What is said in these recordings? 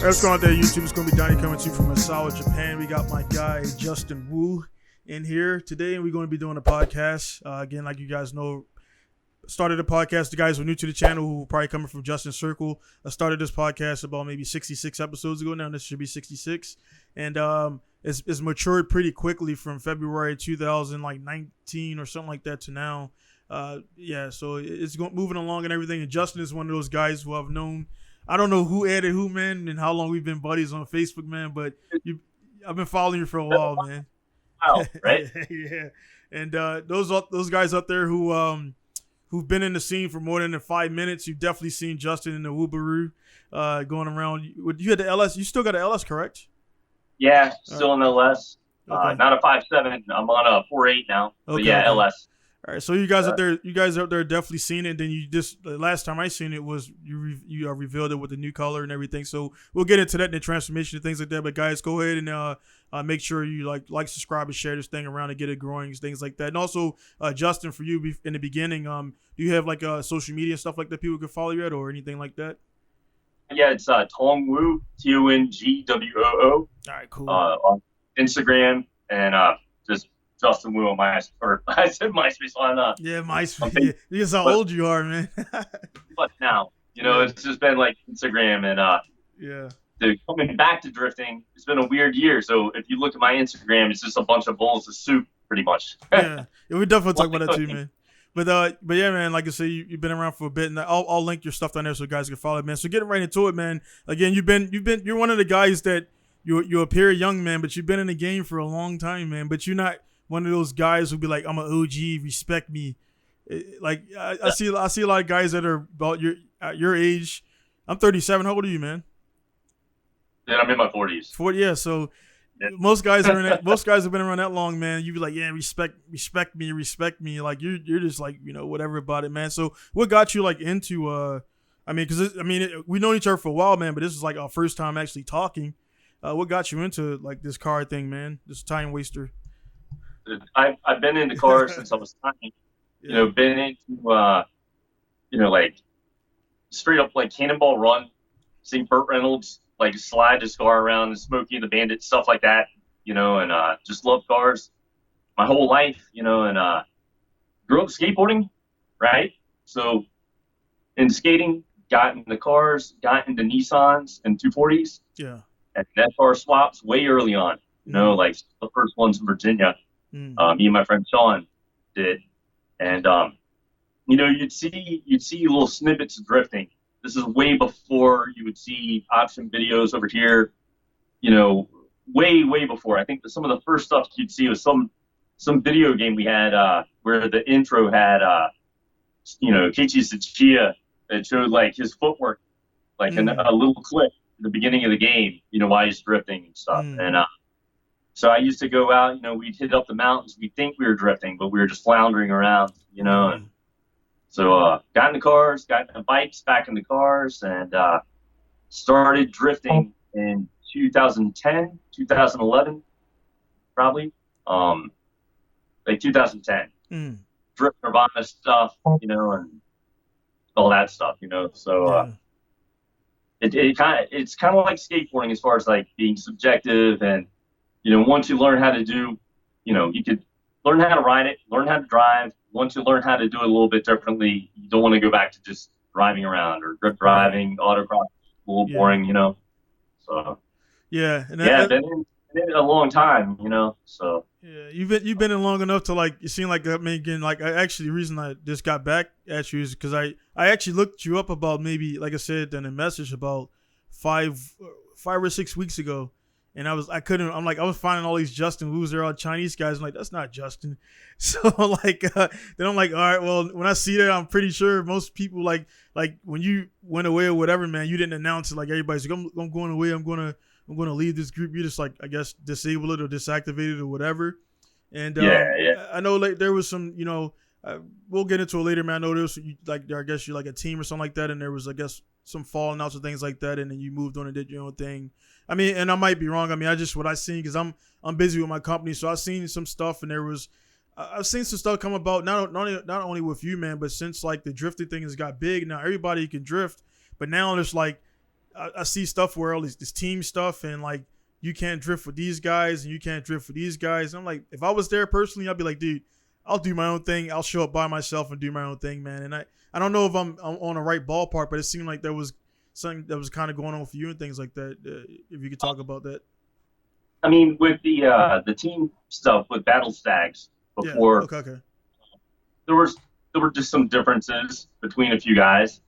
What's going on there, YouTube? It's going to be Donnie coming to you from Misawa, Japan. We got my guy, Justin Wu, in here today, and we're going to be doing a podcast. Again, like you guys know, started a podcast. The guys who are new to the channel, who are probably coming from Justin's circle, I started this podcast about maybe 66 episodes ago. Now this should be 66. And it's matured pretty quickly from February 2019 or something like that to now. So it's moving along and everything. And Justin is one of those guys who I've known. I don't know who added who, man, and how long we've been buddies on Facebook, man. But I've been following you for a while, man. Wow, right? Yeah. And those guys out there who've been in the scene for more than 5 minutes, you've definitely seen Justin in the WooBaru going around. You had the LS. You still got an LS, correct? Yeah, still in LS. Okay. Not a 5.7. I'm on a 4.8 now. But yeah, okay. LS. All right, so you guys out there definitely seen it. And then you just the last time I seen it was you revealed it with the new color and everything. So we'll get into that and the transformation and things like that. But guys, go ahead and make sure you like, subscribe, and share this thing around and get it growing, things like that. And also, Justin, for you in the beginning, do you have like social media stuff like that people can follow you at or anything like that? Yeah, it's Tongwoo, TONGWOO. All right, cool. On Instagram and just Justin Wu on MySpace. I said MySpace, why not? Yeah, MySpace. Because how old you are, man. But now, it's just been like Instagram and yeah. Coming back to drifting, it's been a weird year. So if you look at my Instagram, it's just a bunch of bowls of soup, pretty much. Yeah, we definitely talk about that too, man. But yeah, man, like I say, you've been around for a bit, and I'll link your stuff down there so guys can follow it, man. So getting right into it, man. Again, you're one of the guys that you appear young, man, but you've been in the game for a long time, man. But you're not one of those guys who be like, I'm an OG, respect me. Like I see a lot of guys that are about your age. I'm 37. How old are you, man? Yeah, I'm in my 40s. 40, yeah. So most guys have been around that long, man. You be like, yeah, respect me. Like you're just like, whatever about it, man. So what got you like into we know each other for a while, man, but this is like our first time actually talking. What got you into like this car thing, man? This time waster. I've been into cars since I was tiny. Yeah. Been into like straight up like Cannonball Run, seeing Burt Reynolds like slide his car around and Smokey and the Bandit, stuff like that, and just love cars my whole life, and grew up skateboarding, right? So in skating, got into cars, got into Nissans and 240s. Yeah. And NASCAR swaps way early on, like the first ones in Virginia. Me and my friend Sean did. And, you'd see little snippets of drifting. This is way before you would see option videos over here, way, way before. I think some of the first stuff you'd see was some video game we had where the intro had, Keiichi Tsuchiya that showed like his footwork, like a little clip at the beginning of the game, while he's drifting and stuff. And so I used to go out, we'd hit up the mountains. We'd think we were drifting, but we were just floundering around, and so got in the cars, got in the bikes, back in the cars, and started drifting in 2010, 2011, probably, like 2010. Drift Nirvana stuff, and all that stuff, so it's kind of like skateboarding as far as like being subjective, and once you learn how to do, you could learn how to ride it, learn how to drive. Once you learn how to do it a little bit differently, you don't want to go back to just driving around or grip driving, autocross, a little boring, So yeah, and been in it a long time, So yeah, you've been in long enough to like you seem like again like the reason I just got back at you is because I actually looked you up about maybe like I said in a message about 5 or 6 weeks ago. And I was finding all these Justin Wu's, they're all Chinese guys. I'm like, that's not Justin. So like, then I'm like, all right, well, when I see that, I'm pretty sure most people like when you went away or whatever, man, you didn't announce it. Like everybody's like, I'm going away. I'm going to leave this group. You just like, I guess, disable it or deactivate it or whatever. And I know like there was some, we'll get into it later, man. I know there was I guess you're like a team or something like that. And there was, I guess, some falling outs or things like that. And then you moved on and did your own thing. I mean, and I might be wrong. I mean, what I seen, because I'm busy with my company, so I've seen some stuff, and I've seen some stuff come about not only with you, man, but since like the drifting thing has got big now, everybody can drift, but now there's like I see stuff where all this team stuff and like you can't drift with these guys and you can't drift with these guys. I'm like, if I was there personally, I'd be like, dude, I'll do my own thing. I'll show up by myself and do my own thing, man. And I don't know if I'm on the right ballpark, but it seemed like there was something that was kind of going on for you and things like that. If you could talk about that. I mean, with the team stuff with Battle Stags before, okay. there were just some differences between a few guys,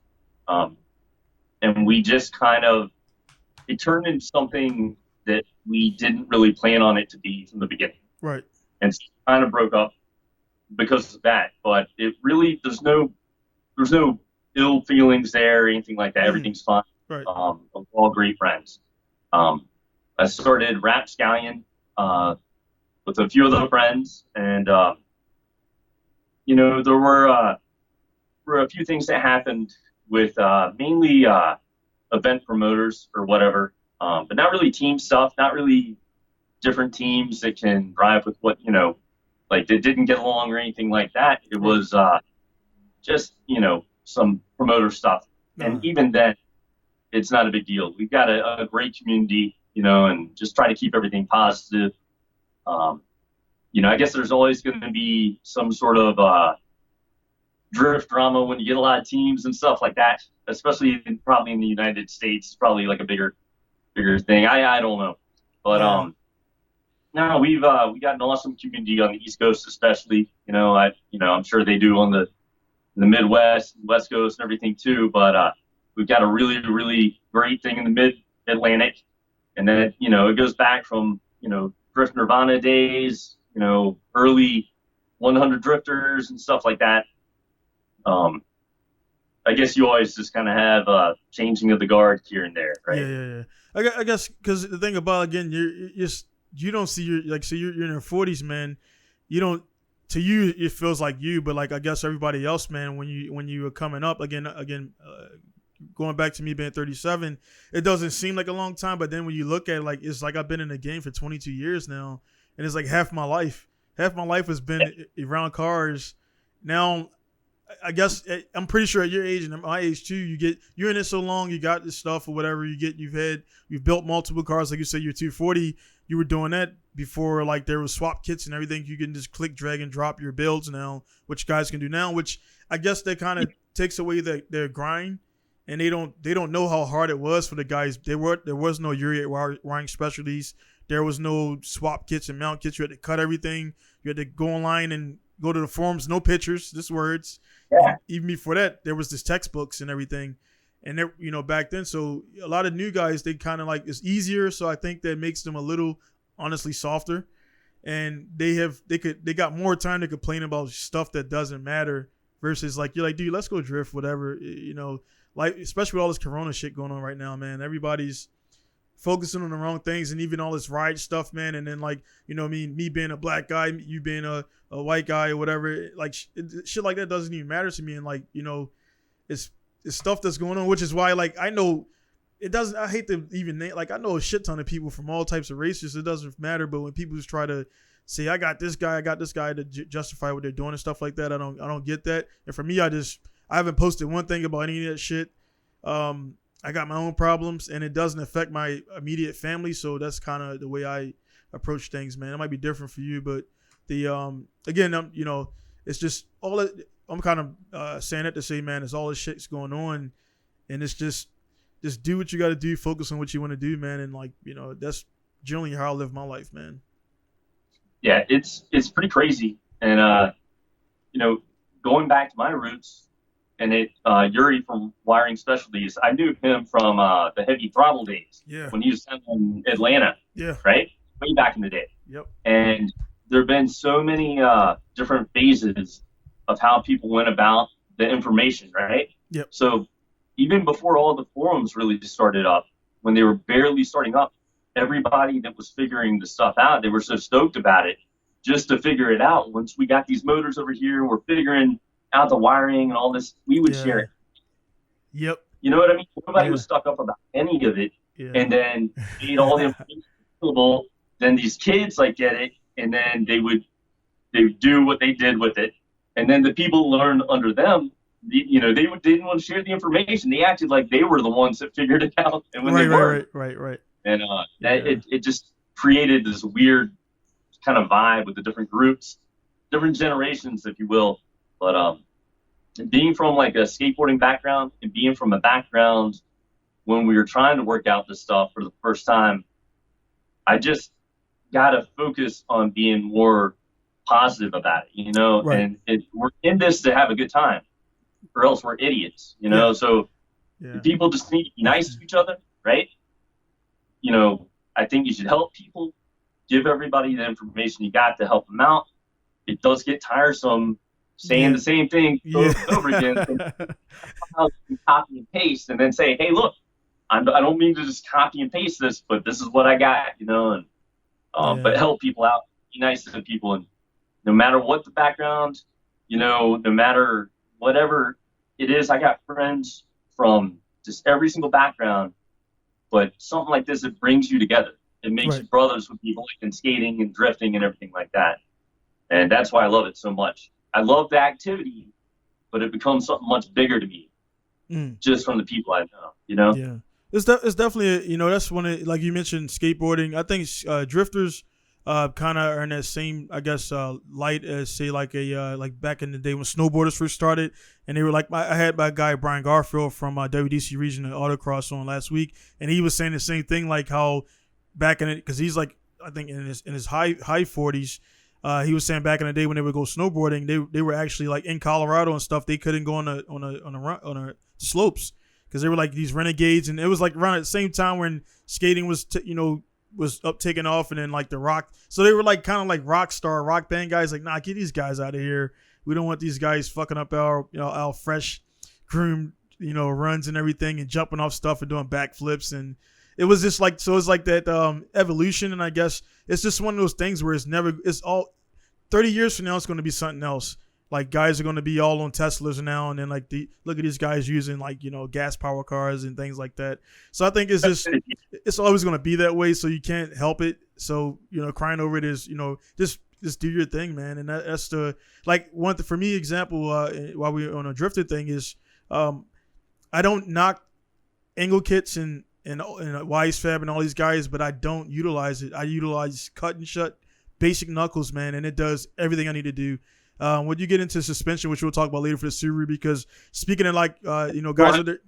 and we just kind of it turned into something that we didn't really plan on it to be from the beginning. Right. And kind of broke up because of that. But it really there's no ill feelings there or anything like that. Everything's fine. Right. We're all great friends. I started Rap Scallion with a few other friends, and there were a few things that happened with mainly event promoters or whatever, but not really team stuff, not really different teams that can drive with what like they didn't get along or anything like that. It was just some promoter stuff, and even then, it's not a big deal. We've got a great community, and just try to keep everything positive. I guess there's always going to be some sort of drift drama when you get a lot of teams and stuff like that, especially probably in the United States. It's probably like a bigger thing. I don't know, but no, we got an awesome community on the East Coast, especially. I'm sure they do on the Midwest, West Coast, and everything too. But we've got a really, really great thing in the Mid-Atlantic, and then it goes back from Drift Nirvana days, early 100 drifters and stuff like that. I guess you always just kind of have changing of the guard here and there, right? Yeah. I guess because the thing about again, you don't see you're in your 40s, man. You don't. To you, it feels like you, but like I guess everybody else, man. When you were coming up again, going back to me being 37, it doesn't seem like a long time. But then when you look at it, like it's like I've been in the game for 22 years now, and it's like half my life. Half my life has been around cars. Now, I guess I'm pretty sure at your age and my age too, you're in it so long, you got this stuff or whatever. You've built multiple cars, like you said, you're 240. You were doing that before, like there was swap kits and everything. You can just click, drag, and drop your builds now, which guys can do now. Which I guess that kind of takes away their grind, and they don't know how hard it was for the guys. There was no Uri wiring specialties. There was no swap kits and mount kits. You had to cut everything. You had to go online and go to the forums. No pictures, just words. Yeah. Even before that, there was just textbooks and everything. And back then, so a lot of new guys, they kind of like it's easier. So I think that makes them a little, honestly, softer. And they got more time to complain about stuff that doesn't matter. Versus like you're like, dude, let's go drift, whatever. Like especially with all this Corona shit going on right now, man. Everybody's focusing on the wrong things, and even all this ride stuff, man. And then like me being a black guy, you being a white guy or whatever, like shit like that doesn't even matter to me. And like it's stuff that's going on, which is why like I know it doesn't. I hate to even name, like I know a shit ton of people from all types of races. It doesn't matter. But when people just try to say I got this guy to justify what they're doing and stuff like that, I don't get that. And for me, I haven't posted one thing about any of that shit. I got my own problems, and it doesn't affect my immediate family. So that's kind of the way I approach things, man. It might be different for you, but it's just all it. I'm kind of saying it to say, man, it's all this shit's going on, and it's just do what you got to do, focus on what you want to do, man, and like that's generally how I live my life, man. Yeah, it's pretty crazy, and going back to my roots, and Yuri from Wiring Specialties, I knew him from the Heavy Throttle days, when he was in Atlanta, right, way back in the day. Yep. And there've been so many different phases of how people went about the information, right? Yep. So even before all the forums really started up, when they were barely starting up, everybody that was figuring the stuff out, they were so stoked about it just to figure it out. Once we got these motors over here and we're figuring out the wiring and all this, we would share it. Yep. You know what I mean? Nobody was stuck up about any of it. Yeah. And then made all the information available. Then these kids get it, and then they would do what they did with it. And then the people learned under them they didn't want to share the information. They acted like they were the ones that figured it out, and when they weren't. Right. And it just created this weird kind of vibe with the different groups, different generations, if you will. But being from like a skateboarding background and being from a background when we were trying to work out this stuff for the first time, I just got to focus on being more positive about it, Right. and we're in this to have a good time, or else we're idiots, So people just need to be nice to each other, right? I think you should help people, give everybody the information you got to help them out. It does get tiresome saying the same thing over and over again. Somehow you can copy and paste and then say, hey, look, I don't mean to just copy and paste this, but this is what I got, and but help people out, be nice to people, and no matter what the background, no matter whatever it is, I got friends from just every single background, but something like this, it brings you together. It makes you brothers with people like in skating and drifting and everything like that. And that's why I love it so much. I love the activity, but it becomes something much bigger to me just from the people I know, Yeah. It's definitely, that's one of, like you mentioned, skateboarding. I think drifters kind of are in that same, I guess, light as, say, like like back in the day when snowboarders first started. And they were like, I had my guy Brian Garfield from WDC Regional Autocross on last week, and he was saying the same thing, like how back in it, because he's like, I think in his high 40s. He was saying back in the day when they would go snowboarding, they were actually like in Colorado and stuff. They couldn't go on the slopes because they were like these renegades, and it was like around at the same time when skating was up taking off, and then like the rock. So they were like kind of like rock band guys. Like, nah, get these guys out of here. We don't want these guys fucking up our fresh groomed runs and everything, and jumping off stuff and doing backflips. And it was just like, so it's like that evolution. And I guess it's just one of those things where it's all 30 years from now, it's going to be something else. Like guys are going to be all on Teslas now, and then like look at these guys using like gas power cars and things like that. So I think it's always going to be that way. So you can't help it. So crying over it is just do your thing, man. And that's the like one for me example. While we're on a drifted thing is, I don't knock angle kits and Wise Fab and all these guys, but I don't utilize it. I utilize cut and shut basic knuckles, man, and it does everything I need to do. When you get into suspension, which we'll talk about later for the Subaru, because speaking of like, guys are there.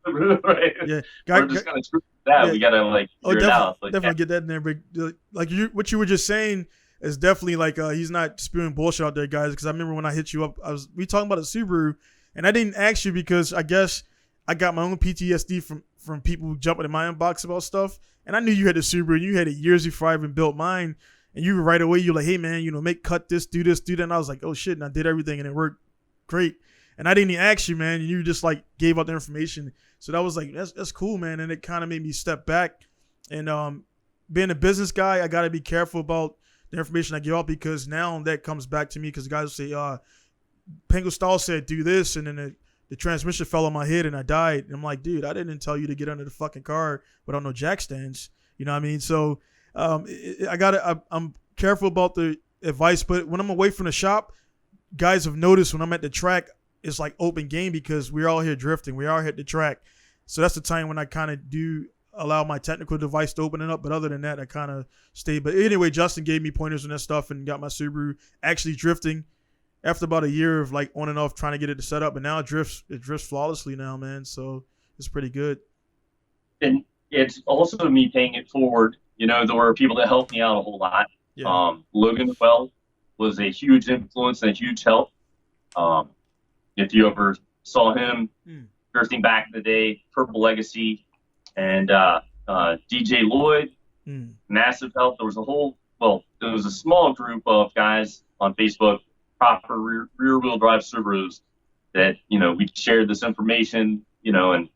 Right. Yeah. We're just gonna screw that. Yeah. We gotta like figure it out. Like, definitely get that in there. But like what you were just saying is definitely like he's not spewing bullshit out there, guys. Because I remember when I hit you up, we talking about a Subaru, and I didn't ask you because I guess I got my own PTSD from people jumping in my inbox about stuff, and I knew you had a Subaru, and you had it years before I even built mine. And you right away, you're like, hey, man, cut this, do this, do that. And I was like, oh, shit. And I did everything, and it worked great. And I didn't even ask you, man. And you just, like, gave out the information. So that was like, that's cool, man. And it kind of made me step back. And being a business guy, I got to be careful about the information I give out, because now that comes back to me, because guys will say, Pinku Style said do this, and then the transmission fell on my head, and I died. And I'm like, dude, I didn't tell you to get under the fucking car without no jack stands. You know what I mean? So I'm careful about the advice, but when I'm away from the shop, guys have noticed when I'm at the track, it's like open game, because we're all here drifting. We are here at the track. So that's the time when I kind of do allow my technical device to open it up. But other than that, I kind of stay. But anyway, Justin gave me pointers on that stuff and got my Subaru actually drifting after about a year of like on and off trying to get it to set up. But now it drifts flawlessly now, man. So it's pretty good. And it's also me paying it forward. There were people that helped me out a whole lot. Yeah. Logan Well was a huge influence and a huge help. If you ever saw him drifting back in the day, Purple Legacy, and DJ Lloyd, massive help. There was a small group of guys on Facebook, proper rear-wheel drive Subarus, that, we shared this information, and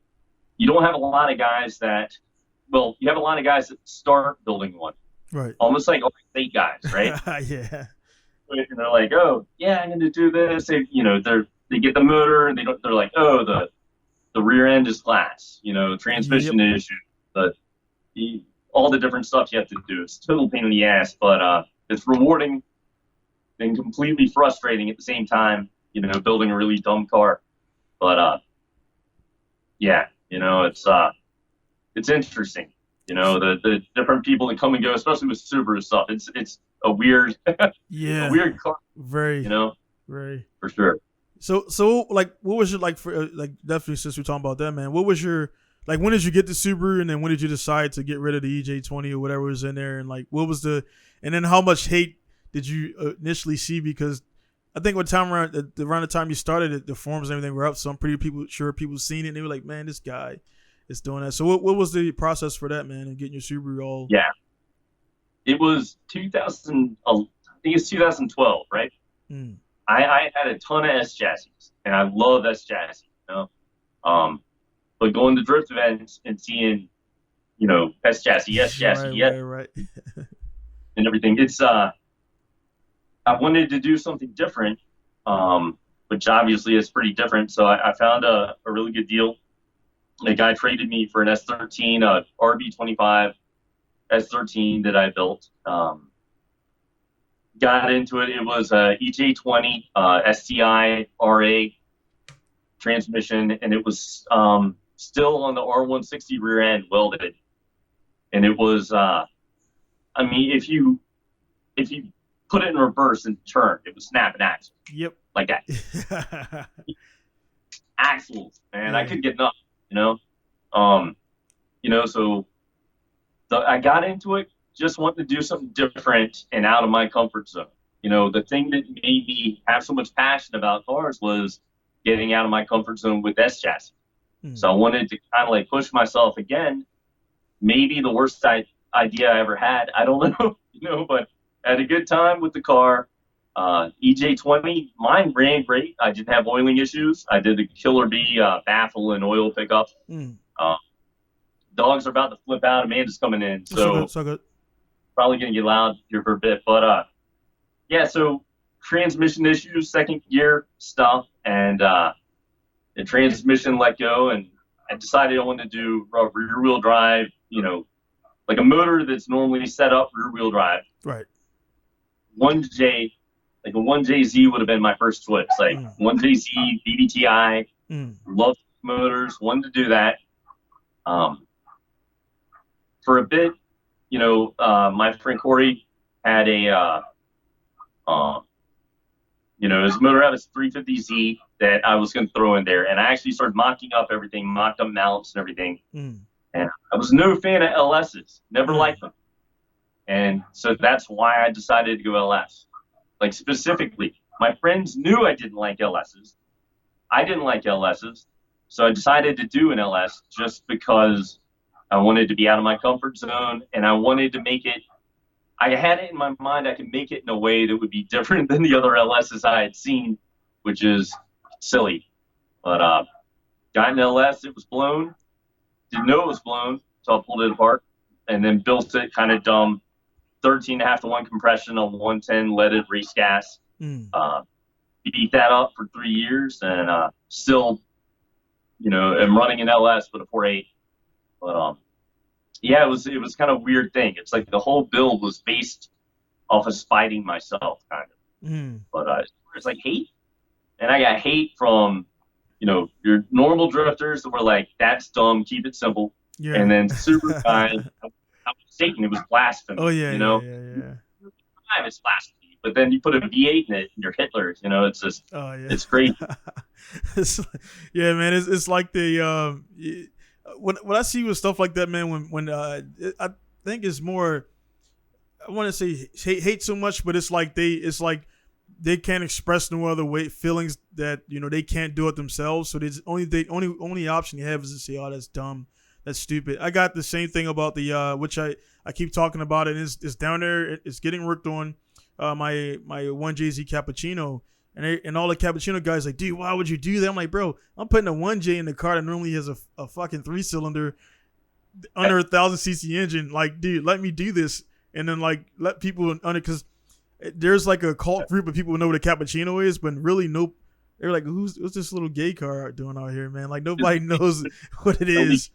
you don't have a lot of guys that, you have a lot of guys that start building one. Right. Almost like state guys, right? Yeah. And they're like, oh, yeah, I'm going to do this. They get the motor, and they're like, oh, the rear end is glass, transmission issue, all the different stuff you have to do. It's a total pain in the ass, but it's rewarding and completely frustrating at the same time, building a really dumb car. But yeah, it's interesting. The different people that come and go, especially with Subaru stuff. It's a weird a weird car. Very, very for sure. So like, what was your like for like definitely since we're talking about that, man? What was your like? When did you get the Subaru, and then when did you decide to get rid of the EJ20 or whatever was in there, and like what was and then how much hate did you initially see? Because I think around the time you started it, the forums and everything were up, so I'm pretty sure people seen it and they were like, man, this guy is doing that. So what was the process for that, man, and getting your Subaru all? Yeah, it was 2000. I think it's 2012, right? I had a ton of S chassis, and I love S chassis, but going to drift events and seeing, S chassis, right. and everything. It's I wanted to do something different, which obviously is pretty different. So I found a really good deal. A guy traded me for an S13, a RB25 S13 that I built. Got into it. It was a EJ20 STI RA transmission, and it was still on the R160 rear end welded. And it was, if you put it in reverse and turn, it would snap an axle. Yep. Like that. Axles, man. I couldn't get enough, so I got into it, just wanting to do something different and out of my comfort zone. The thing that made me have so much passion about cars was getting out of my comfort zone with S chassis. So I wanted to kind of like push myself again. Maybe the worst idea I ever had. I don't know, but I had a good time with the car. EJ20, mine ran great. I didn't have oiling issues. I did the Killer B baffle and oil pickup. Dogs are about to flip out. Amanda's coming in, so good. Probably gonna get loud here for a bit. But so transmission issues, second gear stuff, and the transmission let go, and I decided I wanted to do rear wheel drive. Like a motor that's normally set up rear wheel drive. Right. 1J. Like a 1JZ would have been my first choice. Like 1JZ, BBTI, love motors, wanted to do that. For a bit, my friend Corey had a, his motor out of 350Z that I was going to throw in there. And I actually started mocking up everything, mocked up mounts and everything. And I was no fan of LSs, never liked them. And so that's why I decided to go LS. Like specifically, my friends knew I didn't like LSs. I didn't like LSs. So I decided to do an LS just because I wanted to be out of my comfort zone, and I wanted to make it, I had it in my mind I could make it in a way that would be different than the other LSs I had seen, which is silly. But got an LS, it was blown. Didn't know it was blown, so I pulled it apart and then built it kind of dumb. 13.5-to-1 compression on 110 leaded race gas. Beat that up for 3 years, and still, am running an LS with a 4.8. But it was kind of a weird thing. It's like the whole build was based off of spiting myself, kind of. But it's like hate, and I got hate from your normal drifters that were like, "That's dumb, keep it simple." Yeah. And then super guys. Satan, it was blasphemy. Oh yeah, yeah. It's blasphemy, but then you put a V8 in it, and you're Hitler. It's just, it's great. Yeah, man, it's like the when I see with stuff like that, man. When I think it's more, I want to say hate so much, but it's like they can't express no other way feelings that they can't do it themselves. So there's only option you have is to say, "Oh, that's dumb. That's stupid." I got the same thing about the which I keep talking about it. It's down there. It's getting worked on. My 1JZ Cappuccino, and all the Cappuccino guys like, "Dude, why would you do that?" I'm like, "Bro, I'm putting a 1J in the car that normally has a fucking 3-cylinder under 1,000cc engine. Like, dude, let me do this, and then like let people under, because there's like a cult group of people who know what a Cappuccino is, but really they're like, what's this little gay car doing out here, man? Like nobody knows what it is."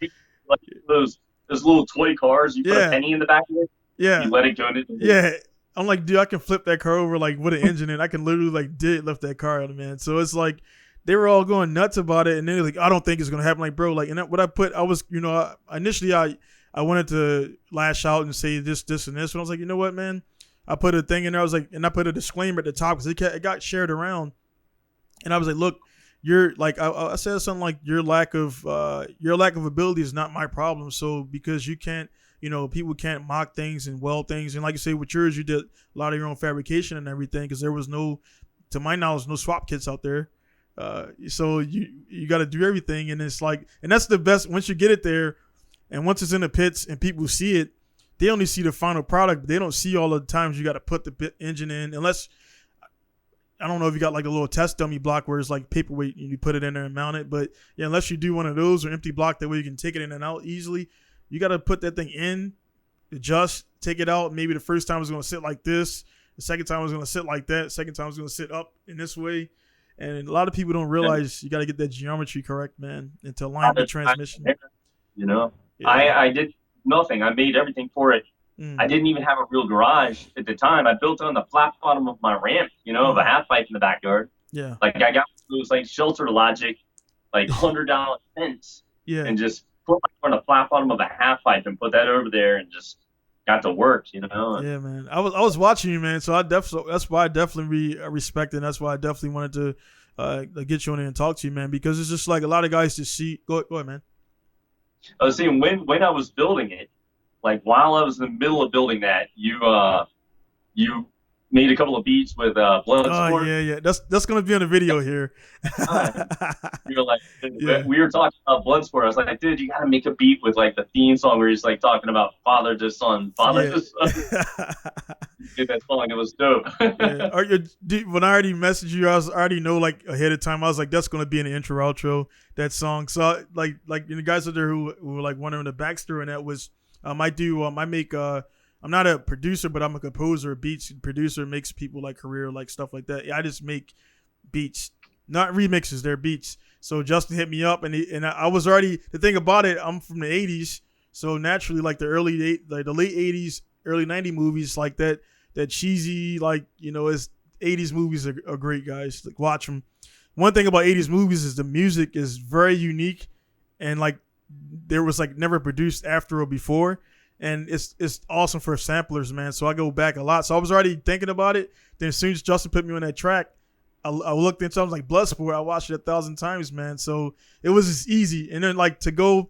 Like those little toy cars, you put a penny in the back of it. Yeah. You let it go into the Yeah. I'm like, dude, I can flip that car over like with an engine in. I can literally like lift that car out, man. So it's like they were all going nuts about it, and they're like, I don't think it's gonna happen. Like, bro, like, and what I put, I was, initially I wanted to lash out and say this, and this, but I was like, you know what, man, I put a thing in there. I was like, and I put a disclaimer at the top because it got shared around, and I was like, look, you're like, I said something like your lack of ability is not my problem. So because you can't, people can't mock things and weld things, and like you say with yours, you did a lot of your own fabrication and everything because there was no, to my knowledge, no swap kits out there. So you got to do everything, and it's like, and that's the best once you get it there, and once it's in the pits and people see it, they only see the final product, but they don't see all the times you got to put the engine in, unless, I don't know if you got like a little test dummy block where it's like paperweight and you put it in there and mount it, but yeah, unless you do one of those or empty block, that way you can take it in and out easily, you got to put that thing in, adjust, take it out. Maybe the first time it's going to sit like this, the second time it's going to sit like that, second time it's going to sit up in this way. And a lot of people don't realize you got to get that geometry correct, man, and to align the transmission. Yeah. Yeah. I did nothing. I made everything for it. I didn't even have a real garage at the time. I built it on the flat bottom of my ramp, of a half pipe in the backyard. Yeah. Like I got those like shelter logic, like $100 fence, and just put my on the flat bottom of a half pipe and put that over there and just got to work, Yeah, man. I was watching you, man. So that's why I definitely respect it. And that's why I definitely wanted to get you on here and talk to you, man, because it's just like a lot of guys just see. Go ahead, man. I was saying when I was building it, like while I was in the middle of building that, you made a couple of beats with Bloodsport. Oh yeah. That's gonna be on the video here. We were talking about Bloodsport. I was like, dude, you gotta make a beat with like the theme song where he's like talking about father to son, to son. Get that song, it was dope. When I already messaged you, I already know like ahead of time. I was like, that's gonna be in the intro outro, that song. So like the guys out there who were like wondering the backstory, and that was I make I'm not a producer, but I'm a composer, beats producer, makes people like career, like stuff like that. I just make beats, not remixes, they're beats. So Justin hit me up, and I was already, the thing about it, I'm from the 80s, so naturally like the late 80s, early 90s movies like that cheesy, like, is 80s movies are great, guys. Like, watch them. One thing about 80s movies is the music is very unique, and like there was like never produced after or before. And it's awesome for samplers, man. So I go back a lot. So I was already thinking about it. Then as soon as Justin put me on that track, I looked into something like Bloodsport. I watched it 1,000 times, man. So it was just easy. And then like to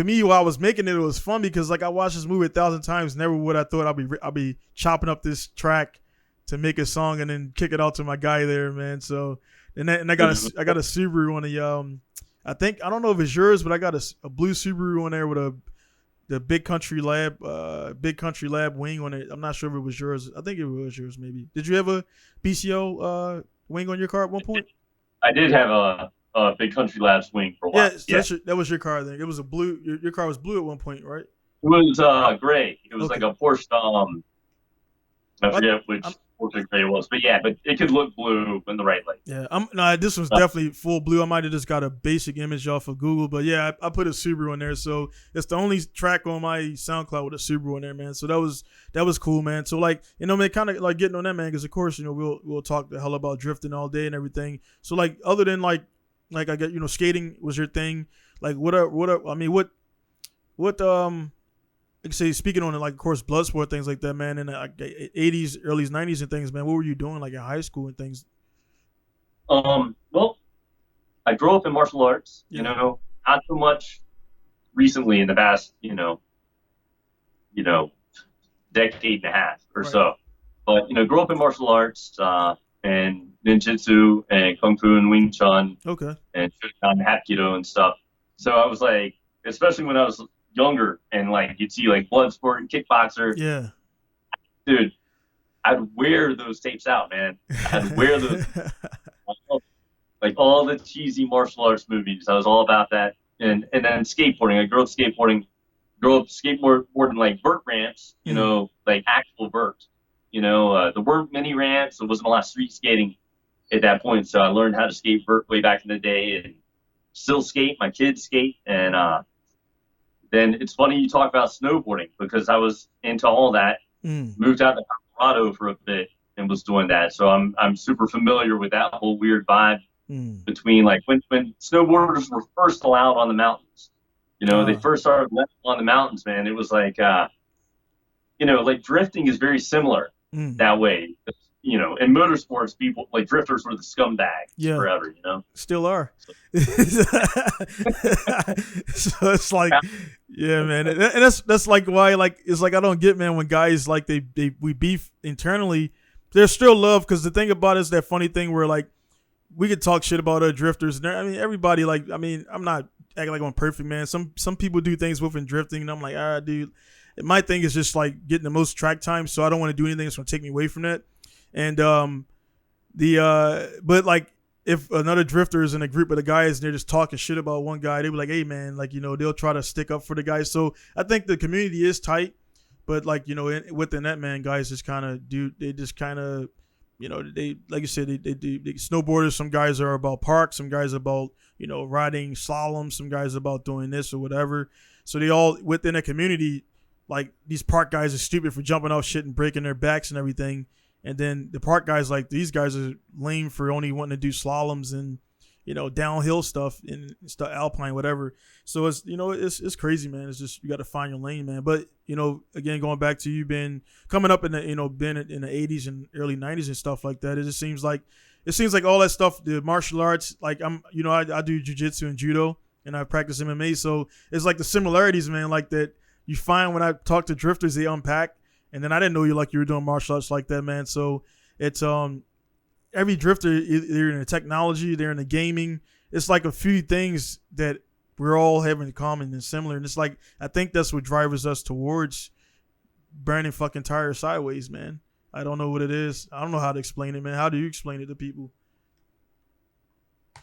me while I was making it, it was fun because like I watched this movie 1,000 times. Never would I thought I'll be chopping up this track to make a song and then kick it out to my guy there, man. So and I got a Subaru on the I don't know if it's yours, but I got a blue Subaru on there with the Big Country Lab wing on it. I'm not sure if it was yours. I think it was yours, maybe. Did you have a BCO wing on your car at one point? I did have a Big Country Labs wing for a while. Yeah, that was your car then. It was a blue. Your car was blue at one point, right? It was gray. It was like a Porsche. I forget which Porsche gray it was, but it could look blue in the right light. Yeah, this was definitely full blue. I might have just got a basic image off of Google, but yeah, I put a Subaru in there, so it's the only track on my SoundCloud with a Subaru in there, man. So that was cool, man. So like, man, kind of like getting on that, man, because of course, we'll talk the hell about drifting all day and everything. So like, other than like I get, skating was your thing. Like what like say speaking on it, like of course Bloodsport, things like that, man, in the 80s, early 90s and things, man. What were you doing like in high school and things? Well, I grew up in martial arts, not so much recently in the past, decade and a half or so. But grew up in martial arts and ninjutsu and kung fu and Wing Chun, and Hapkido and stuff. So I was like, especially when I was younger and like you'd see like Bloodsport and Kickboxer. Yeah. Dude, I'd wear those tapes out, man. I'd wear those like all the cheesy martial arts movies. I was all about that. And then skateboarding. I grew up skateboarding like vert ramps, like actual vert. There weren't many ramps. There wasn't a lot of street skating at that point. So I learned how to skate vert way back in the day and still skate. My kids skate. And then it's funny you talk about snowboarding because I was into all that. Moved out to Colorado for a bit and was doing that. So I'm super familiar with that whole weird vibe between like when snowboarders were first allowed on the mountains. They first started on the mountains, man. It was like, like drifting is very similar that way. In motorsports, people like drifters were the scumbags forever. Still are. So it's like, yeah, man, and that's like why, like, it's like I don't get, man, when guys like we beef internally. There's still love, because the thing about it is that funny thing where like we could talk shit about other drifters, and I mean everybody, like, I mean, I'm not acting like I'm perfect, man. Some people do things within drifting, and I'm like, dude. My thing is just like getting the most track time, so I don't want to do anything that's gonna take me away from that. And but like if another drifter is in a group of the guys and they're just talking shit about one guy, they be like, hey man, like, they'll try to stick up for the guys. So I think the community is tight, but like, within that, man, guys just kind of they they, like you said, they snowboarders. Some guys are about parks, some guys are about, riding slalom, some guys are about doing this or whatever. So they all within a community, like these park guys are stupid for jumping off shit and breaking their backs and everything. And then the park guys, like, these guys are lame for only wanting to do slaloms and, downhill stuff and stuff, alpine, whatever. So it's, it's crazy, man. It's just, you got to find your lane, man. But, again, going back to you being coming up in the, been in the 80s and early 90s and stuff like that, it just seems like all that stuff, the martial arts, like I do jiu-jitsu and judo and I practice MMA. So it's like the similarities, man, like that you find when I talk to drifters, they unpack. And then I didn't know you were doing martial arts like that, man. So it's every drifter, they're in the technology, they're in the gaming. It's like a few things that we're all having in common and similar. And it's like, I think that's what drives us towards burning fucking tires sideways, man. I don't know what it is. I don't know how to explain it, man. How do you explain it to people?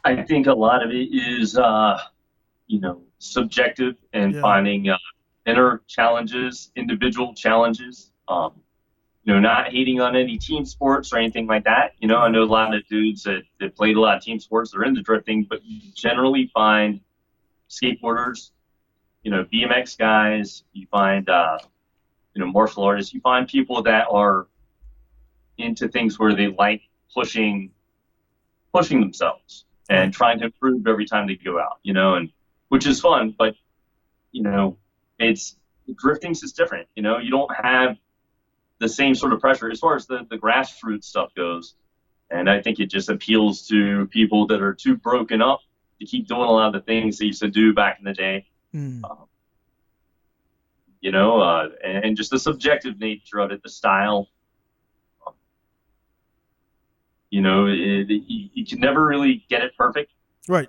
I think a lot of it is, subjective and finding inner challenges, individual challenges. Not hating on any team sports or anything like that. I know a lot of dudes that played a lot of team sports, they're into drifting, but you generally find skateboarders, BMX guys, you find, martial artists, you find people that are into things where they like pushing themselves and trying to improve every time they go out, and which is fun, but, drifting's is different. You don't have the same sort of pressure as far as the grassroots stuff goes. And I think it just appeals to people that are too broken up to keep doing a lot of the things they used to do back in the day. And just the subjective nature of it, the style. You can never really get it perfect. Right.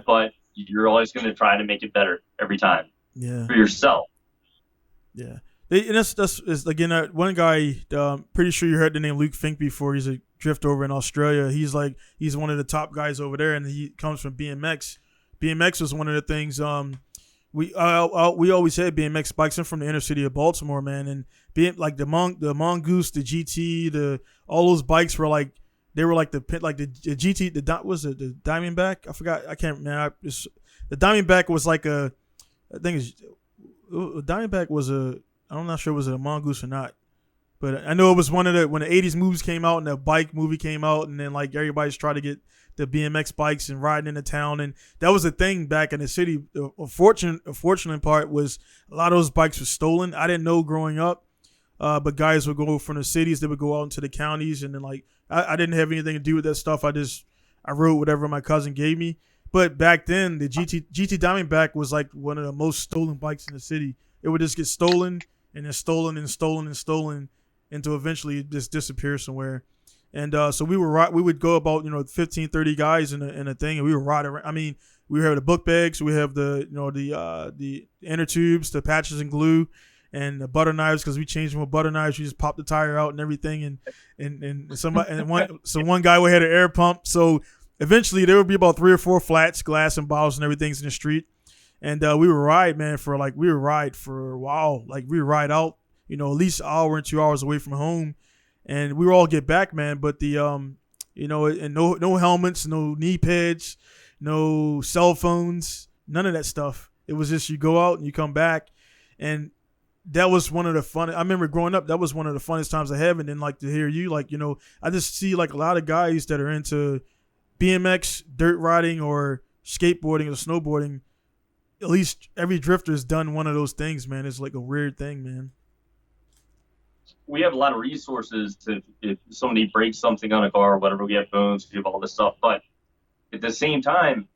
But you're always going to try to make it better every time. Yeah. For yourself. Yeah. And that's again, one guy, pretty sure you heard the name Luke Fink before. He's a drift over in Australia. He's one of the top guys over there, and he comes from BMX. BMX was one of the things we always had BMX bikes. I'm from the inner city of Baltimore, man, and like the Mongoose, the GT, all those bikes were like, they were like the GT, the Diamondback. I forgot. I can't, man. The Diamondback was like I think Diamondback was I'm not sure was it a Mongoose or not, but I know it was one of when the 80s movies came out and the bike movie came out, and then like everybody's trying to get the BMX bikes and riding into town, and that was a thing back in the city. The unfortunate part was a lot of those bikes were stolen. I didn't know growing up, but guys would go from the cities, they would go out into the counties, and then like I didn't have anything to do with that stuff. I rode whatever my cousin gave me. But back then, the GT Diamondback was like one of the most stolen bikes in the city. It would just get stolen and then stolen and stolen and stolen until eventually it just disappear somewhere. And so we would go about 15, 30 guys in a thing, and we would ride around. I mean, we have the book bags, we have the the inner tubes, the patches and glue, and the butter knives, because we changed them with butter knives. We just pop the tire out and everything, and somebody and one guy had an air pump. So eventually there would be about 3 or 4 flats, glass and bottles and everything's in the street. And we would ride, man, for a while. Like we would ride out, at least an hour and 2 hours away from home. And we would all get back, man. But and no helmets, no knee pads, no cell phones, none of that stuff. It was just you go out and you come back. And that was one of the fun. I remember growing up, that was one of the funnest times I have. And then like to hear you, I just see like a lot of guys that are into BMX, dirt riding, or skateboarding or snowboarding, at least every drifter has done one of those things, man. It's like a weird thing, man. We have a lot of resources to, if somebody breaks something on a car or whatever, we have phones, we have all this stuff. But at the same time,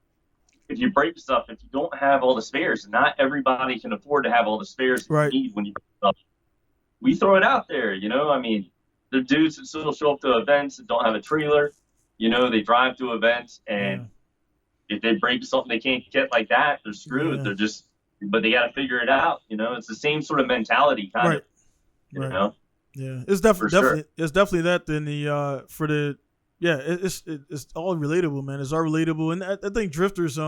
if you break stuff, if you don't have all the spares, not everybody can afford to have all the spares you need when you break stuff. We throw it out there, you know. I mean, the dudes that still show up to events that don't have a trailer, you know, they drive to events, and if they break something they can't get like that, they're screwed. They're just, but they got to figure it out, you know. It's the same sort of mentality, kind of, you know. Yeah, it's definitely it's definitely that. Then the for the it's all relatable, man. It's all relatable, and I think drifters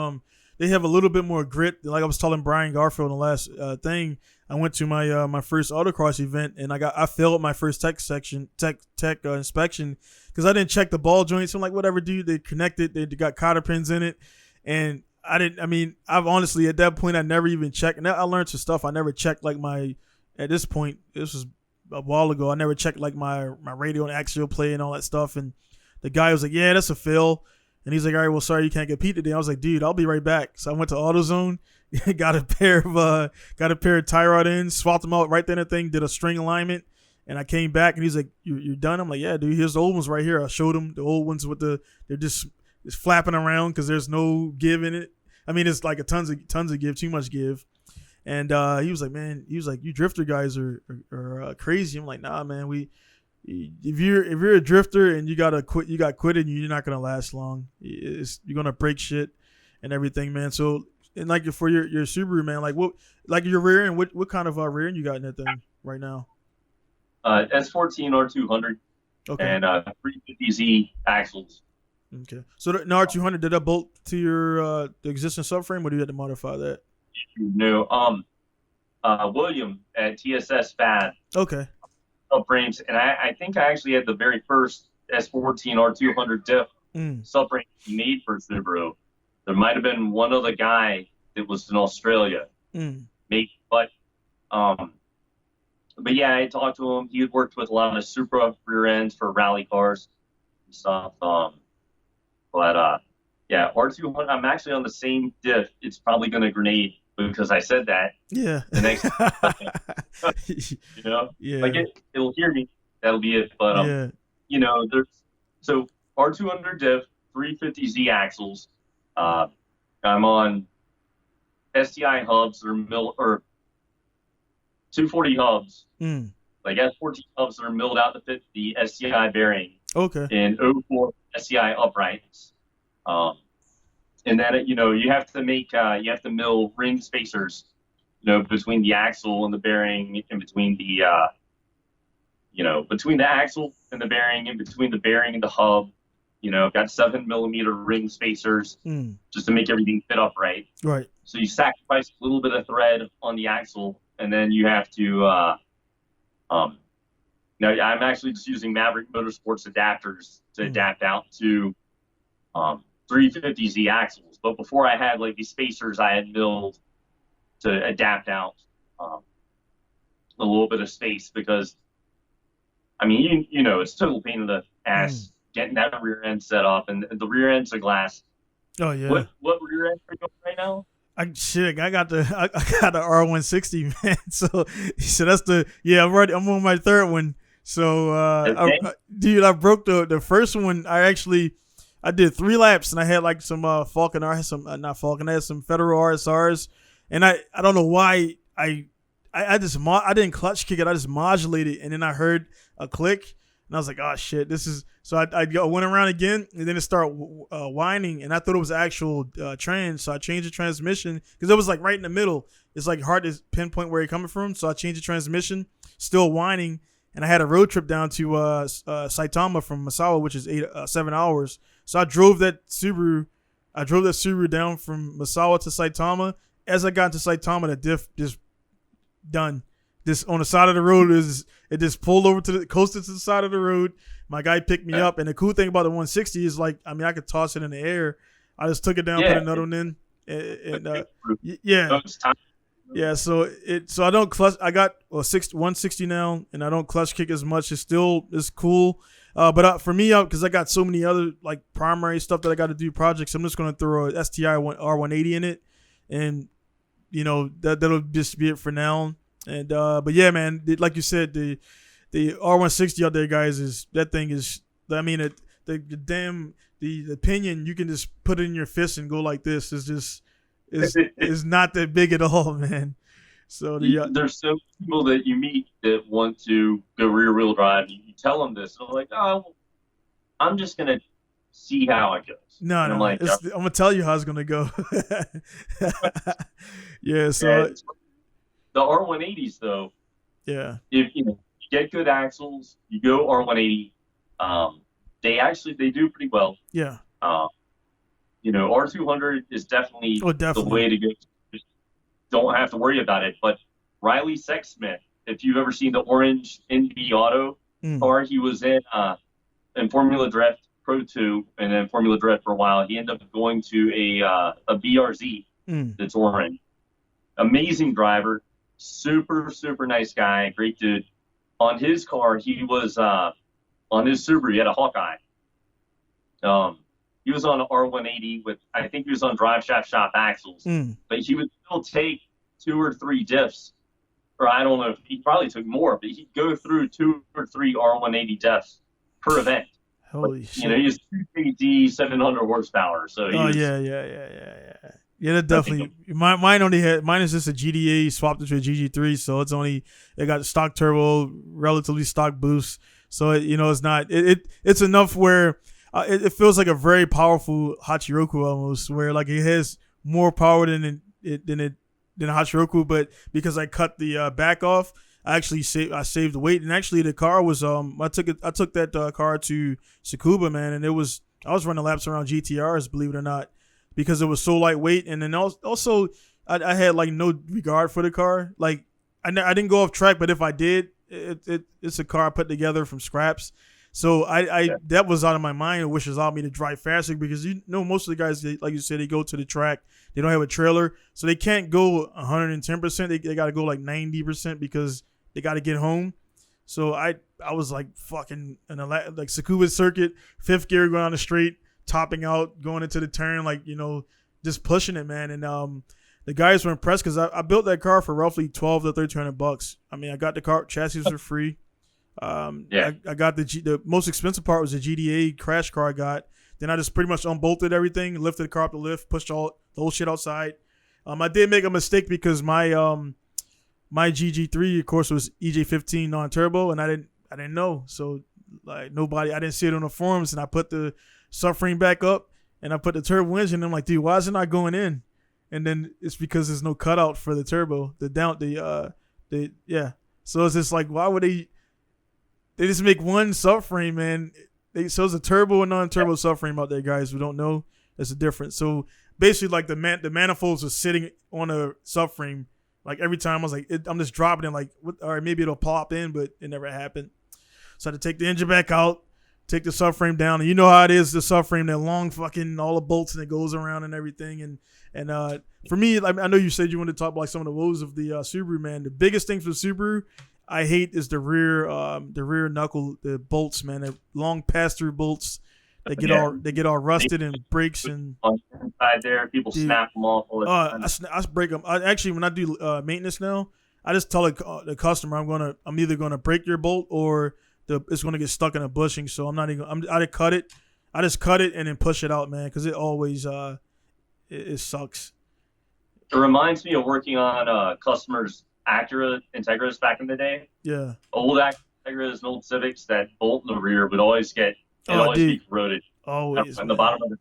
they have a little bit more grit. Like I was telling Brian Garfield in the last thing, I went to my my first autocross event, and I failed my first tech inspection because I didn't check the ball joints. I'm like, whatever, dude. They connected. They got cotter pins in it, and I didn't. I mean, I've honestly at that point I never even checked. And I learned some stuff. I never checked like my. At this point, this was a while ago. I never checked like my radio and axial play and all that stuff. And the guy was like, "Yeah, that's a fail." And he's like, "All right, well, sorry, you can't get Pete today." I was like, "Dude, I'll be right back." So I went to AutoZone, got a pair of tie rod ends, swapped them out right then and thing, did a string alignment, and I came back and he's like, "You're done?" I'm like, "Yeah, dude. Here's the old ones right here." I showed him the old ones with they're just flapping around because there's no give in it. I mean, it's like a tons of give, too much give. And he was like, "Man," he was like, "You drifter guys are crazy." I'm like, "Nah, man. If you're a drifter and you got quit and you're not gonna last long. You're gonna break shit and everything, man." So, and like for your Subaru, man, like like your rear end, what kind of rear end you got in that thing right now? S14 R200 and 350Z axles. Okay, so the R200, did that bolt to your the existing subframe, or do you have to modify that? No, William at TSS Fad. Okay. Subframes, and I think I actually had the very first S14 R200 diff subframe made for Subaru. There might have been one other guy that was in Australia, maybe, but yeah, I talked to him. He had worked with a lot of Supra rear ends for rally cars and stuff. Yeah, R200. I'm actually on the same diff. It's probably going to grenade because I said that. Yeah. The next, you know, like it'll hear me. That'll be it. But you know, so R200 diff, 350Z axles. I'm on STI hubs or 240 hubs. Like S14 hubs that are milled out to fit the STI bearing. Okay. And 04 STI uprights. And then, you know, you have to mill ring spacers, you know, between the axle and the bearing, and between the, between the axle and the bearing, and between the bearing and the hub. You know, got 7mm ring spacers just to make everything fit upright. Right. So you sacrifice a little bit of thread on the axle, and then you have to, now I'm actually just using Maverick Motorsports adapters to adapt out to 350Z axles. But before I had like these spacers I had milled to adapt out a little bit of space, because I mean, you know, it's total pain in the ass getting that rear end set up, and the rear end's a glass. Oh yeah. What rear end are you on right now? I got the R160, man. So that's I'm on my third one. So dude, I broke the first one. I did 3 laps, and I had like some Falcon. I had some not Falcon. I had some Federal RSRs, and I don't know why I didn't clutch kick it. I just modulated, and then I heard a click, and I was like, oh shit, this is. So I went around again, and then it started whining, and I thought it was actual trans. So I changed the transmission because it was like right in the middle. It's like hard to pinpoint where you're coming from. So I changed the transmission, still whining, and I had a road trip down to Saitama from Misawa, which is 7 hours. So I drove that Subaru down from Misawa to Saitama. As I got to Saitama, the diff just done. Just on the side of the road, it just pulled over coasted to the side of the road. My guy picked me up, and the cool thing about the 160 is like, I mean, I could toss it in the air. I just took it down, put another one in, and yeah. Yeah, so I don't clutch. I got 160 now, and I don't clutch kick as much. It's cool. But for me, because I got so many other like primary stuff that I got to do projects, I'm just gonna throw a STI R180 in it, and that'll just be it for now. And but yeah, man, like you said, the R160 out there, guys, I mean, the pinion, you can just put it in your fist and go like this. Is not that big at all, man. So there's so many people that you meet that want to go rear wheel drive. You tell them this, and they're like, "Oh, I'm just gonna see how it goes." No, and no, I'm gonna tell you how it's gonna go. Yeah, so the R180s though. Yeah. If you get good axles, you go R180. They do pretty well. Yeah. R200 is definitely the way to go. Just don't have to worry about it. But Riley Sexsmith, if you've ever seen the orange NB Auto car, he was in Formula Drift Pro 2 and then Formula Drift for a while. He ended up going to a BRZ that's orange. Amazing driver, super, super nice guy, great dude. On his car, he was on his Subaru, he had a Hawkeye. He was on an R180 with, I think he was on drive shaft shop axles, but he would still take 2 or 3 diffs, or I don't know if he probably took more, but he'd go through 2 or 3 R180 diffs per event. Holy shit! He's 2KD, 700 horsepower. So yeah, that definitely. Mine is just a GDA swapped into a GG3, so it got stock turbo, relatively stock boost. So it's not it's enough where it feels like a very powerful Hachiroku almost, where like it has more power than Hachiroku, but because I cut the back off, I saved the weight. And actually the car was I took that car to Tsukuba, man, and I was running laps around GTRs, believe it or not, because it was so lightweight. And then also I had like no regard for the car. Like I didn't go off track, but if I did, it's a car I put together from scraps. So that was out of my mind, which allowed me to drive faster, because most of the guys, like you said, they go to the track, they don't have a trailer, so they can't go 110%. They got to go like 90% because they got to get home. So I was like fucking like Tsukuba circuit, 5th gear going on the straight, topping out, going into the turn, like just pushing it, man. And the guys were impressed because I built that car for roughly $1,200 to $1,300. I mean, I got the car chassis for free. I got the most expensive part was the GDA crash car I got. Then I just pretty much unbolted everything, lifted the car up the lift, pushed the whole shit outside. I did make a mistake because my GG3, of course, was EJ15 non-turbo, and I didn't know. So like I didn't see it on the forums, and I put the subframe back up and I put the turbo engine. And I'm like, dude, why is it not going in? And then it's because there's no cutout for the turbo, So it's just like, why would they just make one subframe, man? So it's a turbo and non-turbo subframe out there, guys who don't know. That's the difference. So basically, like the manifolds are sitting on a subframe. Like every time I was like, I'm just dropping it, like, all right, maybe it'll pop in, but it never happened. So I had to take the engine back out, take the subframe down, and you know how it is, the subframe, that long fucking, all the bolts and it goes around and everything. And for me, like, I know you said you wanted to talk about like some of the woes of the Subaru, man. The biggest thing for the Subaru I hate is the rear knuckle, the bolts, man. The long pass-through bolts. They get all rusted and breaks and on the inside there. People snap them off all the time. I break them. Actually, when I do maintenance now, I just tell the customer I'm either gonna break your bolt or it's gonna get stuck in a bushing. So I'm not even. I cut it. I just cut it and then push it out, man, because it always it sucks. It reminds me of working on customers' Acura Integras back in the day. Yeah. Old Acura Integras and old Civics, that bolt in the rear would always be corroded. Always. On the bottom of it.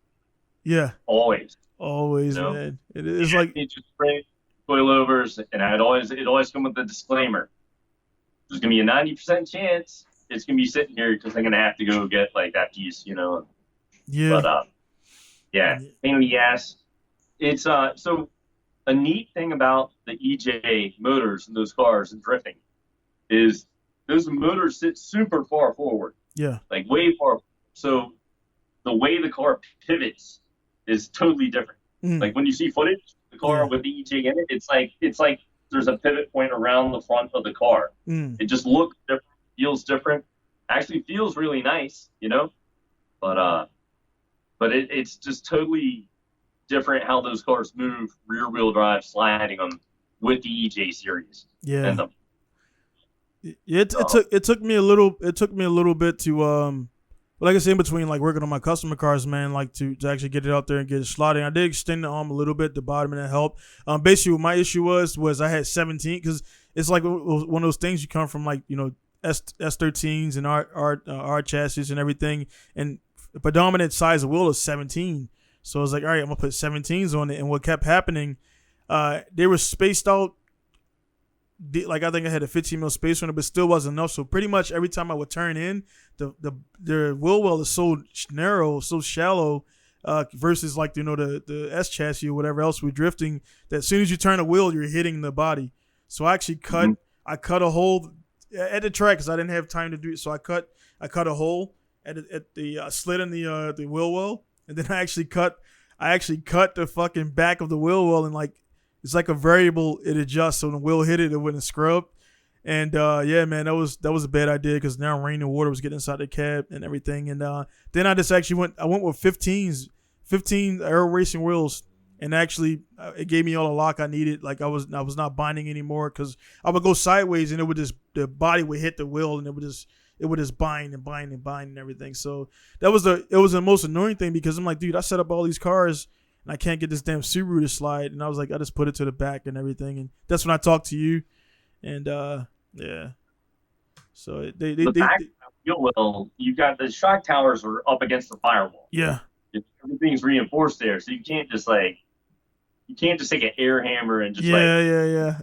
Yeah. Always, man. It's like you just spray coilovers, and it always come with the disclaimer. There's gonna be a 90% chance it's gonna be sitting here because I'm gonna have to go get like that piece, Yeah. But pain in the ass. It's so. A neat thing about the EJ motors in those cars and drifting is those motors sit super far forward. Yeah. Like way far. So the way the car pivots is totally different. Like when you see footage, the car with the EJ in it, it's like there's a pivot point around the front of the car. It just looks different, feels different. Actually feels really nice, but it's just totally different how those cars move, rear wheel drive, sliding them with the EJ series. Yeah. It took me a little bit to like I said, in between like working on my customer cars, man, like to actually get it out there and get it slotting. I did extend the arm a little bit, the bottom, and that helped. Basically what my issue was I had 17, because it's like one of those things you come from, like, S13s and R chassis and everything, and the predominant size of wheel is 17. So I was like, all right, I'm gonna put 17s on it. And what kept happening, they were spaced out. Like I think I had a 15 mil space on it, but still wasn't enough. So pretty much every time I would turn in, the wheel well is so narrow, so shallow, versus like the S chassis or whatever else we're drifting, that as soon as you turn a wheel, you're hitting the body. So I actually cut a hole at the track because I didn't have time to do it. So I cut a hole at the slit in the wheel well, and then I actually cut the fucking back of the wheel well, and like, it's like a variable, it adjusts, so the wheel hit it wouldn't scrub. And yeah, man, that was a bad idea, because now rain and water was getting inside the cab and everything. And then I just actually went with 15 aero racing wheels, and actually it gave me all the lock I needed. Like I was not binding anymore, because I would go sideways and the body would hit the wheel, and it would just bind and everything. So it was the most annoying thing, because I'm like, dude, I set up all these cars and I can't get this damn Subaru to slide. And I was like, I just put it to the back and everything. And that's when I talked to you. And yeah. So they well, you got the shock towers are up against the firewall. Yeah. Everything's reinforced there, so you can't just take an air hammer and just yeah.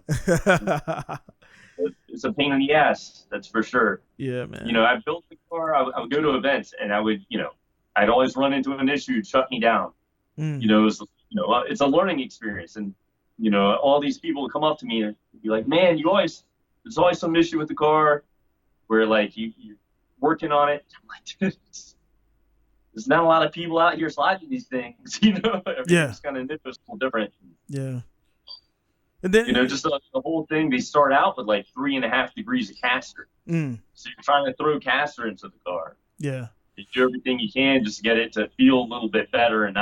It's a pain in the ass, that's for sure. Yeah, man. I built the car. I would go to events, and I'd always run into an issue, shut me down. It's a learning experience, and all these people would come up to me and be like, "Man, there's always some issue with the car where like you're working on it." I'm like, there's not a lot of people out here sliding these things, Everything's kind of noticeable different. Yeah. And then just the whole thing, they start out with like 3.5 degrees of caster. So you're trying to throw caster into the car. Yeah. You do everything you can just to get it to feel a little bit better and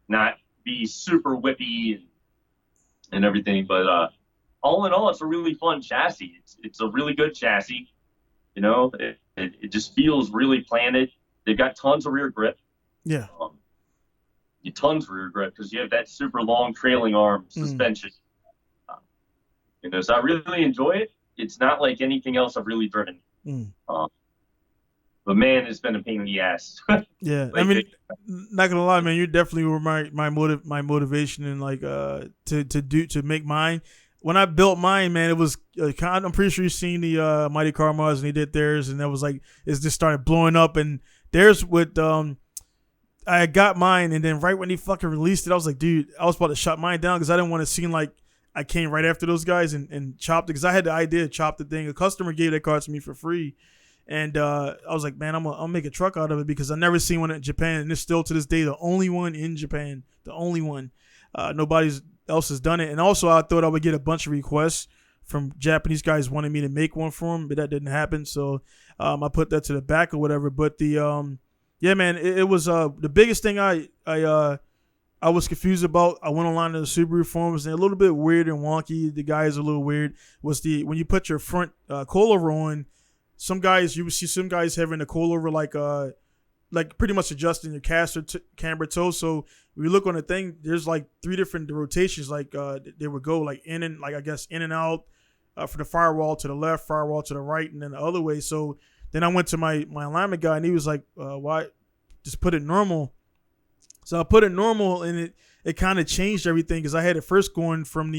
not be super whippy and everything. But all in all, it's a really fun chassis. It's a really good chassis. It just feels really planted. They've got tons of rear grip. Yeah. Tons of rear grip, because you have that super long trailing arm suspension. So I really enjoy it. It's not like anything else I've really driven. But man, it's been a pain in the ass. Yeah, I mean, not gonna lie, man, you definitely were my motivation, and like to make mine. When I built mine, man, it was I'm pretty sure you've seen the Mighty Car Mars, and they did theirs, and that was like, it just started blowing up. And theirs with I got mine, and then right when they fucking released it, I was like, dude, I was about to shut mine down, because I didn't want to seem like I came right after those guys and chopped it, because I had the idea to chop the thing. A customer gave that car to me for free. And I was like, man, I'll make a truck out of it, because I never seen one in Japan, and it's still to this day the only one in Japan, the only one. Nobody else has done it. And also, I thought I would get a bunch of requests from Japanese guys wanting me to make one for them, but that didn't happen. So I put that to the back or whatever. But yeah, man, it was the biggest thing I was confused about. I went online to the Subaru forums, and a little bit weird and wonky. The guys are a little weird. Was when you put your front coilover on. Some guys, you would see some guys having a coilover like pretty much adjusting your caster camber toe. So when you look on the thing, there's like 3 different rotations. Like they would go like in and out for the firewall to the left, firewall to the right, and then the other way. So then I went to my alignment guy, and he was like, "Why? Just put it normal." So I put it normal, and it kind of changed everything, because I had it first going from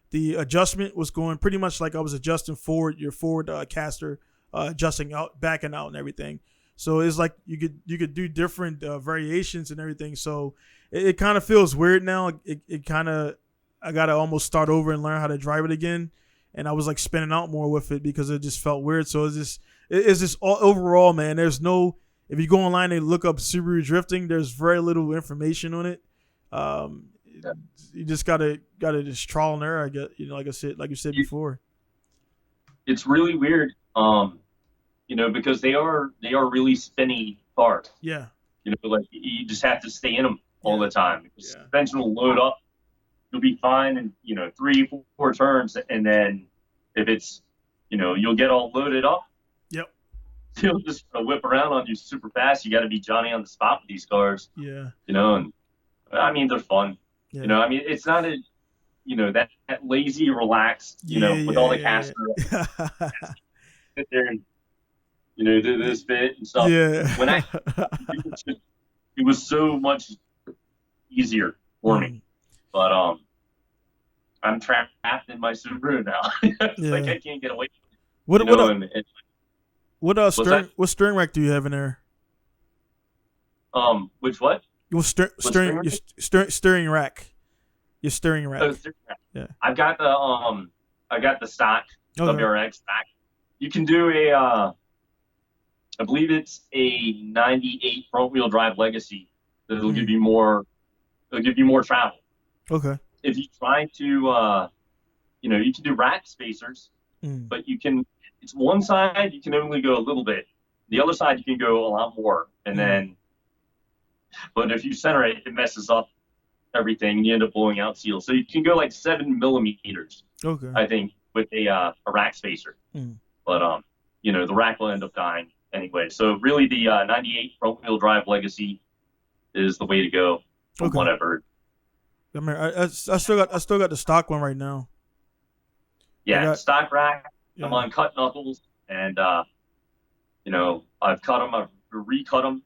the adjustment was going pretty much like I was adjusting your forward caster, adjusting out, backing out, and everything. So it's like you could do different variations and everything. So it kind of feels weird now. It kind of, I gotta almost start over and learn how to drive it again. And I was like spinning out more with it, because it just felt weird. So it's just all overall, man. There's no, if you go online and look up Subaru drifting, there's very little information on it. Yeah. you just gotta just trial and error. I get, like you said before. It's really weird, because they are really spinny cars. Yeah. Like you just have to stay in them all Yeah. the time. The Yeah. suspension will load up. You'll be fine in 3, 4 turns, and then if it's you'll get all loaded up. Yep. He'll just whip around on you super fast. You got to be Johnny on the spot with these cars. Yeah. And I mean they're fun. Yeah. I mean it's not a that lazy, relaxed, with all the caster sit there and do this bit and stuff. Yeah. When it was so much easier for me, but I'm trapped in my Subaru now. It's like I can't get away. What steering rack do you have in there? Which what? Your steering rack. Your steering rack. Oh, steering rack. Yeah. I got the stock WRX back. You can do I believe it's a 98 front wheel drive Legacy that'll give you more. It'll give you more travel. Okay. If you try to, you can do rack spacers, but you can. It's one side you can only go a little bit. The other side you can go a lot more, and then. But if you center it, it messes up everything, and you end up blowing out seals. So you can go like 7 millimeters. Okay. I think with a rack spacer, but the rack will end up dying anyway. So really, the 98 front wheel drive Legacy is the way to go. Okay. Whatever. I mean, I still got the stock one right now. Yeah, stock rack. I'm on cut knuckles, and I've cut them. I've recut them.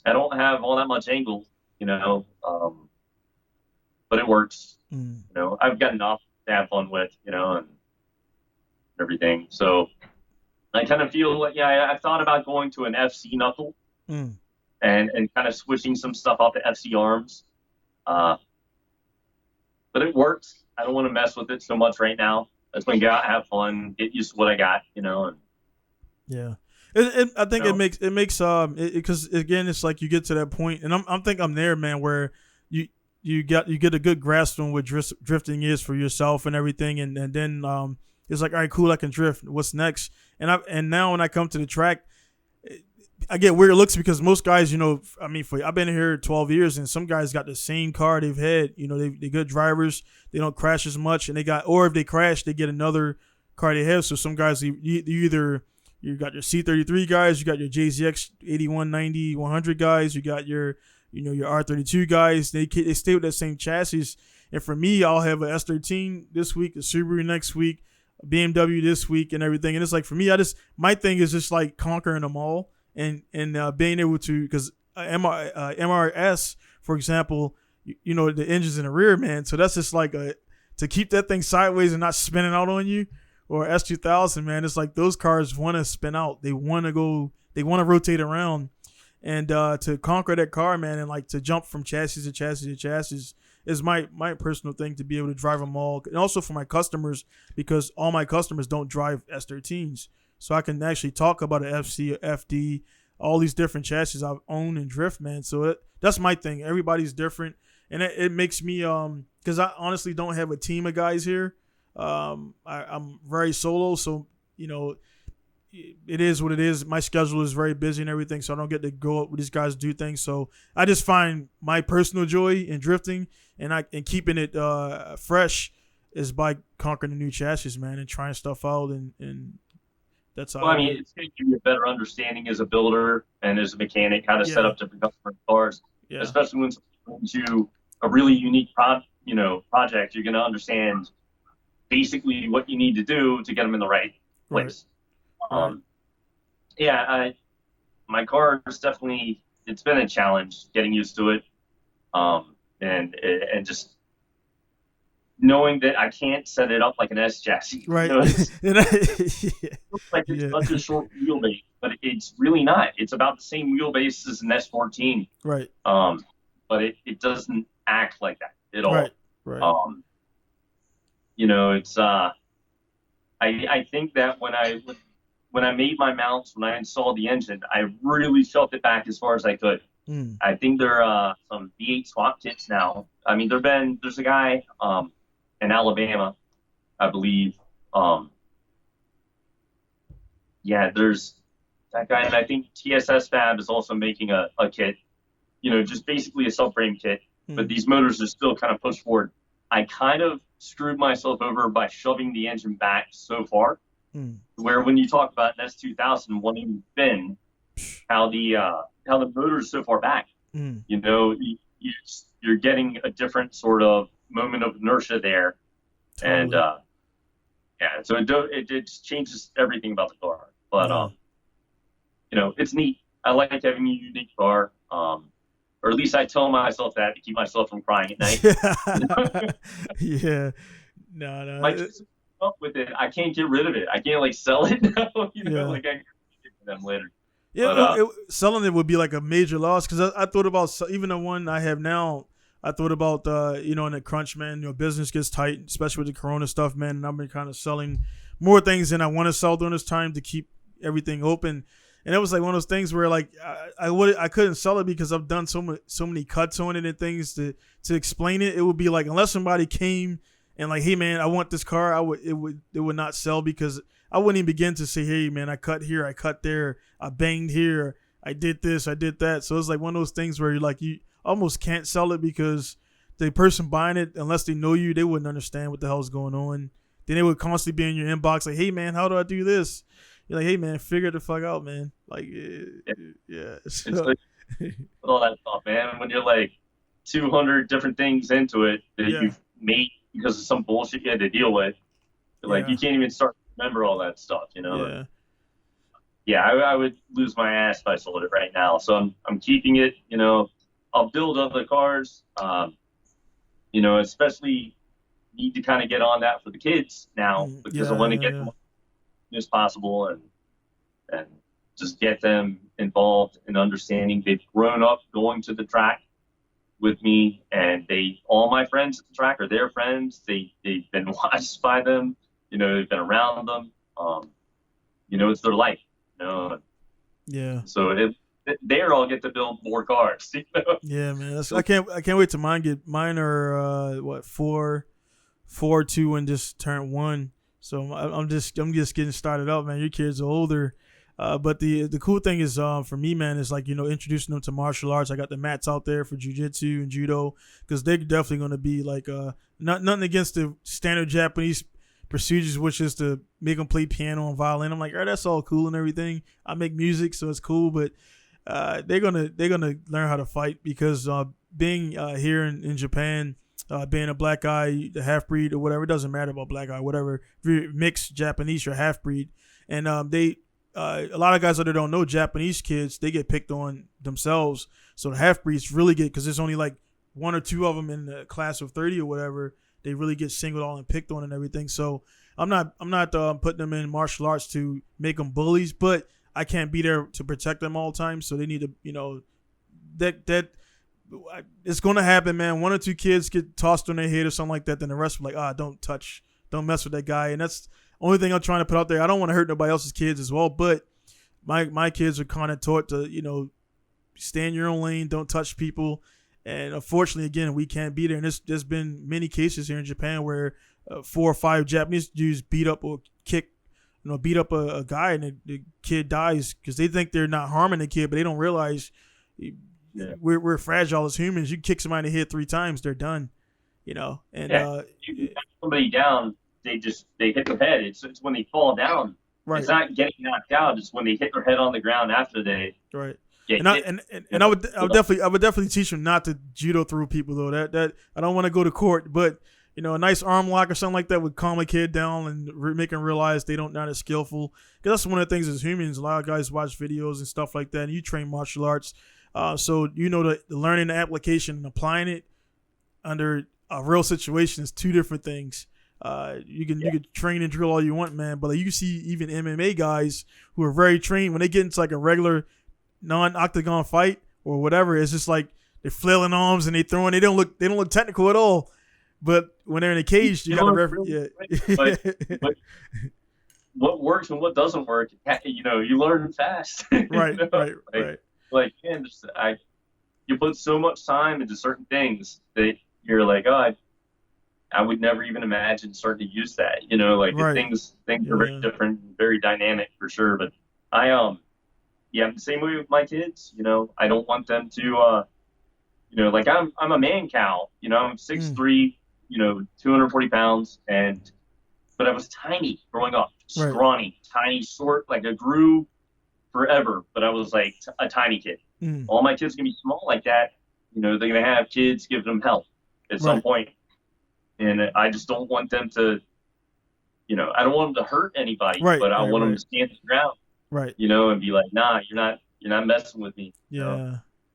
I don't have all that much angle, but it works. I've got enough to have fun with, and everything. So I kind of feel like, I've thought about going to an FC knuckle and kind of switching some stuff out to FC arms. But it works. I don't want to mess with it so much right now. That's when go out, have fun, get used to what I got, and yeah. I think it makes because again it's like you get to that point, and I'm there, man, where you get a good grasp on what drifting is for yourself and everything, and then it's like, all right, cool, I can drift. What's next? And now when I come to the track, I get weird looks because most guys, I've been here 12 years, and some guys got the same car they've had. They're good drivers. They don't crash as much, and or if they crash, they get another car they have. So some guys, you got your C33 guys, you got your JZX 81, 90, 100 guys, you got your R32 guys. They stay with that same chassis. And for me, I'll have a S13 this week, a Subaru next week, a BMW this week, and everything. And it's like for me, my thing is just like conquering them all and being able to, because MRS, for example, the engine's in the rear, man. So that's just like to keep that thing sideways and not spinning out on you. Or S2000, man, it's like those cars want to spin out. They want to rotate around, and to conquer that car, man, and like to jump from chassis to chassis to chassis is my personal thing, to be able to drive them all, and also for my customers, because all my customers don't drive S13s, so I can actually talk about an FC, FD, all these different chassis I've owned and drift, man. So that's my thing. Everybody's different, and it makes me because I honestly don't have a team of guys here. I'm very solo, so it is what it is. My schedule is very busy and everything, so I don't get to go up with these guys, do things. So I just find my personal joy in drifting and keeping it fresh is by conquering the new chassis, man, and trying stuff out, and that's how. Well, it's going to give you a better understanding as a builder and as a mechanic how to set up different customer cars, especially when it's into a really unique project. You're going to understand basically what you need to do to get them in the right place. My car is definitely, it's been a challenge getting used to it, and just knowing that I can't set it up like an S chassis. Right. It looks like it's such a short wheelbase, but it's really not. It's about the same wheelbase as an S14. Right. But it doesn't act like that at all. Right. It's I think that when I made my mounts, when I installed the engine, I really felt it back as far as I could. I think there are some V8 swap kits now. I mean, there's a guy in Alabama, I believe. Yeah, there's that guy, and I think TSS Fab is also making a kit, just basically a subframe kit, but these motors are still kind of pushed forward. I kind of screwed myself over by shoving the engine back so far, where when you talk about an S2000 wanting to spin, how the motor is so far back, you're getting a different sort of moment of inertia there, totally. And yeah, so it just changes everything about the car. But it's neat. I like having a unique car, or at least I tell myself that to keep myself from crying at night. Yeah, no. My kids up with it. I can't get rid of it. I can't sell it now. Like I can get to them later. Yeah, but, selling it would be like a major loss because I thought about even the one I have now. I thought about in the crunch, man. Business gets tight, especially with the Corona stuff, man. And I've been kind of selling more things than I want to sell during this time to keep everything open. And it was like one of those things where I couldn't sell it because I've done so many cuts on it and things to explain it. It would be like unless somebody came and like, hey man, I want this car, it would not sell because I wouldn't even begin to say, hey man, I cut here, I cut there, I banged here, I did this, I did that. So it's like one of those things where you almost can't sell it because the person buying it, unless they know you, they wouldn't understand what the hell's going on. Then they would constantly be in your inbox like, hey man, how do I do this? You're like, hey man, figure the fuck out, man. Like, yeah. So. It's like, all that stuff, man. When you're like 200 different things into it that you've made because of some bullshit you had to deal with, like you can't even start to remember all that stuff, Yeah. Yeah, I would lose my ass if I sold it right now. So I'm keeping it. I'll build other cars. Especially need to kind of get on that for the kids now because I want to get them as possible and just get them involved in understanding. They've grown up going to the track with me, and all my friends at the track are their friends. They've been watched by them. They've been around them. It's their life. Yeah. So there I'll get to build more cars. Yeah, man. I can't wait till mine are 4, 2, and just turned 1. So I'm just getting started up, man. Your kids are older, but the cool thing is for me, man, is like introducing them to martial arts. I got the mats out there for jiu-jitsu and judo because they're definitely going to be like nothing against the standard Japanese procedures, which is to make them play piano and violin. I'm like, all right, that's all cool and everything. I make music, so it's cool, but they're gonna learn how to fight because being here in Japan. Being a black guy, the half breed or whatever, it doesn't matter about black guy, whatever. If you're mixed Japanese or half breed, and a lot of guys out there don't know Japanese kids, they get picked on themselves. So the half breeds really get because there's only like 1 or 2 of them in the class of 30 or whatever. They really get singled out and picked on and everything. So I'm not putting them in martial arts to make them bullies, but I can't be there to protect them all the time. So they need to that. It's gonna happen, man. 1 or 2 kids get tossed on their head or something like that, then the rest are like, don't mess with that guy. And that's the only thing I'm trying to put out there. I don't want to hurt nobody else's kids as well, but my kids are kind of taught to stay in your own lane, don't touch people. And unfortunately, again, we can't be there. And there's been many cases here in Japan where 4 or 5 Japanese dudes beat up or kick, beat up a guy, and the kid dies because they think they're not harming the kid, but they don't realize. We're fragile as humans. You kick somebody in the head 3 times, they're done. And you knock somebody down, they hit their head. It's when they fall down. Right. It's not getting knocked out. It's when they hit their head on the ground after they. Right. I would definitely teach them not to judo through people though. That I don't want to go to court, but a nice arm lock or something like that would calm a kid down and make them realize they not as skillful. Because that's one of the things as humans. A lot of guys watch videos and stuff like that, and you train martial arts. So the learning the application and applying it under a real situation is 2 different things. You can train and drill all you want, man, but you see even MMA guys who are very trained when they get into like a regular non-octagon fight or whatever, it's just like they're flailing arms and they don't look technical at all. But when they're in a cage, you got the reference. But what works and what doesn't work, you learn fast. Right. Like, man, you put so much time into certain things that you're like, oh, I would never even imagine starting to use that. You know, like Right. things are very Yeah. different, very dynamic for sure. But I yeah, the same way with my kids. You know, I don't want them to you know, like I'm a man cow. You know, I'm six Mm. three. You know, 240 pounds, and but I was tiny growing up, Right. scrawny, tiny, short. Like I grew forever, but I was like a tiny kid. Mm. All my kids can be small like that. You know, they're gonna have kids give them help at some Right. point, and I just don't want them to. You know, I don't want them to hurt anybody, Right. but I Right. want them Right. to stand their ground. Right. You know, and be like, nah, you're not messing with me. You know,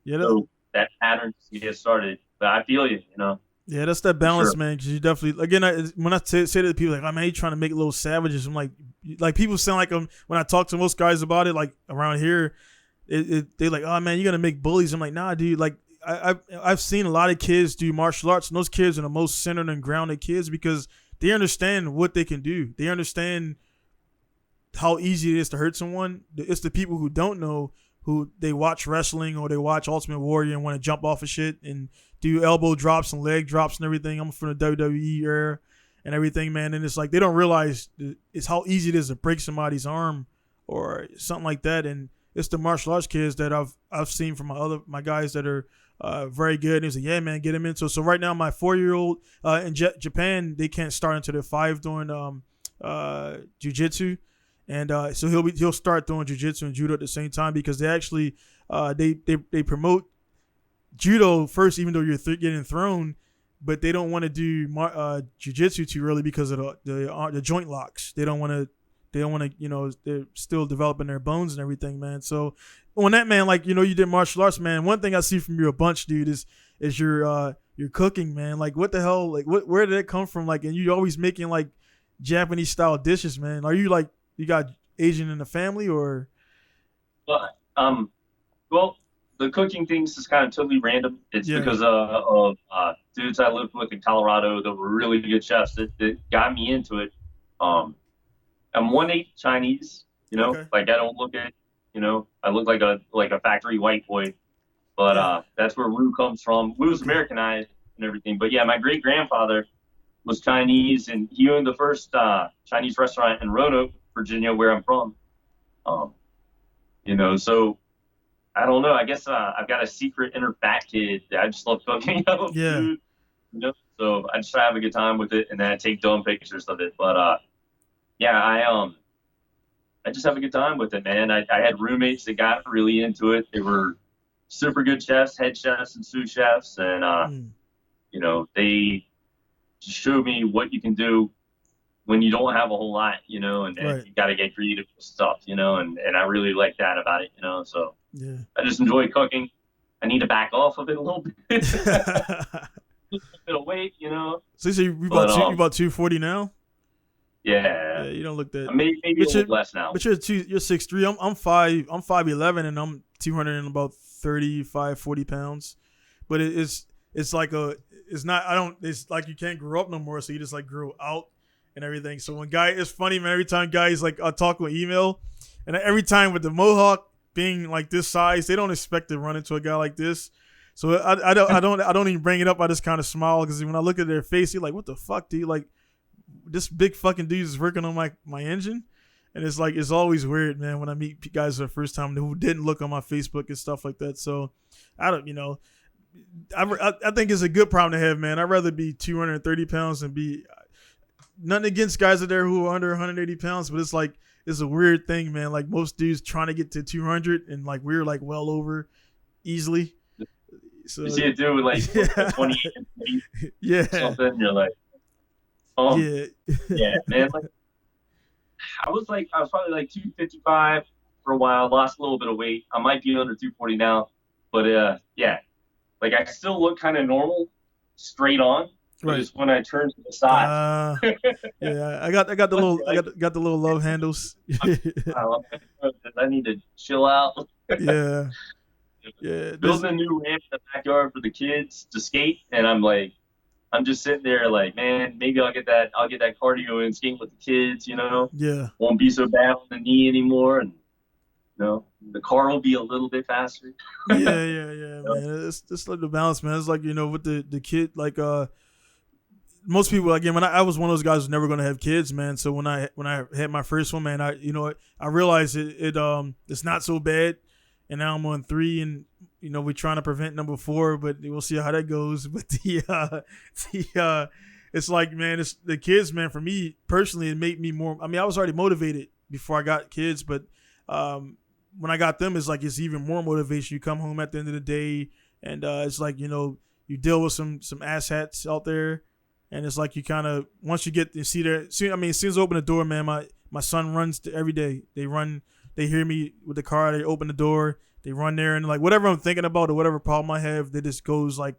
Yeah. Yeah. so that pattern to get started. But I feel you. You know, Yeah, that's that for balance, sure. man. Because you definitely, again, when I say to the people, like, "Oh man, you trying to make little savages," I'm like people sound like when I talk to most guys about it, like around here, they like, "Oh man, you're gonna make bullies." I'm like, "Nah, dude." Like, I've seen a lot of kids do martial arts, and those kids are the most centered and grounded kids because they understand what they can do. They understand how easy it is to hurt someone. It's the people who don't know, who they watch wrestling or they watch Ultimate Warrior and want to jump off of shit and do elbow drops and leg drops and everything. I'm from the WWE era and everything, man. And it's like they don't realize it's how easy it is to break somebody's arm or something like that. And it's the martial arts kids that I've seen from my guys that are very good. And he's like, yeah, man, get him into it. So right now, my 4-year-old in Japan, they can't start until they're 5 doing jujitsu. And so he'll start doing jiu-jitsu and judo at the same time because they actually they promote judo first, even though you're getting thrown, but they don't want to do jiu-jitsu too early because of the joint locks. They don't want to you know, they're still developing their bones and everything, man. So on that, man, like, you know, you did martial arts, man. One thing I see from you a bunch, dude, is your cooking, man. Like, what the hell, like where did it come from? Like, and you always making like Japanese style dishes, man. Are you like, you got Asian in the family or? But well, the cooking things is kind of totally random. It's Yeah. because of dudes I lived with in Colorado that were really good chefs that got me into it. Um, I'm 1/8 Chinese. You know, Okay. like I don't look at, you know, I look like a factory white boy. But Yeah. that's where Wu comes from. Wu's Okay. Americanized and everything. But yeah, my great grandfather was Chinese, and he owned the first Chinese restaurant in Roanoke, Virginia, where I'm from. Um, you know, so I don't know. I guess I've got a secret inner fat kid that I just love cooking out Yeah. food. You know, so I just try to have a good time with it, and then I take dumb pictures of it. But yeah, I just have a good time with it, man. I had roommates that got really into it. They were super good chefs, head chefs, and sous chefs, and Mm. you know, they just showed me what you can do when you don't have a whole lot, you know, and Right. you got to get creative with stuff, you know, and I really like that about it, you know. So Yeah. I just enjoy cooking. I need to back off of it a little bit, a bit of weight, you know. So you say you But about 240 now? yeah, Yeah, you don't look that. maybe a But little less now. you're 6'3". I'm 5'11", and I'm 200 and about 35, 40 pounds. But it's like it's not, I don't, it's like you can't grow up no more, so you just like grow out and everything. So when it's funny, man, every time guys like I talk with email, and every time with the mohawk being like this size, they don't expect to run into a guy like this. So I don't even bring it up. I just kind of smile because when I look at their face, you're like, what the fuck, dude? Like, this big fucking dude is working on my engine, and it's like, it's always weird, man, when I meet guys for the first time who didn't look on my Facebook and stuff like that. So I don't, you know, I think it's a good problem to have, man. I'd rather be 230 pounds and be, nothing against guys out there who are under 180 pounds, but it's like, it's a weird thing, man. Like, most dudes trying to get to 200, and like we're like well over easily. So You see a dude with like yeah, 28 yeah, something, and you're like, yeah, yeah, man. Like, I was probably like 255 for a while, lost a little bit of weight. I might be under 240 now, but yeah, like I still look kind of normal, straight on, but right. it's when I turn to the side. Yeah, I got the Like, little, got the little love handles. wow, I need to chill out. Yeah, yeah. Building a new ramp in the backyard for the kids to skate, and I'm just sitting there like, man, maybe I'll get that cardio and skate with the kids, you know. Yeah, Won't be so bad on the knee anymore, and The car will be a little bit faster. Yeah, You know? man. It's like the balance, man. It's like, with the kid, like most people, again, when I was one of those guys who's never gonna have kids, man. So when I had my first one, man, I realized it's not so bad, and now I'm on 3, and we're trying to prevent number 4, but we'll see how that goes. But it's like, man, it's the kids, man. For me personally, it made me more. I mean, I was already motivated before I got kids, but when I got them, it's even more motivation. You come home at the end of the day, and it's like, you deal with some asshats out there. And it's like you kind of, once you get to see there, as soon as I open the door, man, my son runs every day. They hear me with the car, they open the door, they run there, and like whatever I'm thinking about or whatever problem I have, they just goes like,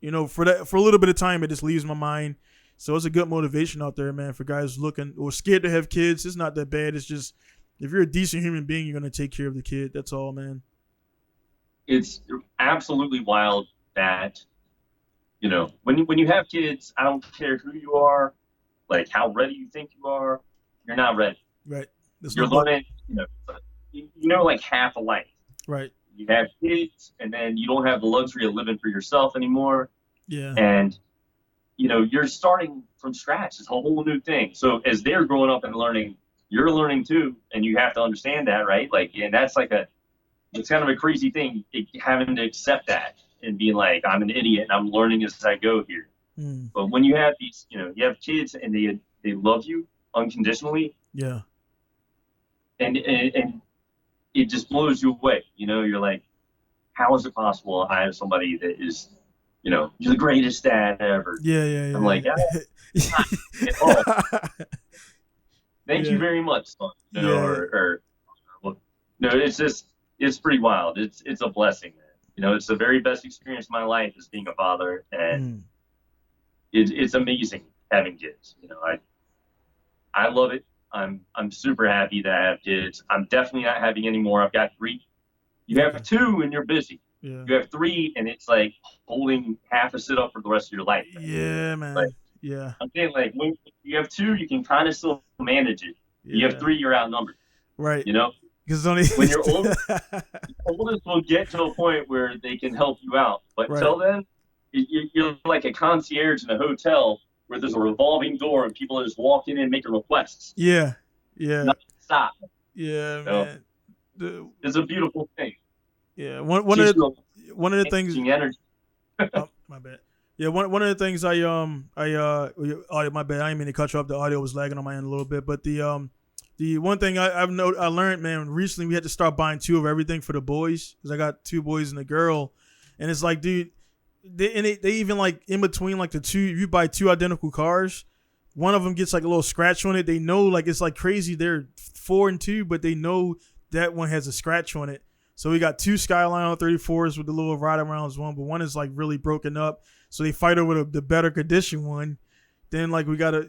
for a little bit of time, it just leaves my mind. So it's a good motivation out there, man, for guys looking or scared to have kids. It's not that bad. It's just, if you're a decent human being, you're going to take care of the kid. That's all, man. It's absolutely wild that, when you have kids, I don't care who you are, like how ready you think you are, you're not ready. Right. You're learning, like half a life. Right. You have kids, and then you don't have the luxury of living for yourself anymore. Yeah. And, you're starting from scratch. It's a whole new thing. So as they're growing up and learning, you're learning too, and you have to understand that, right? Like, and that's it's kind of a crazy thing, having to accept that and being like, I'm an idiot and I'm learning as I go here. But when you have these, you have kids and they love you unconditionally. Yeah. And it just blows you away. You're like, how is it possible I have somebody that is, you're the greatest dad ever. Yeah. I'm like, thank you very much, son. No, it's pretty wild. It's a blessing, man. It's the very best experience of my life is being a father, and it's amazing having kids. I love it. I'm super happy that I have kids. I'm definitely not having any more. I've got 3. You have 2 and you're busy. Yeah. You have 3 and it's like holding half a sit up for the rest of your life. Man. Yeah, man. Like, yeah. I'm saying, like, when you have 2, you can kind of still manage it. Yeah. You have 3, you're outnumbered. Right. Because when you're older, the oldest will get to a point where they can help you out. But until then, you're like a concierge in a hotel where there's a revolving door and people are just walking in and making requests. Yeah. Nothing stop. Yeah, man. It's a beautiful thing. Yeah. One of the things. Energy. Oh, my bad. Yeah, one of the things audio, my bad. I didn't mean to cut you off. The audio was lagging on my end a little bit, but the one thing I learned, man, recently we had to start buying 2 of everything for the boys because I got 2 boys and a girl, and it's like, dude, they even like in between like the 2, if you buy 2 identical cars, one of them gets like a little scratch on it. They know, like, it's like crazy. They're 4 and 2, but they know that one has a scratch on it. So we got 2 Skyline 34s with the little ride arounds one, but one is like really broken up. So they fight over the better condition one. Then like we gotta,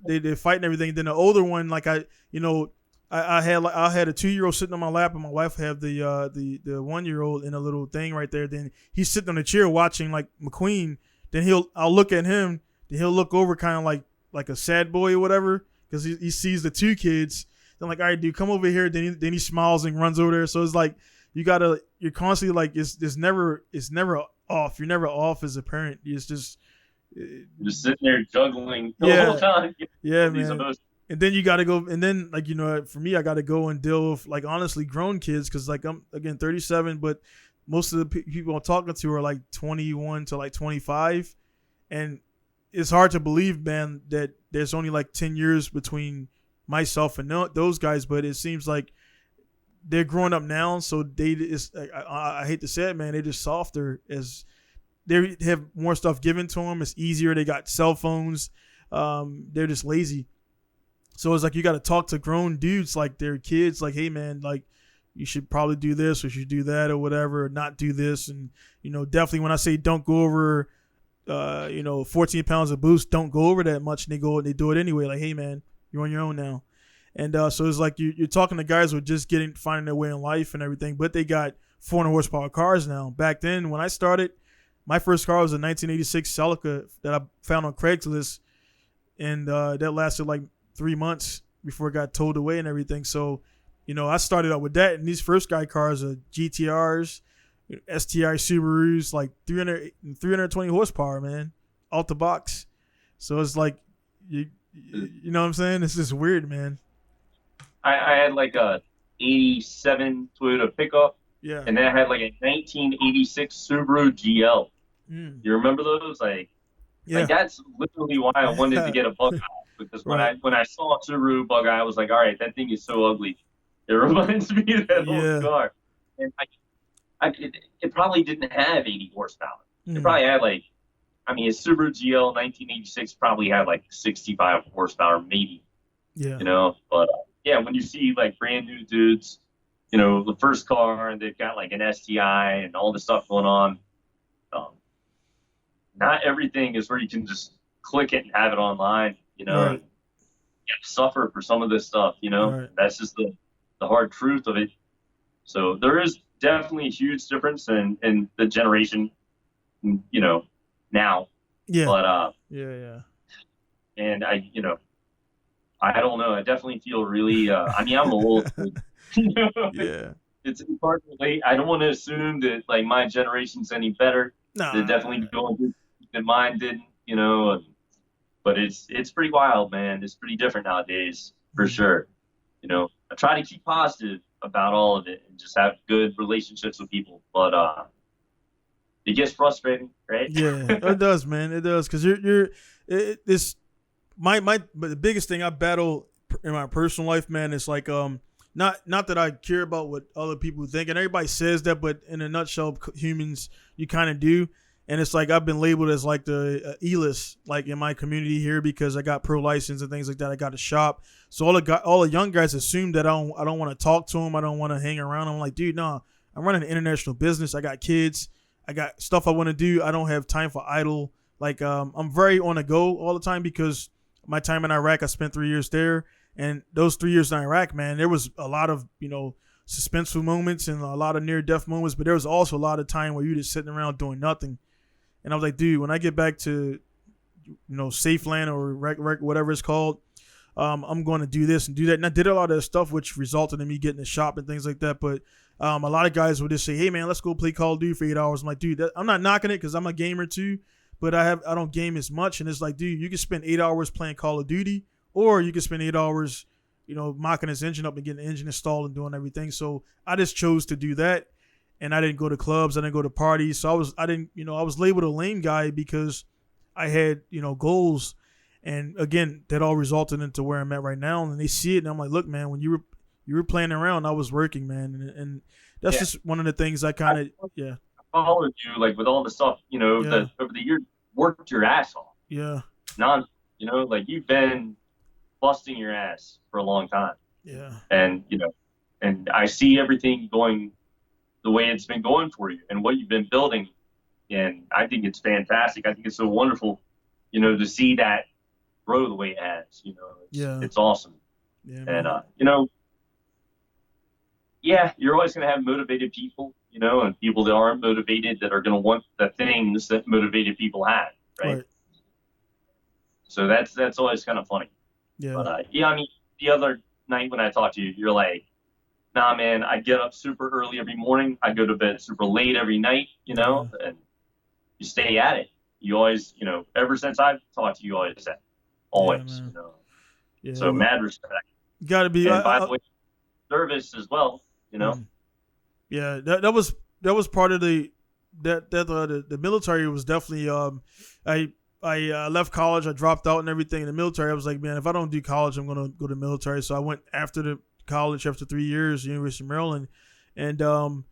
they fight and everything. Then the older one, like I had a 2-year-old sitting on my lap, and my wife had the 1-year-old in a little thing right there. Then he's sitting on a chair watching like McQueen. Then I'll look at him. Then he'll look over kind of like a sad boy or whatever, because he sees the 2 kids. Then like, all right, dude, come over here. Then he smiles and runs over there. So it's like you're constantly like, it's never off. You're never off as a parent. It's just sitting there juggling the whole time. Yeah, man. And then you got to go, and then like, for me, I got to go and deal with like honestly grown kids, because like I'm again 37, but most of the people I'm talking to are like 21 to like 25, and it's hard to believe, man, that there's only like 10 years between myself and those guys, but it seems like they're growing up now, so I hate to say it, man, they're just softer as they have more stuff given to them. It's easier. They got cell phones. They're just lazy. So it's like you got to talk to grown dudes like they're kids. Like, hey, man, like you should probably do this or you should do that or whatever, or not do this. And, definitely when I say don't go over, 14 pounds of boost, don't go over that much. And they do it anyway. Like, hey, man, you're on your own now. And so it's like you're talking to guys who are just finding their way in life and everything, but they got 400 horsepower cars now. Back then when I started, my first car was a 1986 Celica that I found on Craigslist, and that lasted like 3 months before it got towed away and everything. So I started out with that, and these first guy cars are GTRs, STI Subarus, like 320 horsepower, man, out the box. So it's like, you know what I'm saying? It's just weird, man. I had like a 87 Toyota pickup, Yeah. and then I had like a 1986 Subaru GL. You remember those? Like that's literally why I wanted to get a bug eye, because when I saw a Subaru bug eye, I was like, all right, that thing is so ugly. It reminds me of that old car. And it probably didn't have 80 horsepower. It probably had like, a Subaru GL 1986 probably had like 65 horsepower, maybe. Yeah. But when you see like brand new dudes, the first car, and they've got like an STI and all this stuff going on. Not everything is where you can just click it and have it online, and you have to suffer for some of this stuff, That's just the hard truth of it. So there is definitely a huge difference in the generation, now. Yeah. But yeah. And I don't know. I definitely feel really. I'm old. Yeah. It's hard to relate. I don't want to assume that like my generation's any better. No. They're definitely going through that mine didn't. But it's pretty wild, man. It's pretty different nowadays, for sure. I try to keep positive about all of it and just have good relationships with people. But it gets frustrating, right? Yeah, it does, man. It does, because it's but the biggest thing I battle in my personal life, man, is like not that I care about what other people think, and everybody says that, but in a nutshell, humans, you kind of do. And it's like I've been labeled as like the E-list, like in my community here, because I got pro license and things like that. I got a shop, so all the young guys assume that I don't want to talk to them. I don't want to hang around. I'm like, dude, no, I'm running an international business. I got kids. I got stuff I want to do. I don't have time for idle. Like I'm very on the go all the time, because my time in Iraq, I spent 3 years there, and those 3 years in Iraq, man, there was a lot of suspenseful moments and a lot of near-death moments, but there was also a lot of time where you're just sitting around doing nothing. And I was like, dude, when I get back to, safe land or whatever it's called, I'm going to do this and do that. And I did a lot of stuff, which resulted in me getting a shop and things like that. But a lot of guys would just say, hey, man, let's go play Call of Duty for 8 hours. I'm like, dude, I'm not knocking it, because I'm a gamer too, but I don't game as much. And it's like, dude, you can spend 8 hours playing Call of Duty, or you can spend 8 hours, mocking this engine up and getting the engine installed and doing everything. So I just chose to do that. And I didn't go to clubs. I didn't go to parties. So I was labeled a lame guy because I had, goals. And again, that all resulted into where I'm at right now. And they see it, and I'm like, look, man, when you were playing around, I was working, man. And that's just one of the things I kind of, I followed you, like, with all the stuff, that over the years, worked your ass off. Yeah. Like, you've been busting your ass for a long time. Yeah. And, and I see everything going the way it's been going for you and what you've been building. And I think it's fantastic. I think it's so wonderful, to see that grow the way it has, it's awesome. Yeah, man. And, you're always going to have motivated people, and people that aren't motivated, that are going to want the things that motivated people have. Right. So that's always kind of funny. Yeah. But, the other night when I talked to you, you're like, nah, man, I get up super early every morning. I go to bed super late every night, and you stay at it. You always, ever since I've talked to you, always said, always, Yeah, So mad respect. Got to be. And by the way, service as well, Yeah, that was part of the military was definitely. I left college. I dropped out and everything in the military. I was like, man, if I don't do college, I'm gonna go to the military. So I went after the college after 3 years, University of Maryland, and before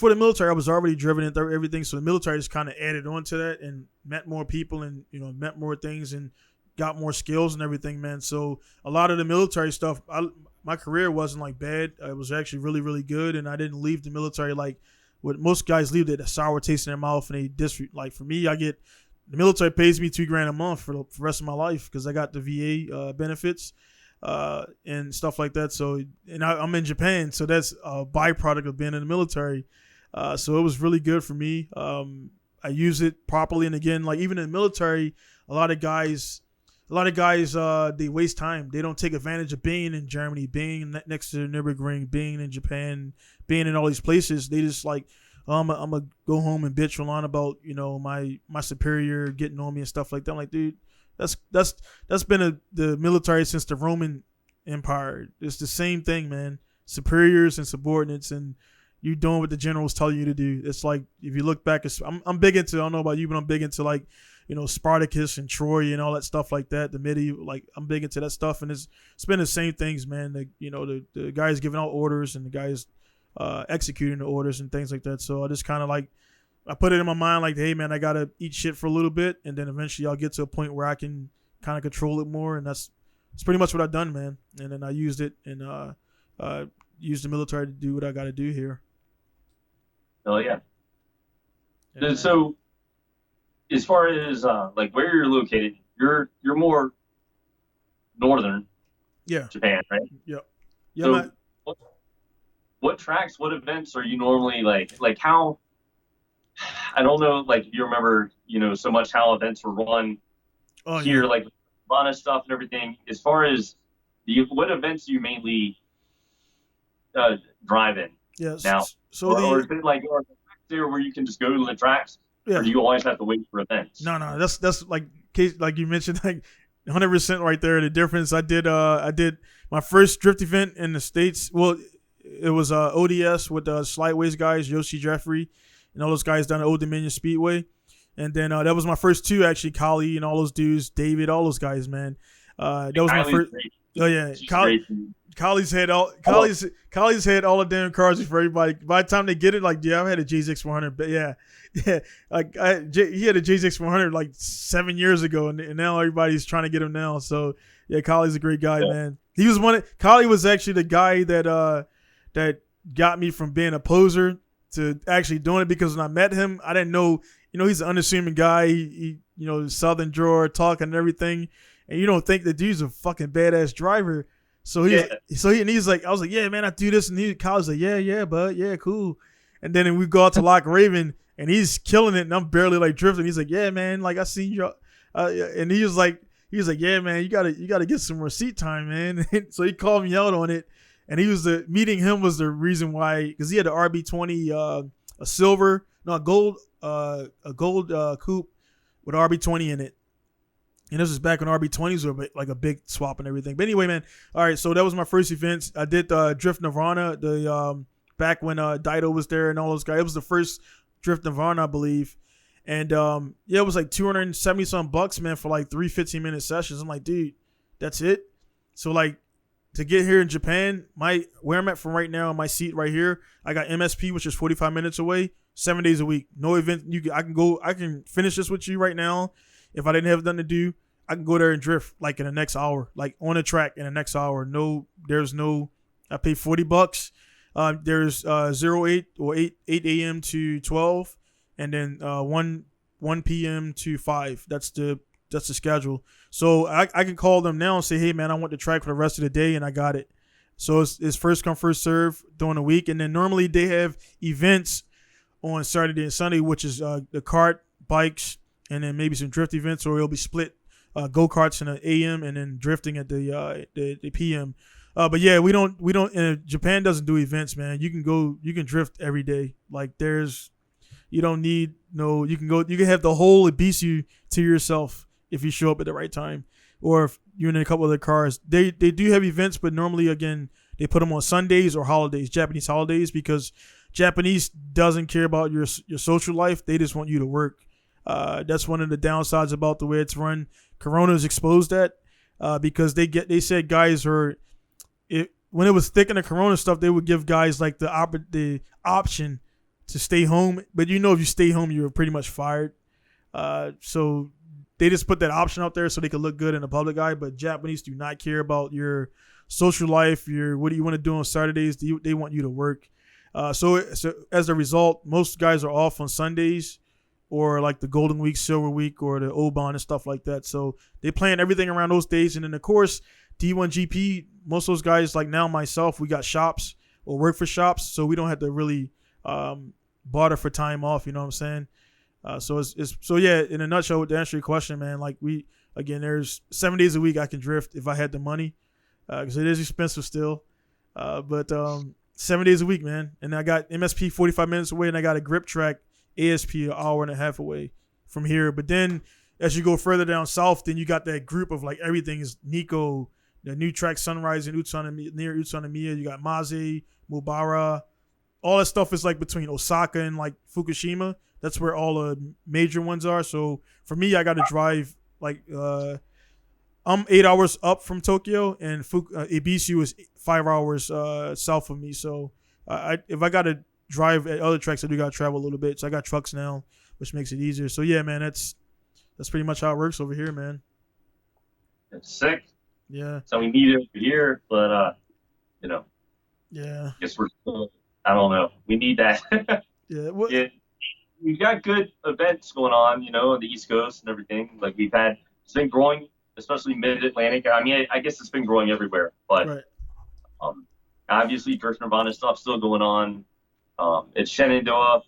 the military, I was already driven into everything. So the military just kind of added on to that and met more people and met more things and got more skills and everything, man. So a lot of the military stuff, my career wasn't like bad. It was actually really, really good, and I didn't leave the military like what most guys leave, that a sour taste in their mouth, and they like for me, the military pays me $2,000 a month for the rest of my life, because I got the VA benefits. And stuff like that. So, and I'm in Japan, so that's a byproduct of being in the military. So it was really good for me. I use it properly, and again, like even in the military, a lot of guys a lot of guys they waste time. They don't take advantage of being in Germany, being next to the Nürburgring, being in Japan, being in all these places. They just like, I'm gonna go home and bitch on about my superior getting on me and stuff like that. I'm like, dude, that's been the military since the Roman Empire. It's the same thing, man. Superiors and subordinates, and you doing what the generals tell you to do. It's like, if you look back, I'm big into, I don't know about you, but I'm big into like, Spartacus and Troy and all that stuff like that. The medieval, like, I'm big into that stuff, and it's been the same things, man. The guys giving out orders and the guys executing the orders and things like that. So I just kind of like, I put it in my mind like, hey man, I gotta eat shit for a little bit, and then eventually I'll get to a point where I can kind of control it more, and that's pretty much what I've done, man. And then I used it and used the military to do what I got to do here. Oh yeah. So as far as like where you're located, you're more northern. Yeah. Japan, right? Yep. Yeah. So what tracks, what events are you normally like how? I don't know, like, if you remember, so much how events were run here, like a lot of stuff and everything. As far as what events do you mainly drive in now? So or is it like there where you can just go to the tracks, or do you always have to wait for events? No, that's like you mentioned, like 100% right there. The difference, I did my first drift event in the States. Well, it was ODS with the Slideways guys, Yoshi Jeffrey, and all those guys down at Old Dominion Speedway. And then that was my first two, actually. Kali and all those dudes, David, all those guys, man. That was my first. Oh yeah, Kali's had all the damn cars for everybody. By the time they get it, like, yeah, I've had a JZX 100, but yeah, like he had a JZX 100 like 7 years ago, and now everybody's trying to get him now. So yeah, Kali's a great guy, man. He was Kali was actually the guy that got me from being a poser to actually doing it, because when I met him, I didn't know, he's an unassuming guy. He Southern drawer, talking and everything, and you don't think the dude's a fucking badass driver. So he's like, I was like, yeah, man, I do this, and Kyle's like, yeah, bud, yeah, cool. And then we go out to Loch Raven, and he's killing it, and I'm barely like drifting. He's like, yeah, man, like I seen you, and he was like, yeah, man, you gotta get some more seat time, man. So he called me out on it, and meeting him was the reason why, because he had the RB20, a gold coupe with RB20 in it. And this was back when RB20s were like a big swap and everything. But anyway, man, all right, so that was my first event. I did Drift Nirvana, back when Dido was there and all those guys. It was the first Drift Nirvana, I believe. And it was like $270 man, for like 3 15-minute sessions. I'm like, dude, that's it? So like, to get here in Japan, where I'm at from right now, my seat right here, I got MSP, which is 45 minutes away, 7 days a week. No event. I can finish this with you right now. If I didn't have nothing to do, I can go there and drift like in the next hour, like on a track in the next hour. I pay $40. There's 08 or 8 a.m. to 12, and then 1 p.m. to 5. That's the schedule. So I can call them now and say, hey man, I want the track for the rest of the day, and I got it. So it's first come, first serve during the week, and then normally they have events on Saturday and Sunday, which is the kart, bikes, and then maybe some drift events, or it'll be split go-karts in the AM and then drifting at the PM. But yeah, we don't Japan doesn't do events, man. You can drift every day. Like you don't need you can have the whole Ibisu to yourself if you show up at the right time, or if you're in a couple of the cars. They do have events, but normally, again, they put them on Sundays or holidays, Japanese holidays, because Japanese doesn't care about your social life. They just want you to work. That's one of the downsides about the way it's run. Corona's exposed that because they said guys when it was thick in the Corona stuff, they would give guys like the option to stay home. But if you stay home, you're pretty much fired. So they just put that option out there so they could look good in the public eye. But Japanese do not care about your social life. What do you want to do on Saturdays? They want you to work. So as a result, most guys are off on Sundays, or like the Golden Week, Silver Week, or the Oban and stuff like that. So they plan everything around those days. And then, of course, D1 GP, most of those guys, like now myself, we got shops or work for shops, so we don't have to really barter for time off, you know what I'm saying? So yeah. In a nutshell, to answer your question, man, like there's 7 days a week I can drift if I had the money, because it is expensive still. But 7 days a week, man, and I got MSP 45 minutes away, and I got a grip track ASP an hour and a half away from here. But then as you go further down south, then you got that group of like everything is Nico, the new track Sunrise and near Utsunomiya. You got Maze, Mubara. All that stuff is like between Osaka and like Fukushima. That's where all the major ones are. So for me, I got to drive like I'm 8 hours up from Tokyo, and Ibisu is 5 hours south of me. So if I got to drive at other tracks, I do got to travel a little bit. So I got trucks now, which makes it easier. So yeah, man, that's pretty much how it works over here, man. It's sick. Yeah. So we need it over here, but Yeah. I guess we're still, I don't know. We need that. Yeah. We've got good events going on, on the East Coast and everything. Like it's been growing, especially Mid-Atlantic. I mean, I guess it's been growing everywhere, but right. Obviously Drift Nirvana stuff still going on. It's Shenandoah.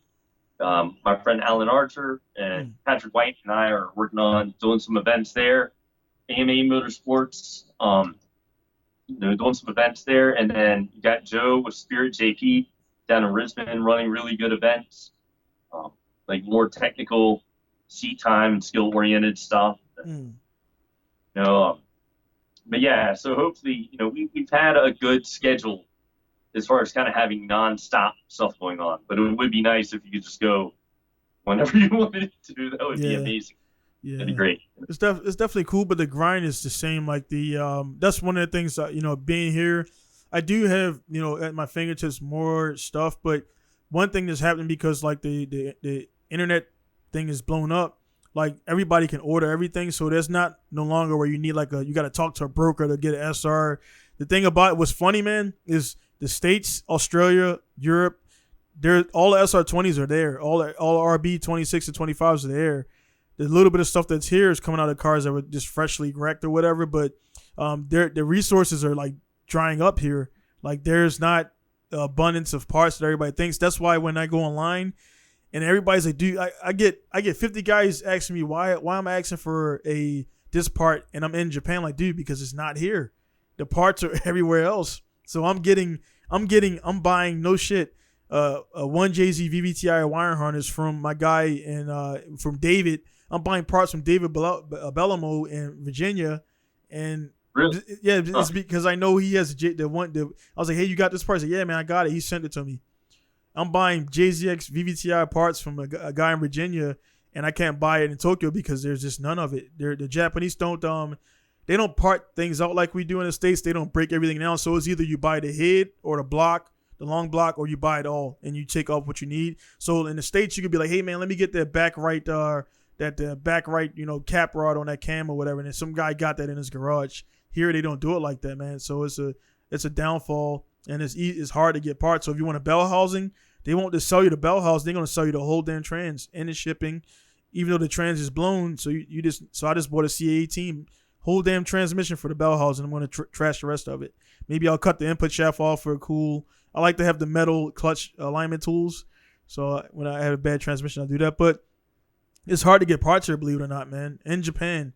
My friend Alan Archer and Patrick White and I are working on doing some events there. AMA Motorsports, doing some events there. And then you got Joe with Spirit JP down in Risbon running really good events, like more technical, seat time, skill-oriented stuff. But yeah, so hopefully, we've had a good schedule as far as kind of having nonstop stuff going on. But it would be nice if you could just go whenever you wanted to. That would be amazing. Yeah, that'd be great. It's definitely cool, but the grind is the same. Like that's one of the things that, being here, I do have, at my fingertips more stuff. But one thing that's happening because like the internet thing is blown up. Like everybody can order everything, so there's no longer where you need you got to talk to a broker to get an SR. The thing about what's funny, man, is the States, Australia, Europe, all the SR20s are there. All RB 26 and 25s are there. The little bit of stuff that's here is coming out of cars that were just freshly wrecked or whatever. But the resources are like drying up here. Like there's not abundance of parts that everybody thinks. That's why when I go online and everybody's like, dude, I get 50 guys asking me why I'm asking for this part and I'm in Japan. Like, dude, because it's not here. The parts are everywhere else. So I'm buying no shit. One JZ VVTi wire harness from my guy and from David. I'm buying parts from David Bellamo in Virginia, and really? It's because I know he has I was like, hey, you got this part? He's like, yeah, man, I got it. He sent it to me. I'm buying JZX VVTi parts from a guy in Virginia, and I can't buy it in Tokyo because there's just none of it. The Japanese don't part things out like we do in the States. They don't break everything down. So it's either you buy the head or the block, the long block, or you buy it all and you take off what you need. So in the States, you could be like, hey man, let me get that back right, cap rod on that cam or whatever. And then some guy got that in his garage. Here they don't do it like that, man. So it's a downfall, and it's hard to get parts. So if you want a bell housing, they won't just sell you the bell housing. They're gonna sell you the whole damn trans and the shipping, even though the trans is blown. So I just bought a CA18 whole damn transmission for the bell housing. I'm gonna trash the rest of it. Maybe I'll cut the input shaft off for a cool. I like to have the metal clutch alignment tools. So when I have a bad transmission, I'll do that. But it's hard to get parts here, believe it or not, man. In Japan,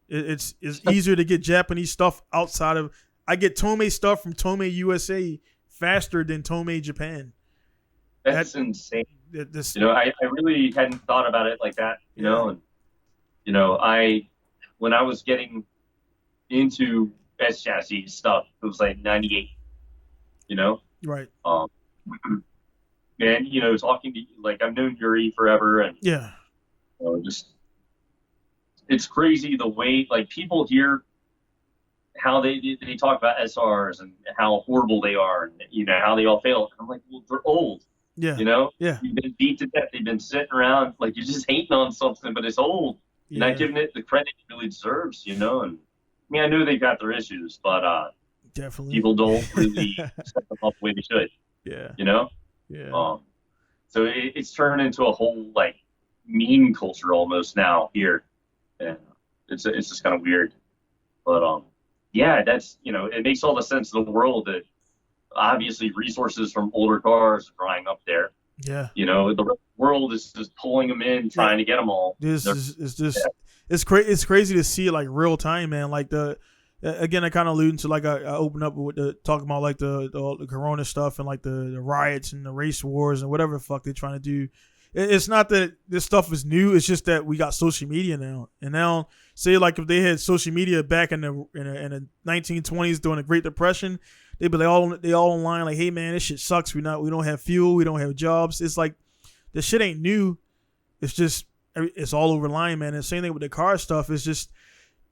it's easier to get Japanese stuff outside of. I get Tomei stuff from Tomei USA faster than Tomei Japan. That's insane. I really hadn't thought about it like that. And when I was getting into S chassis stuff, it was like 98. Right. And talking to like I've known Yuri forever, and just it's crazy the way like people hear how they talk about SRs and how horrible they are, and how they all fail. And I'm like, well, they're old. Yeah. You've been beat to death. They've been sitting around like you're just hating on something, but it's old. You're not giving it the credit it really deserves. And I mean, I know they've got their issues, but definitely people don't really set them up the way they should. Yeah. Yeah. So it's turned into a whole like meme culture almost now here, and it's just kind of weird. But yeah, that's it makes all the sense in the world that obviously resources from older cars are drying up there. Yeah. The world is just pulling them in, trying to get them all. This is just it's crazy to see like real time, man. Like again, I kind of alluding to like I opened up with the talking about like the Corona stuff and like the riots and the race wars and whatever the fuck they're trying to do. It's not that this stuff is new. It's just that we got social media now, and now say like if they had social media back in the 1920s during the Great Depression, they'd be like they all online like, hey man, this shit sucks. We don't have fuel. We don't have jobs. It's like this shit ain't new. It's just it's all over line, man. And the same thing with the car stuff. It's just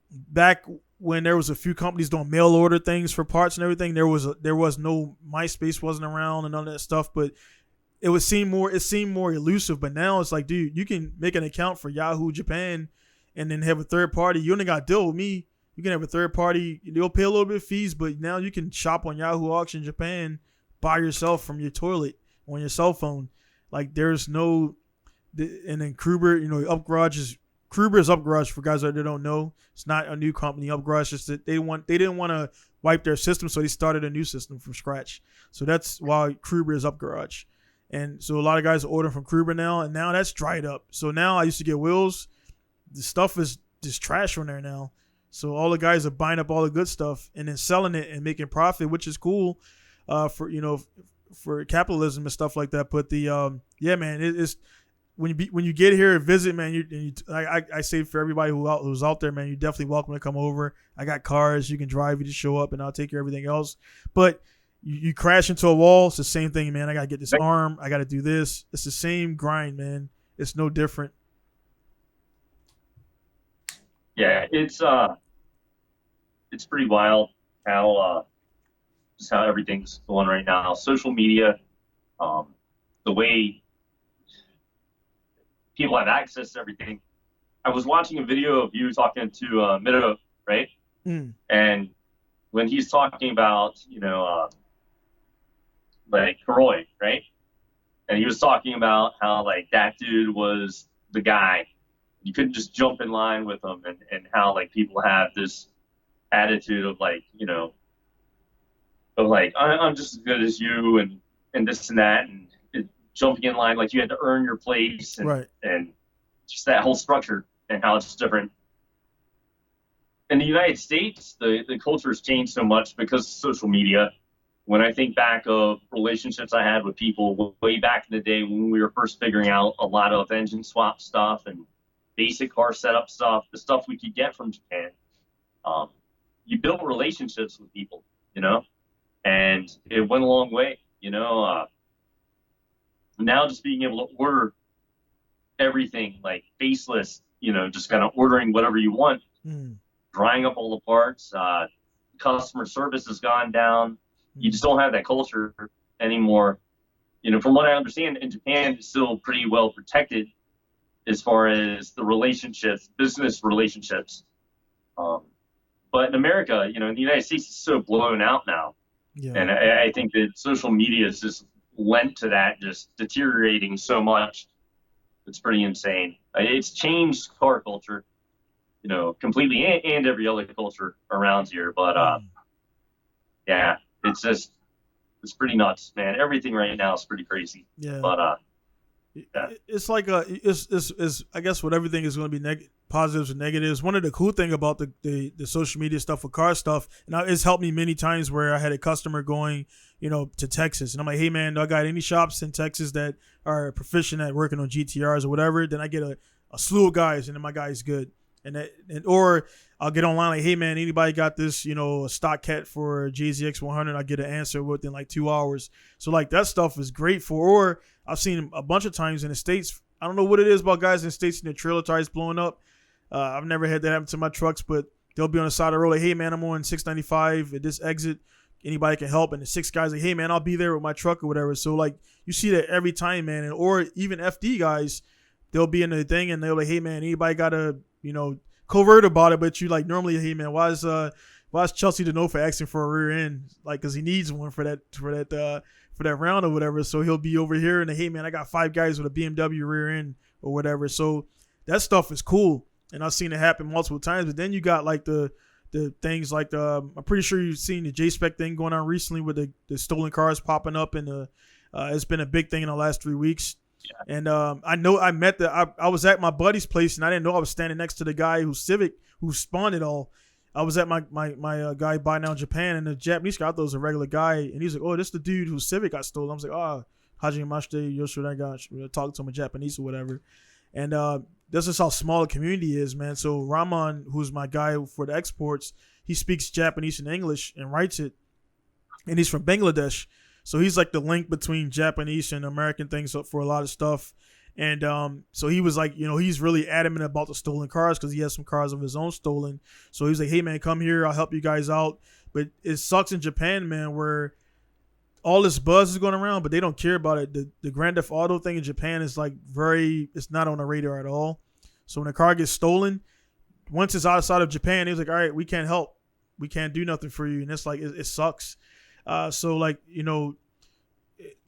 back when there was a few companies doing mail order things for parts and everything. There was no MySpace wasn't around and all that stuff, but it seemed more elusive. But now it's like, dude, you can make an account for Yahoo Japan and then have a third party. You only got to deal with me. You can have a third party. They'll pay a little bit of fees, but now you can shop on Yahoo Auction Japan by yourself from your toilet on your cell phone. Like there's no, and then Kruber, Upgarage is Upgarage for guys that don't know. It's not a new company. Upgarage just that they didn't want to wipe their system, so they started a new system from scratch. So that's why Kruber is Upgarage. And so a lot of guys are ordering from Kruber now, and now that's dried up. So now I used to get wheels. The stuff is just trash on there now. So all the guys are buying up all the good stuff and then selling it and making profit, which is cool for capitalism and stuff like that. But it's when you get here and visit, man. I say for everybody who's out there, man, you're definitely welcome to come over. I got cars you can drive. You just show up and I'll take care of everything else. But you crash into a wall, it's the same thing, man. I gotta get this arm. I gotta do this. It's the same grind, man. It's no different. Yeah, it's pretty wild how everything's going right now. Social media, the way people have access to everything. I was watching a video of you talking to Mido, right? And when he's talking about, like Karoy, right? And he was talking about how like that dude was the guy. You couldn't just jump in line with him, and how like people have this attitude of like, I'm just as good as you and this and that, and jumping in line like you had to earn your place, and right. And just that whole structure and how it's different. In the United States, the culture has changed so much because of social media. When I think back of relationships I had with people way back in the day when we were first figuring out a lot of engine swap stuff and basic car setup stuff, the stuff we could get from Japan, you built relationships with people, and it went a long way, now just being able to order everything like faceless, just kind of ordering whatever you want, drying up all the parts, customer service has gone down. You just don't have that culture anymore. From what I understand, in Japan, it's still pretty well protected as far as the relationships, business relationships. But in America, in the United States, it's so blown out now. Yeah. And I think that social media has just lent to that just deteriorating so much. It's pretty insane. It's changed car culture, completely, and every other culture around here. But yeah. It's pretty nuts, man. Everything right now is pretty crazy. Yeah. But yeah. It's like it's I guess what everything is going to be positives and negatives. One of the cool thing about the social media stuff with car stuff, and it's helped me many times where I had a customer going, to Texas, and I'm like, hey man, do I got any shops in Texas that are proficient at working on GTRs or whatever? Then I get a slew of guys, and then my guy's good. Or I'll get online like, hey man, anybody got this, a stock cat for JZX 100? I get an answer within like 2 hours. So like that stuff is great for. Or I've seen a bunch of times in the States. I don't know what it is about guys in the States and their trailer tires blowing up. I've never had that happen to my trucks, but they'll be on the side of the road like, hey man, I'm on 695 at this exit. Anybody can help. And the 6 guys like, hey man, I'll be there with my truck or whatever. So like you see that every time, man. Or even FD guys, they'll be in the thing and they're like, hey man, anybody got a covert about it, but you like normally, hey man, why is Chelsea Denofa asking for a rear end? Like, cause he needs one for that round or whatever. So he'll be over here and hey man, I got 5 guys with a BMW rear end or whatever. So that stuff is cool, and I've seen it happen multiple times. But then you got like the things like I'm pretty sure you've seen the J-Spec thing going on recently with the stolen cars popping up, and it's been a big thing in the last 3 weeks. And I met I was at my buddy's place, and I didn't know I was standing next to the guy who spawned it all. I was at my guy buy now in Japan, and the Japanese guy, I thought it was a regular guy, and he's like, "Oh, this is the dude whose Civic got stolen." I was like, "Oh, hajimashite, yoshiraiga," talking to him in Japanese or whatever. And this is how small the community is, man. So Rahman, who's my guy for the exports, he speaks Japanese and English and writes it, and he's from Bangladesh. So he's like the link between Japanese and American things for a lot of stuff. And so he was like, he's really adamant about the stolen cars because he has some cars of his own stolen. So he's like, "Hey, man, come here. I'll help you guys out." But it sucks in Japan, man, where all this buzz is going around, but they don't care about it. The Grand Theft Auto thing in Japan is like it's not on the radar at all. So when a car gets stolen, once it's outside of Japan, he's like, "All right, we can't help. We can't do nothing for you." And it's like, it sucks. So like,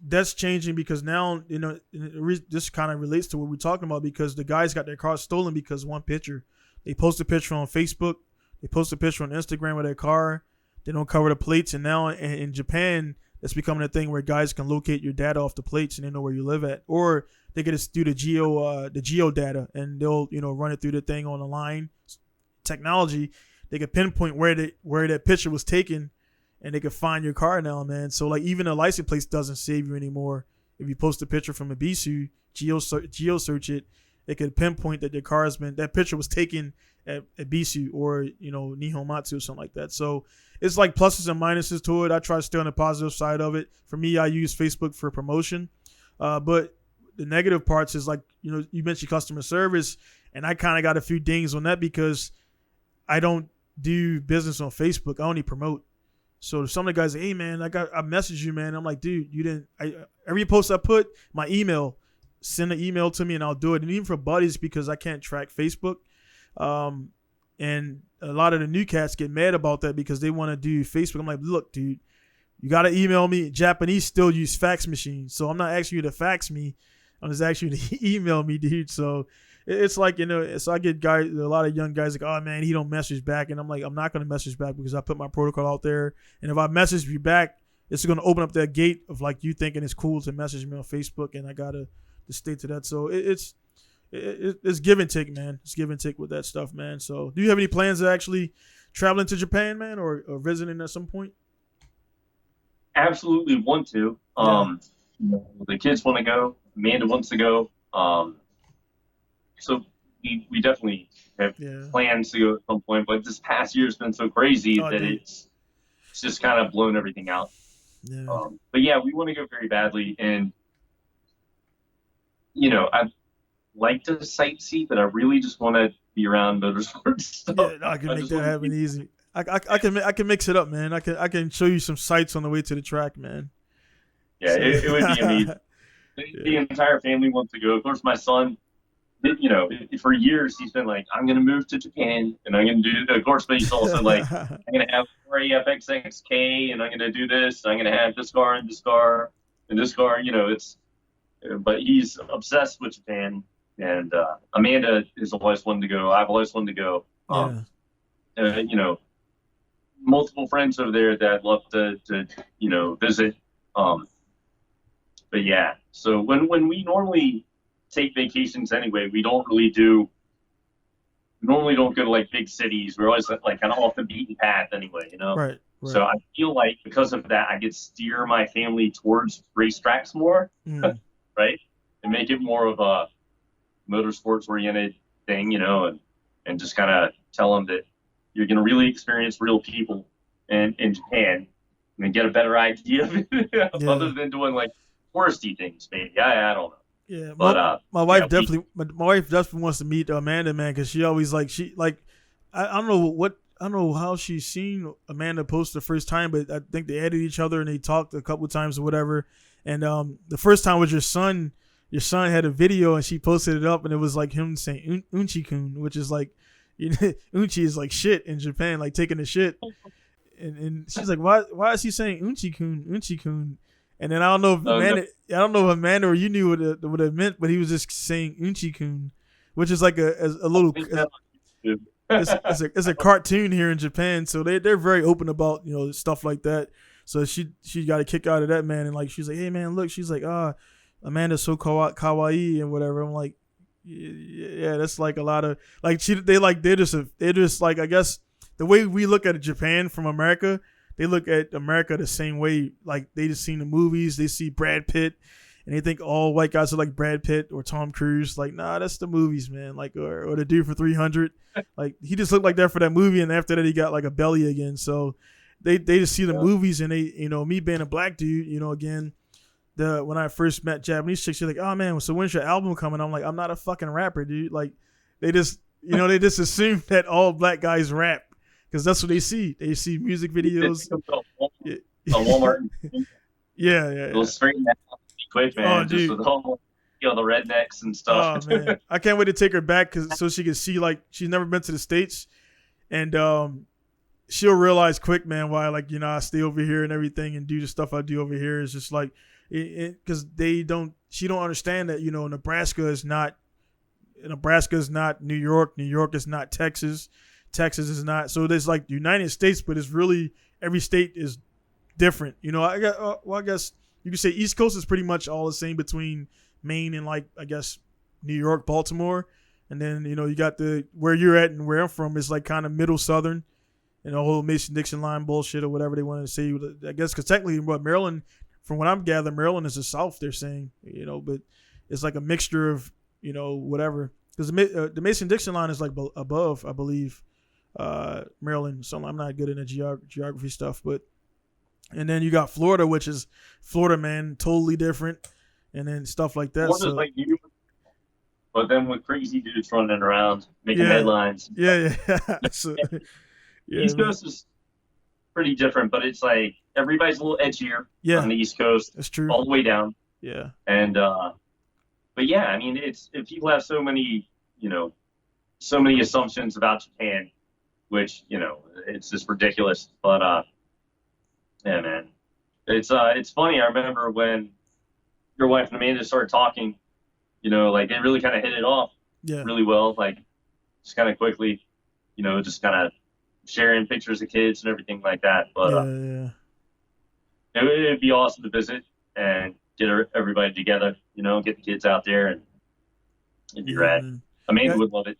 that's changing because now, this kind of relates to what we're talking about because the guys got their cars stolen because one picture. They post a picture on Facebook. They post a picture on Instagram of their car. They don't cover the plates. And now in Japan, it's becoming a thing where guys can locate your data off the plates and they know where you live at. Or they can just do the geo data and they'll, run it through the thing on the line. Technology, they can pinpoint where that picture was taken. And they can find your car now, man. So like even a license plate doesn't save you anymore. If you post a picture from a Bisu, geo search it, it could pinpoint that that picture was taken at Bisu or Nihonmatsu or something like that. So it's like pluses and minuses to it. I try to stay on the positive side of it. For me, I use Facebook for promotion, but the negative parts is like you mentioned customer service, and I kind of got a few dings on that because I don't do business on Facebook. I only promote. So some of the guys say, "Hey man, I messaged you, man." I'm like, "Dude, you didn't." Every post I put, my email, send an email to me and I'll do it. And even for buddies, because I can't track Facebook, and a lot of the new cats get mad about that because they want to do Facebook. I'm like, "Look, dude, you gotta email me." Japanese still use fax machines, so I'm not asking you to fax me. I'm just asking you to email me, dude. So it's like, so I get a lot of young guys like, "Oh man, he don't message back." And I'm like, I'm not going to message back because I put my protocol out there. And if I message you back, it's going to open up that gate of like you thinking it's cool to message me on Facebook. And I got to stay to that. So it's give and take, man. It's give and take with that stuff, man. So do you have any plans of actually traveling to Japan, man, or visiting at some point? Absolutely want to. The kids want to go. Amanda wants to go. So we definitely have plans to go at some point, but this past year has been so crazy that it's just kind of blown everything out. Yeah. But yeah, we want to go very badly, and I'd like to sightsee, but I really just want to be around motorsports. So yeah, I can make that happen easy. I can mix it up, man. I can show you some sights on the way to the track, man. Yeah, so. it would be amazing. The entire family wants to go. Of course, my son. For years he's been like, "I'm gonna move to Japan and I'm gonna do." Of course, but he's also like, "I'm gonna have FXXK and I'm gonna do this. I'm gonna have this car and this car and this car." But he's obsessed with Japan, and Amanda has always wanted to go. I've always wanted to go. Multiple friends over there that I'd love to visit. But yeah, so when we normally take vacations anyway, we normally don't go to like big cities. We're always like kind of off the beaten path anyway, Right. So I feel like because of that, I could steer my family towards racetracks more, right, and make it more of a motorsports oriented thing, and just kind of tell them that you're going to really experience real people in Japan and get a better idea of it, other than doing like touristy things, maybe. I don't know. Yeah, but my wife definitely wants to meet Amanda, man, because she always I don't know how she's seen Amanda post the first time, but I think they added each other and they talked a couple times or whatever. And the first time was your son. Your son had a video and she posted it up, and it was like him saying "unchi-kun," which is like, unchi is like shit in Japan, like taking a shit. And she's like, why is he saying unchi-kun? And then I don't know if Amanda or you knew what it meant, but he was just saying "unchi-kun," which is like a little. It's a cartoon here in Japan, so they're very open about stuff like that. So she got a kick out of that, man, and like she's like, "Hey man, look," she's like, Amanda's so kawaii and whatever. I'm like, yeah, that's like a lot of like they're just like, I guess the way we look at Japan from America, they look at America the same way. Like they just seen the movies, they see Brad Pitt, and they think all white guys are like Brad Pitt or Tom Cruise. Like, nah, that's the movies, man. Like, or the dude for 300. Like, he just looked like that for that movie, and after that, he got like a belly again. So they just see the movies, and they, me being a black dude, again, when I first met Japanese chicks, you're like, oh man, so when's your album coming? I'm like, I'm not a fucking rapper, dude. Like, they just, they just assume that all black guys rap because that's what they see. They see music videos. A Walmart. Yeah. It'll straighten that out quick, man. Oh, just dude. with all the rednecks and stuff. Oh man, I can't wait to take her back so she can see, like, she's never been to the States, and she'll realize quick, man, why, like, I stay over here and everything and do the stuff I do over here. Is just like, because she don't understand that, Nebraska is not New York. New York is not Texas. Texas is not. So there's like the United States, but it's really every state is different. I guess you could say East Coast is pretty much all the same between Maine and, like, I guess New York, Baltimore, and then you got where you're at and where I'm from is like kind of middle Southern, and the whole Mason-Dixon line bullshit or whatever they wanted to say. I guess because technically, Maryland, from what I'm gathering, Maryland is the South. They're saying, but it's like a mixture of whatever, because the Mason-Dixon line is like above, I believe, Maryland. So I'm not good in the geography stuff, but. And then you got Florida, which is Florida, man, totally different, and then stuff like that. Florida's like you, but then with crazy dudes running around making headlines. Yeah. So, East Coast is pretty different, but it's like everybody's a little edgier on the East Coast. That's true. All the way down. Yeah. And but yeah, I mean, if people have so many assumptions about Japan, which it's just ridiculous, but yeah, man. It's funny. I remember when your wife and Amanda started talking, like they really kind of hit it off really well, like just kind of quickly, just kind of sharing pictures of kids and everything like that. But it'd be awesome to visit and get everybody together, get the kids out there, and it'd be rad. Man. Amanda would love it.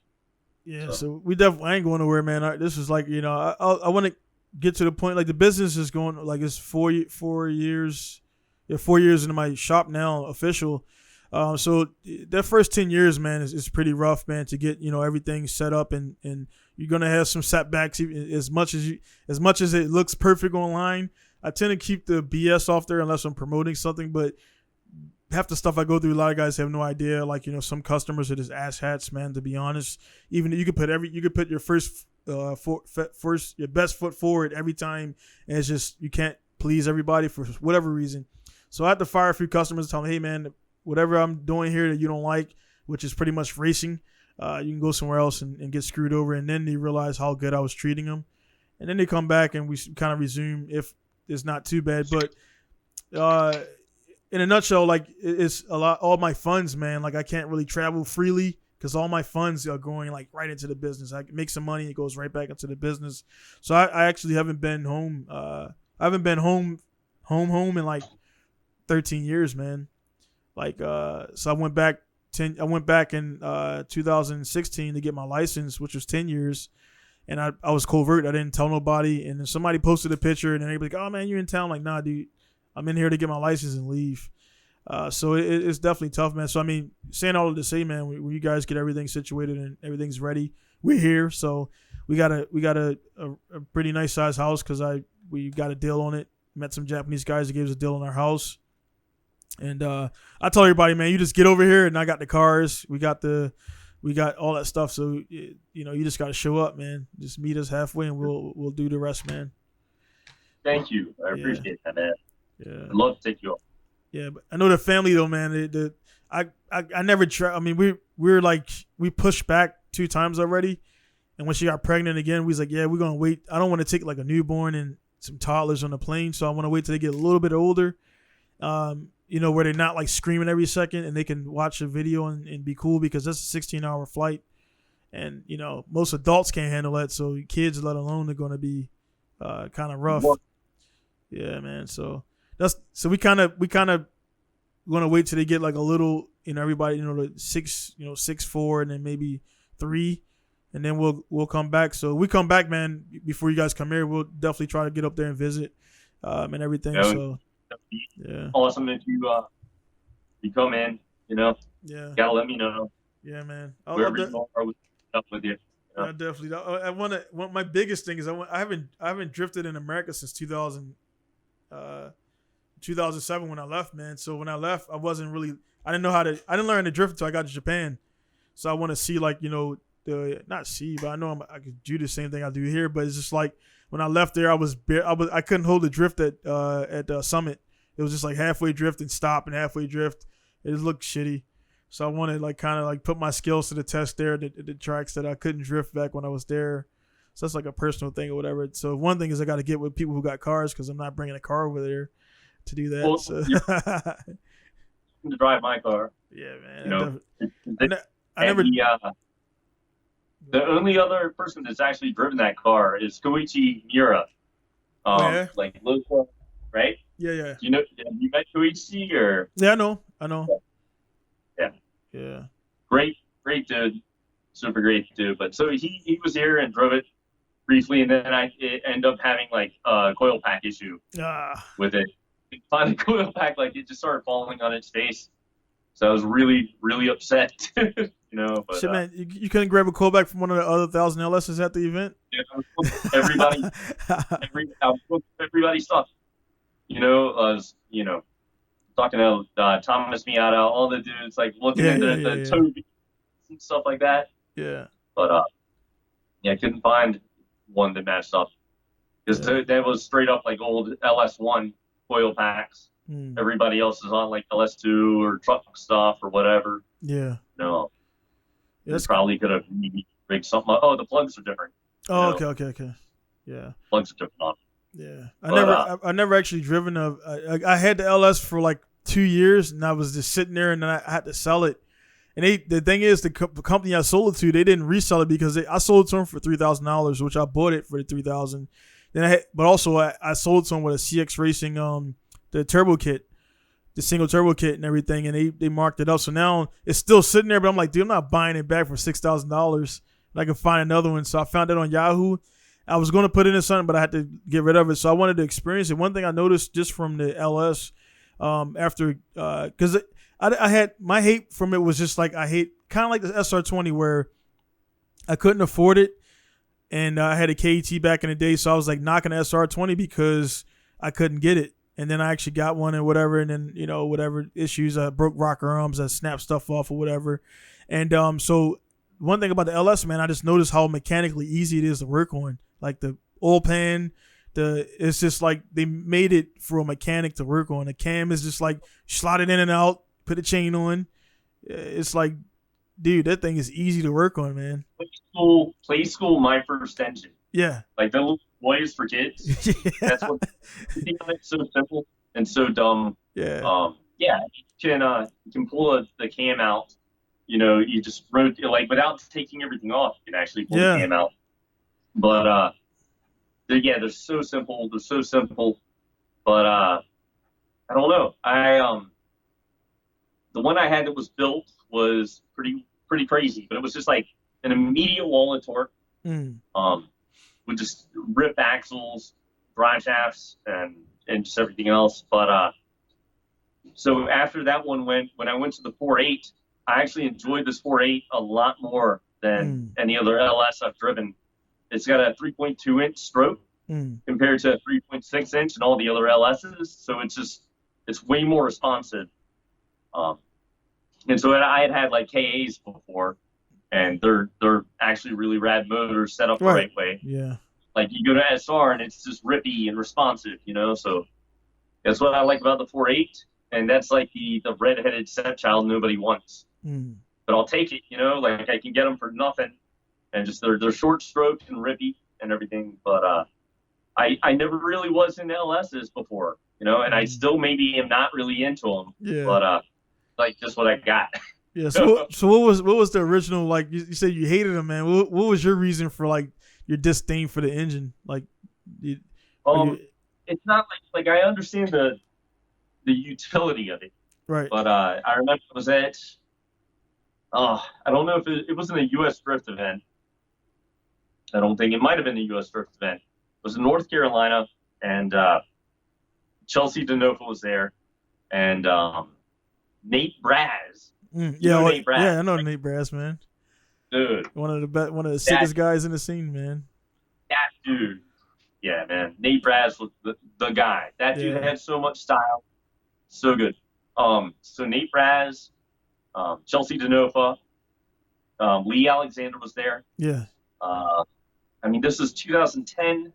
Yeah, so we definitely ain't going nowhere, man. This is like, I want to get to the point, like the business is going, like it's 4 years into my shop now, official. So that first 10 years, man, is pretty rough, man, to get everything set up, and you're gonna have some setbacks. As much as it looks perfect online, I tend to keep the BS off there unless I'm promoting something. But half the stuff I go through, a lot of guys have no idea. Like, some customers are just asshats, man. To be honest, even you could put your your best foot forward every time, and it's just you can't please everybody for whatever reason. So I had to fire a few customers and tell them, hey man, whatever I'm doing here that you don't like, which is pretty much racing, you can go somewhere else and get screwed over. And then they realize how good I was treating them, and then they come back and we kind of resume if it's not too bad. But in a nutshell, like, it's a lot. All my funds, man, like I can't really travel freely, because all my funds are going like right into the business. I make some money, it goes right back into the business. So I actually haven't been home. I haven't been home in like 13 years, man. Like, so I went back in 2016 to get my license, which was 10 years. And I was covert. I didn't tell nobody. And then somebody posted a picture, and then they were like, oh man, you're in town. I'm like, nah, dude, I'm in here to get my license and leave. So it's definitely tough, man. So, I mean, saying all of this, say, man, when you guys get everything situated and everything's ready, we're here. So we got a pretty nice size house, because we got a deal on it. Met some Japanese guys that gave us a deal on our house. And I tell everybody, man, you just get over here, and I got the cars. We got all that stuff. So, you just got to show up, man. Just meet us halfway, and we'll do the rest, man. Thank you. I appreciate that, man. Yeah. I'd love to take you up. Yeah, but I know the family though, man. I never try. I mean, we pushed back 2 times already, and when she got pregnant again, we was like, yeah, we're gonna wait. I don't want to take like a newborn and some toddlers on the plane, so I want to wait till they get a little bit older, where they're not like screaming every second, and they can watch a video and be cool, because that's a 16-hour flight, and most adults can't handle that, so kids, let alone, are gonna be kind of rough. Yeah, man. So we kind of gonna wait till they get like a little, everybody, the 6'4", and then maybe 3, and then we'll come back. So we come back, man. Before you guys come here, we'll definitely try to get up there and visit, and everything. So yeah, awesome if you come in. Yeah, gotta let me know. Yeah, man. Wherever you are, we'll up with you. Yeah, definitely. I want to. My biggest thing is I haven't drifted in America since 2007 when I left, man. So when I left, I didn't learn how to drift until I got to Japan. So I want to see, like, not see, but I know I could do the same thing I do here. But it's just like when I left there, I couldn't hold the drift at Summit. It was just like halfway drift and stop and halfway drift. It just looked shitty. So I wanted like kind of like put my skills to the test there at the tracks that I couldn't drift back when I was there. So that's like a personal thing or whatever. So one thing is I got to get with people who got cars because I'm not bringing a car over there to do that. Well, so. To drive my car. Yeah, man. I never. The only other person that's actually driven that car is Koichi Miura. Like local, right? Yeah. Do you know? Have you met Koichi or? Yeah, I know. Yeah. Great dude, super great dude. But so he was here and drove it briefly, and then it ended up having like a coil pack issue with it. Find the coil pack, like it just started falling on its face. So I was really, really upset, But, shit, man, you couldn't grab a coil pack from one of the other 1000 LSs at the event? Yeah, everybody's stuff. I was, talking to Thomas Miata, all the dudes, like looking at the Toby and stuff like that. Yeah. But I couldn't find one that matched up because that was straight up like old LS1 coil packs. Everybody else is on like LS2 or truck stuff or whatever. Yeah. No. Yeah, probably could have rigged something up. Oh, the plugs are different. Oh, okay. Yeah. Plugs are different on. Yeah. I never actually driven I had the LS for like 2 years and I was just sitting there and then I had to sell it. And the thing is, the company I sold it to, they didn't resell it because I sold it to them for $3,000, which I bought it for the $3,000. Then but also I sold it to them with a CX Racing the turbo kit, the single turbo kit and everything, and they marked it up. So now it's still sitting there, but I'm like, dude, I'm not buying it back for $6,000. I can find another one. So I found it on Yahoo. I was going to put it in something, but I had to get rid of it. So I wanted to experience it. One thing I noticed just from the LS, after because I had my hate from it was just like I hate kind of like the SR20 where I couldn't afford it, and I had a KET back in the day, so I was like knocking the SR20 because I couldn't get it. And then I actually got one and whatever, and then whatever issues, I broke rocker arms, I snapped stuff off or whatever. And so one thing about the LS, man, I just noticed how mechanically easy it is to work on. Like the oil pan, it's just like they made it for a mechanic to work on. The cam is just like slide it in and out, put a chain on. It's like, dude, that thing is easy to work on, man. Play school, my first engine. Yeah. Like the little toys for kids. Yeah. That's what it's so simple and so dumb. Yeah. You can pull the cam out. You just rotate, like without taking everything off, you can actually pull the cam out. But they're so simple. They're so simple. But I don't know. The one I had that was built was pretty crazy, but it was just like an immediate wall of torque. With just rip axles, drive shafts, and just everything else. But so after that one when I went to the 4.8, I actually enjoyed this 4.8 a lot more than any other LS I've driven. It's got a 3.2 inch stroke compared to a 3.6 inch and all the other LSs. So it's way more responsive. And so I had like KAs before. And they're actually really rad motors set up the right way. Yeah. Like you go to SR and it's just rippy and responsive, So that's what I like about the 4.8. And that's like the red-headed stepchild nobody wants. But I'll take it, Like I can get them for nothing. And just they're short stroked and rippy and everything. But I never really was into LSs before, And I still maybe am not really into them. Yeah. But like just what I got. Yeah. So what was the original, like you said you hated them, man? What was your reason for like your disdain for the engine? Like, it's not like I understand the utility of it. Right. But I remember it was at, I don't know if it wasn't a U.S. Drift event. I don't think it might have been a U.S. Drift event. It was in North Carolina, and Chelsea DeNofa was there, and Nate Braz. Yeah, Nate Braz, yeah, I know Nate Braz, man. dude. One of the sickest guys in the scene, man. That dude. Yeah, man. Nate Braz was the guy. That dude had so much style. So good. So Nate Braz, Chelsea DeNofa, Lee Alexander was there. Yeah. I mean, this is 2010,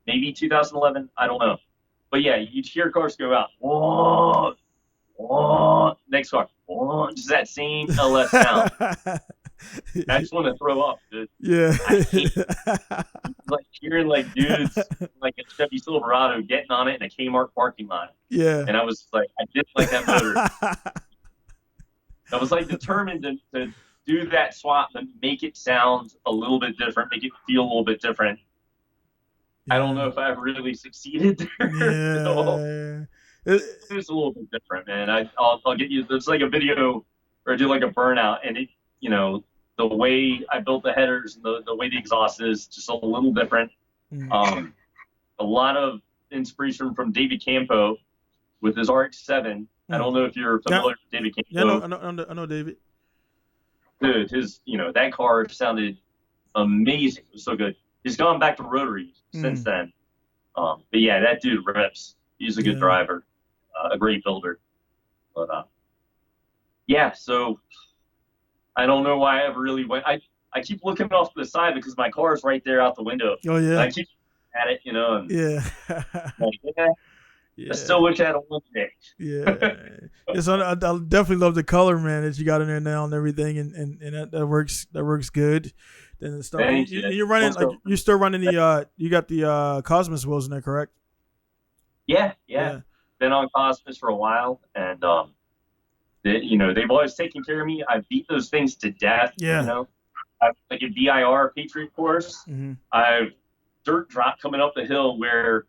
maybe 2011. I don't know. But yeah, you'd hear cars go out. Whoa, whoa. Next car. Whoa. Just that same LS sound. I just want to throw up, dude. Yeah. I hate like hearing like dudes like a Chevy Silverado getting on it in a Kmart parking lot. Yeah. And I was like, I didn't like that motor. I was like determined to do that swap and make it sound a little bit different, make it feel a little bit different. Yeah. I don't know if I really succeeded there. Yeah. So, it's a little bit different, man. I'll get you. There's like a video where I do like a burnout, and it, the way I built the headers and the way the exhaust is just a little different. Mm. A lot of inspiration from David Campo with his RX-7. I don't know if you're familiar with David Campo. Yeah, I know David. Dude, that car sounded amazing. It was so good. He's gone back to rotary since then. But yeah, that dude rips. He's a good driver, a great builder. But yeah, so I don't know why I ever really went. I keep looking off to the side because my car is right there out the window. Oh yeah. And I keep at it, and yeah. Like, I still wish I had a one day. Yeah. Yes, I definitely love the color, man, that you got in there now and everything, and that works good. Then the stuff you're running, like you're still running the you got the Cosmos wheels in there, correct? Yeah. Been on Cosmos for a while, and they've always taken care of me. I beat those things to death. Yeah. I've, like a VIR Patriot course. Mm-hmm. I've dirt drop coming up the hill where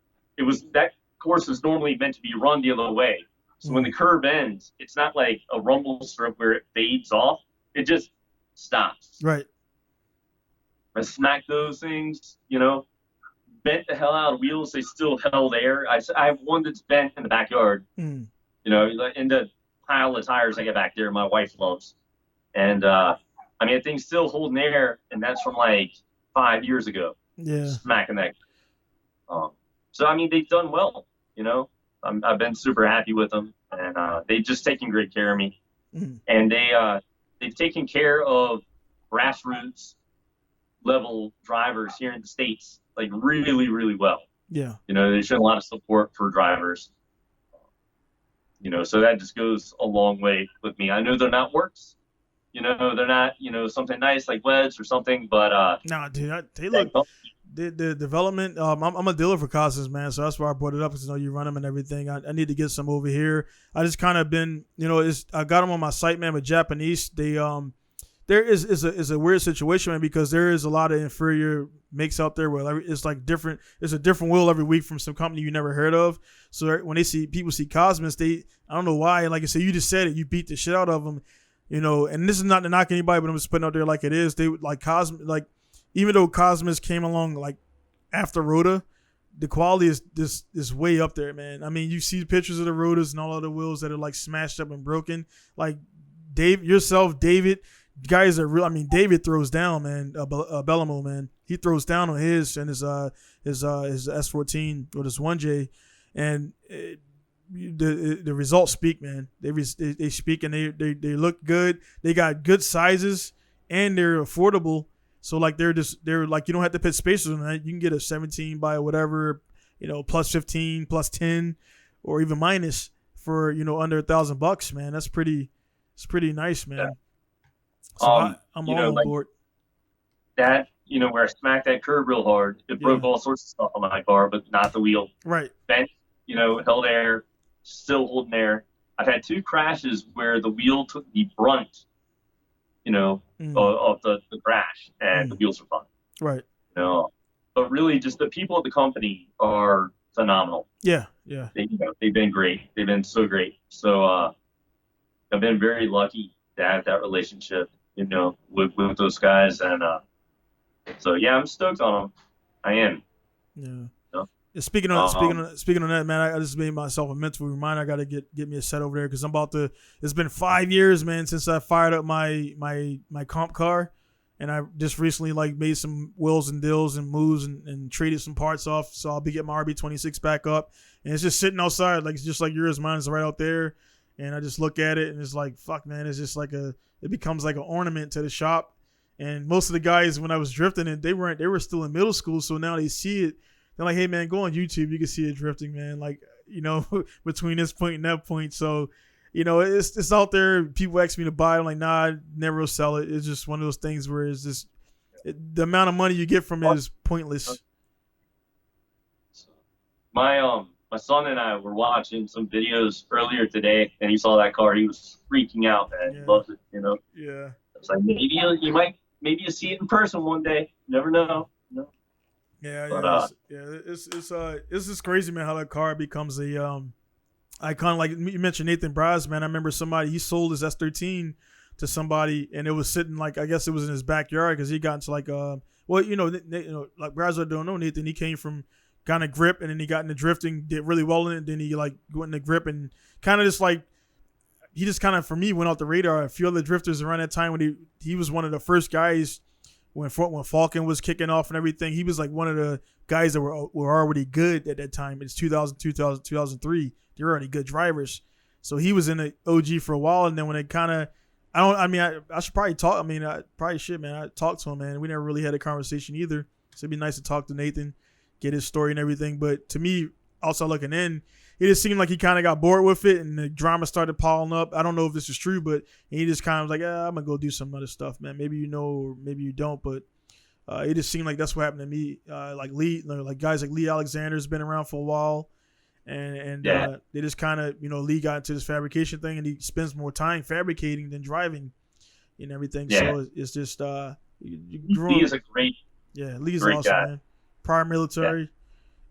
that course is normally meant to be run the other way. So when the curve ends, it's not like a rumble strip where it fades off. It just stops. Right. I smacked those things, bent the hell out of wheels. They still held air. I have one that's bent in the backyard, in the pile of tires I got back there my wife loves. And, that thing's still holding air, and that's from like 5 years ago. Yeah. Smacking that. So, they've done well, I've been super happy with them, and they've just taken great care of me. And they've taken care of grassroots level drivers here in the States, like really, really well. Yeah. They've shown a lot of support for drivers. So that just goes a long way with me. I know they're not works. They're not, something nice like WEDs or something, but no, dude, they look the development. I'm a dealer for Cosmos, man, so that's why I brought it up, because you run them and everything. I need to get some over here. I just kind of been, I got them on my site, man, with Japanese. They there is a weird situation, man, because there is a lot of inferior makes out there where it's like different. It's a different wheel every week from some company you never heard of. So when people see Cosmos, I don't know why. Like I said, you just said it. You beat the shit out of them. And this is not to knock anybody, but I'm just putting out there like it is. They like Cosmos, like even though Cosmos came along like after Rota, the quality is way up there, man. You see pictures of the Rotas and all of the wheels that are like smashed up and broken. Like David, guys are real. David throws down, man. Bellamo, man, he throws down on his and his S14 with his 1J, and the results speak, man. They speak, and they look good. They got good sizes, and they're affordable. So like they're like, you don't have to put spacers on that. You can get a 17 by whatever, plus 15, plus 10, or even minus for under $1,000, man. It's pretty nice, man. Yeah. So I'm all on board. That where I smacked that curb real hard, it broke all sorts of stuff on my car, but not the wheel. Right. Bent, held air, still holding air. I've had 2 crashes where the wheel took the brunt, of the crash, and the wheels are fine. Right. But really, just the people at the company are phenomenal. Yeah. Yeah. They've been great. They've been so great. So I've been very lucky to have that relationship, with those guys, and so yeah, I'm stoked on them. I am. Yeah. You know? Speaking on that, man, I just made myself a mental reminder. I got to get me a set over there because I'm about to. It's been 5 years, man, since I fired up my comp car, and I just recently like made some wheels and deals and moves and traded some parts off. So I'll be getting my RB26 back up, and it's just sitting outside, like just like yours. Mine is right out there, and I just look at it and it's like, fuck, man, it's just like it becomes like an ornament to the shop. And most of the guys when I was drifting it, they were still in middle school, so now they see it. They're like, hey, man, go on YouTube. You can see it drifting, man. Like, between this point and that point. So, it's out there. People ask me to buy it. I'm like, nah, I never will sell it. It's just one of those things where it's just the amount of money you get from it is pointless. My son and I were watching some videos earlier today, and he saw that car. He was freaking out, man. Yeah. He loves it, Yeah. It's like maybe you see it in person one day. You never know. Yeah, it's just crazy, man, how that car becomes a icon. Like you mentioned Nathan Braz, man. I remember he sold his S13 to somebody, and it was sitting like, I guess it was in his backyard because he got into like like Braz don't know Nathan. He came from kind of grip, and then he got into drifting, did really well in it. Then he like went into grip and kind of just like he just kind of for me went off the radar. A few other drifters around that time when he was one of the first guys. When Falcon was kicking off and everything, he was like one of the guys that were already good at that time. It's 2002, 2003. They were already good drivers. So he was in the OG for a while. And then when it kind of, I should probably talk. I probably should, man. I talked to him, man. We never really had a conversation either. So it'd be nice to talk to Nathan, get his story and everything. But to me, also looking in, it just seemed like he kind of got bored with it and the drama started piling up. I don't know if this is true, but he just kind of was like, I'm going to go do some other stuff, man. Maybe or maybe you don't, but it just seemed like that's what happened to me. Like Lee, like guys like Lee Alexander's been around for a while, and they just kind of, Lee got into this fabrication thing and he spends more time fabricating than driving and everything. Yeah. So it's just, Lee is a great Lee's awesome, guy. Man. Prior military.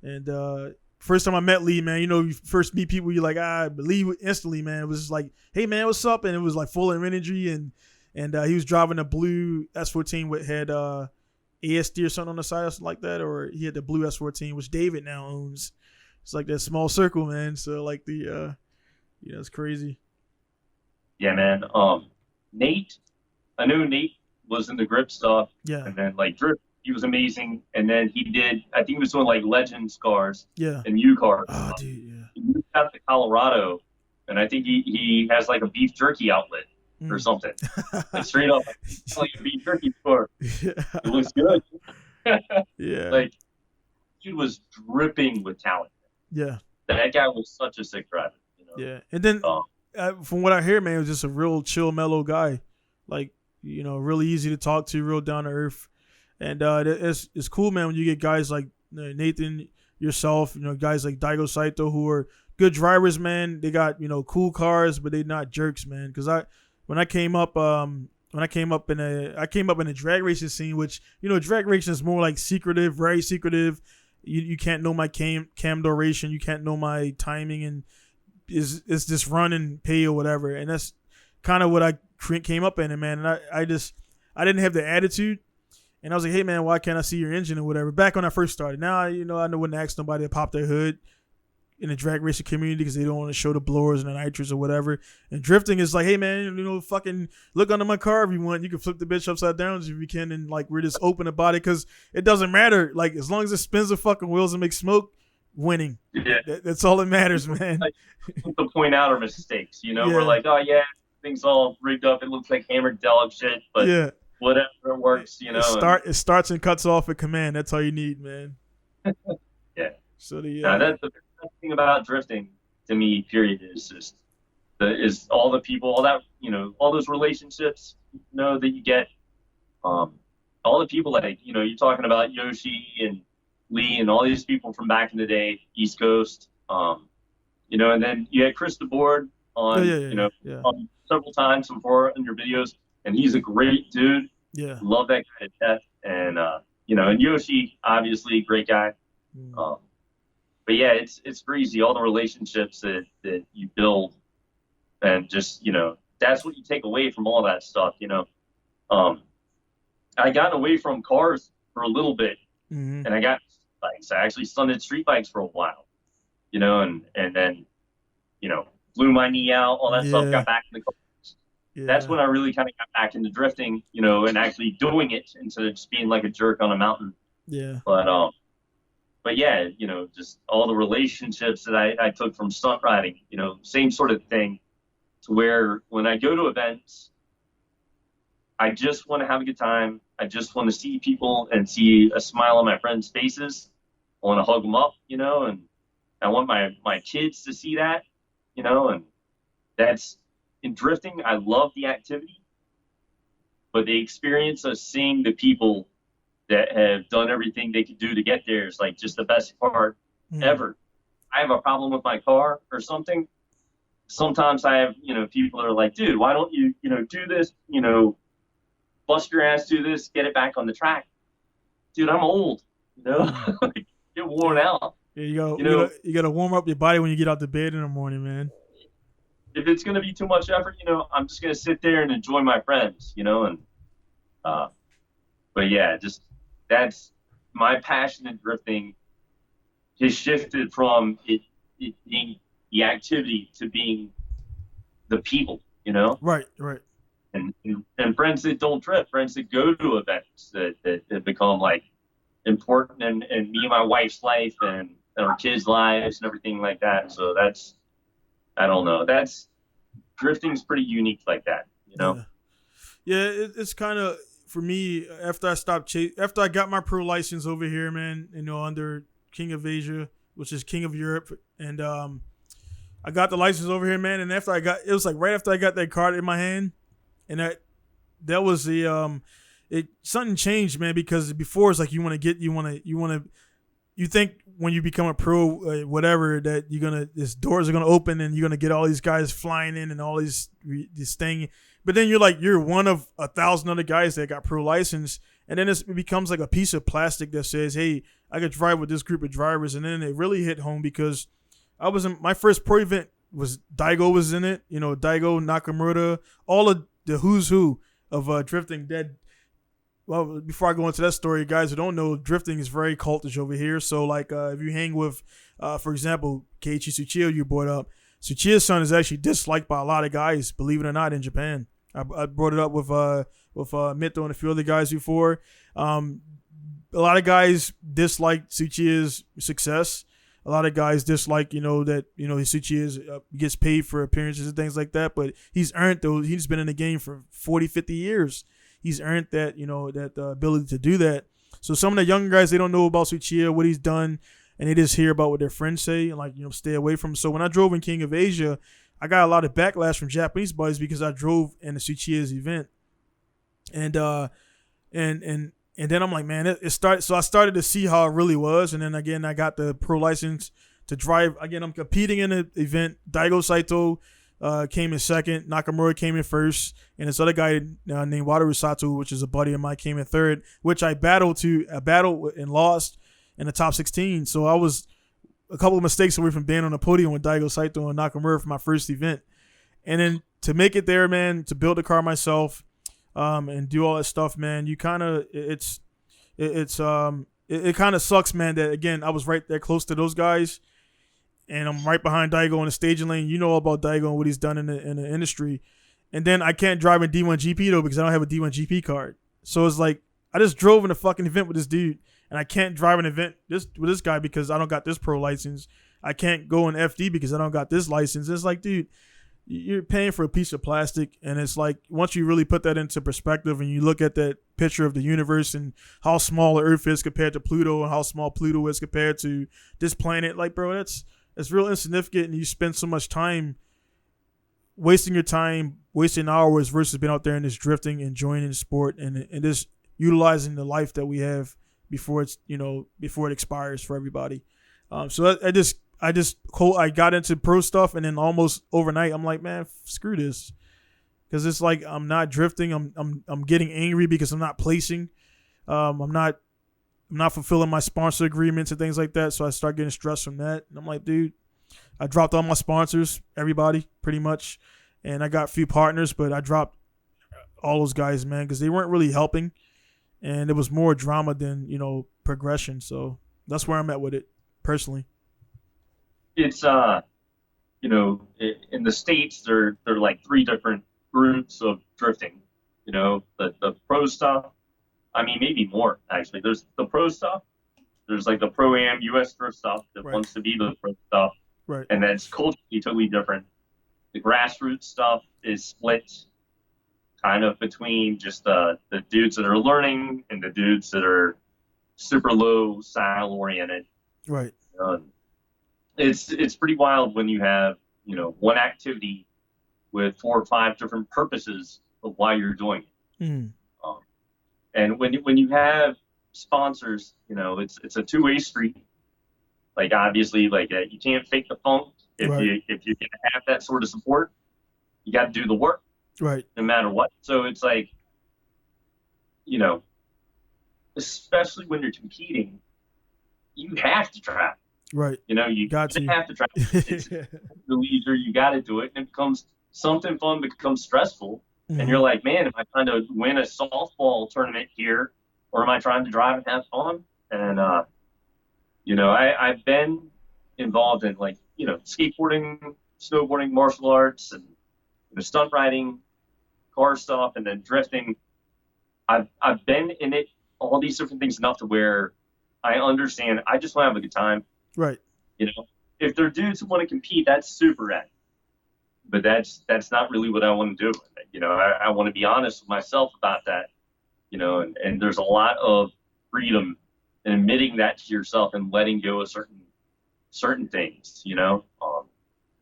Yeah. And, first time I met Lee, man, you first meet people, you're like, but Lee instantly, man, it was just like, hey, man, what's up? And it was like full of energy. And he was driving a blue S14 with had ASD or something on the side or something like that. Or he had the blue S14, which David now owns. It's like that small circle, man. So like it's crazy. Yeah, man. Nate, I knew Nate was in the grip stuff. Yeah. And then like drift. He was amazing, and then he did. I think he was doing like Legends cars, and U cars. Oh, dude, yeah. He moved out to Colorado, and I think he has like a beef jerky outlet or something. Like straight up, like a beef jerky store. Yeah. It looks good. Yeah, like dude was dripping with talent. Yeah, that guy was such a sick driver. Yeah, and then from what I hear, man, he was just a real chill, mellow guy. Like really easy to talk to, real down to earth. And it's cool, man, when you get guys like Nathan, yourself, guys like Daigo Saito who are good drivers, man. They got cool cars, but they're not jerks, man. Because when I came up in a drag racing scene, which drag racing is more like secretive, very secretive. You can't know my cam duration, you can't know my timing, and it's just run and pay or whatever. And that's kind of what I came up in, and man, and I didn't have the attitude. And I was like, hey, man, why can't I see your engine or whatever? Back when I first started. Now, I wouldn't ask nobody to pop their hood in the drag racing community because they don't want to show the blowers and the nitrous or whatever. And drifting is like, hey, man, fucking look under my car if you want. You can flip the bitch upside down if you can. And, like, we're just open about it because it doesn't matter. Like, as long as it spins the fucking wheels and makes smoke, winning. Yeah. That's all that matters, man. Like, to point out our mistakes, we're like, oh, yeah, thing's all rigged up. It looks like hammered Delk shit. But yeah. Whatever it works, It starts and cuts off at command. That's all you need, man. Yeah. So that's the best thing about drifting to me. Period. Is just all the people, all that all those relationships, that you get. All the people like you're talking about Yoshi and Lee and all these people from back in the day, East Coast. And then you had Chris DeBoard on, several times before in your videos. And he's a great dude. Yeah. Love that guy to death. And, and Yoshi, obviously, great guy. but yeah, it's crazy, all the relationships that you build, and just, that's what you take away from all that stuff. Um, I got away from cars for a little bit, Mm-hmm. and I got bikes. I actually stunted street bikes for a while, and then, blew my knee out, all that stuff, Yeah. got back in the car. That's Yeah. when I really kind of got back into drifting, and actually doing it instead of just being like a jerk on a mountain. Yeah. But yeah, just all the relationships that I took from stunt riding, same sort of thing, to where when I go to events, I just want to have a good time. I just want to see people and see a smile on my friends' faces. I want to hug them up, and I want my kids to see that, and that's in drifting. I love the activity, but the experience of seeing the people that have done everything they could do to get there is like just the best part Mm. ever. I have a problem with my car or something. Sometimes I have, people that are like, dude, why don't you, do this, bust your ass, do this, get it back on the track. Dude, I'm old, you know, Mm. get worn Yeah. out. Yeah. You gotta, You you know, gotta, you gotta warm up your body when you get out the bed in the morning, man. if it's going to be too much effort, I'm just going to sit there and enjoy my friends, and, uh, but yeah, just that's my passion in drifting has shifted from it being the activity to being the people, Right. Right. and friends that don't drift, friends that go to events that become like important in me and my wife's life and our kids' lives and everything like that. So that's, I don't know, that's drifting's pretty unique like that. Yeah. Yeah. It's kind of for me after I stopped after I got my pro license over here, man. Under King of Asia, which is King of Europe, and I got the license over here, man. And after it was like right after I got that card in my hand, and that was the it something changed, man. Because before it's like you think when you become a pro, whatever, that this doors are gonna open and you're gonna get all these guys flying in and all this thing, but then you're one of 1,000 other guys that got pro license, and then it becomes like a piece of plastic that says, "Hey, I could drive with this group of drivers," and then it really hit home because I was in my first pro event was Daigo was in it, Daigo Nakamura, all of the who's who of drifting dead. Well, before I go into that story, guys who don't know, drifting is very cultish over here. So, like, if you hang with, for example, Keiichi Tsuchiya, you brought up, Tsuchiya's son is actually disliked by a lot of guys, believe it or not, in Japan. I brought it up with Mito and a few other guys before. A lot of guys dislike Tsuchiya's success. A lot of guys dislike, that Tsuchiya gets paid for appearances and things like that. But he's earned those. He's been in the game for 40, 50 years. He's earned that, that ability to do that. So some of the younger guys, they don't know about Tsuchiya, what he's done, and they just hear about what their friends say and stay away from him. So when I drove in King of Asia, I got a lot of backlash from Japanese buddies because I drove in the Tsuchiya's event, and and then I'm like, man, it started. So I started to see how it really was, and then again, I got the pro license to drive. Again, I'm competing in the event. Daigo Saito came in second. Nakamura came in first, and this other guy named Wataru Sato, which is a buddy of mine, came in third. Which I battled and lost in the top 16. So I was a couple of mistakes away from being on the podium with Daigo Saito and Nakamura for my first event. And then to make it there, man, to build the car myself, and do all that stuff, man, you kind of it kind of sucks, man. That again, I was right there close to those guys, and I'm right behind Daigo in the staging lane. You know all about Daigo and what he's done in the industry, and then I can't drive in D1 GP though because I don't have a D1 GP card. So it's like I just drove in a fucking event with this dude, and I can't drive an event with this guy because I don't got this pro license. I can't go in FD because I don't got this license. It's like, dude, you're paying for a piece of plastic, and it's like once you really put that into perspective and you look at that picture of the universe and how small the Earth is compared to Pluto and how small Pluto is compared to this planet, like, bro, that's real insignificant, and you spend so much time wasting your time, wasting hours versus being out there and just drifting, enjoying the sport, and just utilizing the life that we have before it expires for everybody. So I got into pro stuff, and then almost overnight, I'm like, man, screw this, because it's like I'm not drifting. I'm getting angry because I'm not placing. I'm not I'm not fulfilling my sponsor agreements and things like that. So I start getting stressed from that. And I'm like, dude, I dropped all my sponsors, everybody pretty much. And I got a few partners, but I dropped all those guys, man, because they weren't really helping. And it was more drama than, progression. So that's where I'm at with it personally. It's, in the States, there are like 3 different groups of drifting. The pro stuff. I mean, maybe more, actually. There's the pro stuff. There's like the pro-am U.S. drift stuff that Right. wants to be the pro stuff. Right. And that's culturally totally different. The grassroots stuff is split kind of between just the dudes that are learning and the dudes that are super low style oriented. Right. It's pretty wild when you have, one activity with 4 or 5 different purposes of why you're doing it. Mm. And when you have sponsors, it's a 2-way street. Like obviously, like you can't fake the funk. If you're gonna have that sort of support, you got to do the work, right? No matter what. So it's like, especially when you're competing, you have to travel. Right. You have to travel. It's the leisure, you got to do it, and it becomes something fun becomes stressful. Mm-hmm. And you're like, man, am I trying to win a softball tournament here, or am I trying to drive and have fun? And I've been involved in skateboarding, snowboarding, martial arts, and stunt riding, car stuff, and then drifting. I've been in it, all these different things enough to where I understand. I just want to have a good time. Right. If they're dudes who want to compete, that's super rad. But that's not really what I want to do. I want to be honest with myself about that. And there's a lot of freedom in admitting that to yourself and letting go of certain things.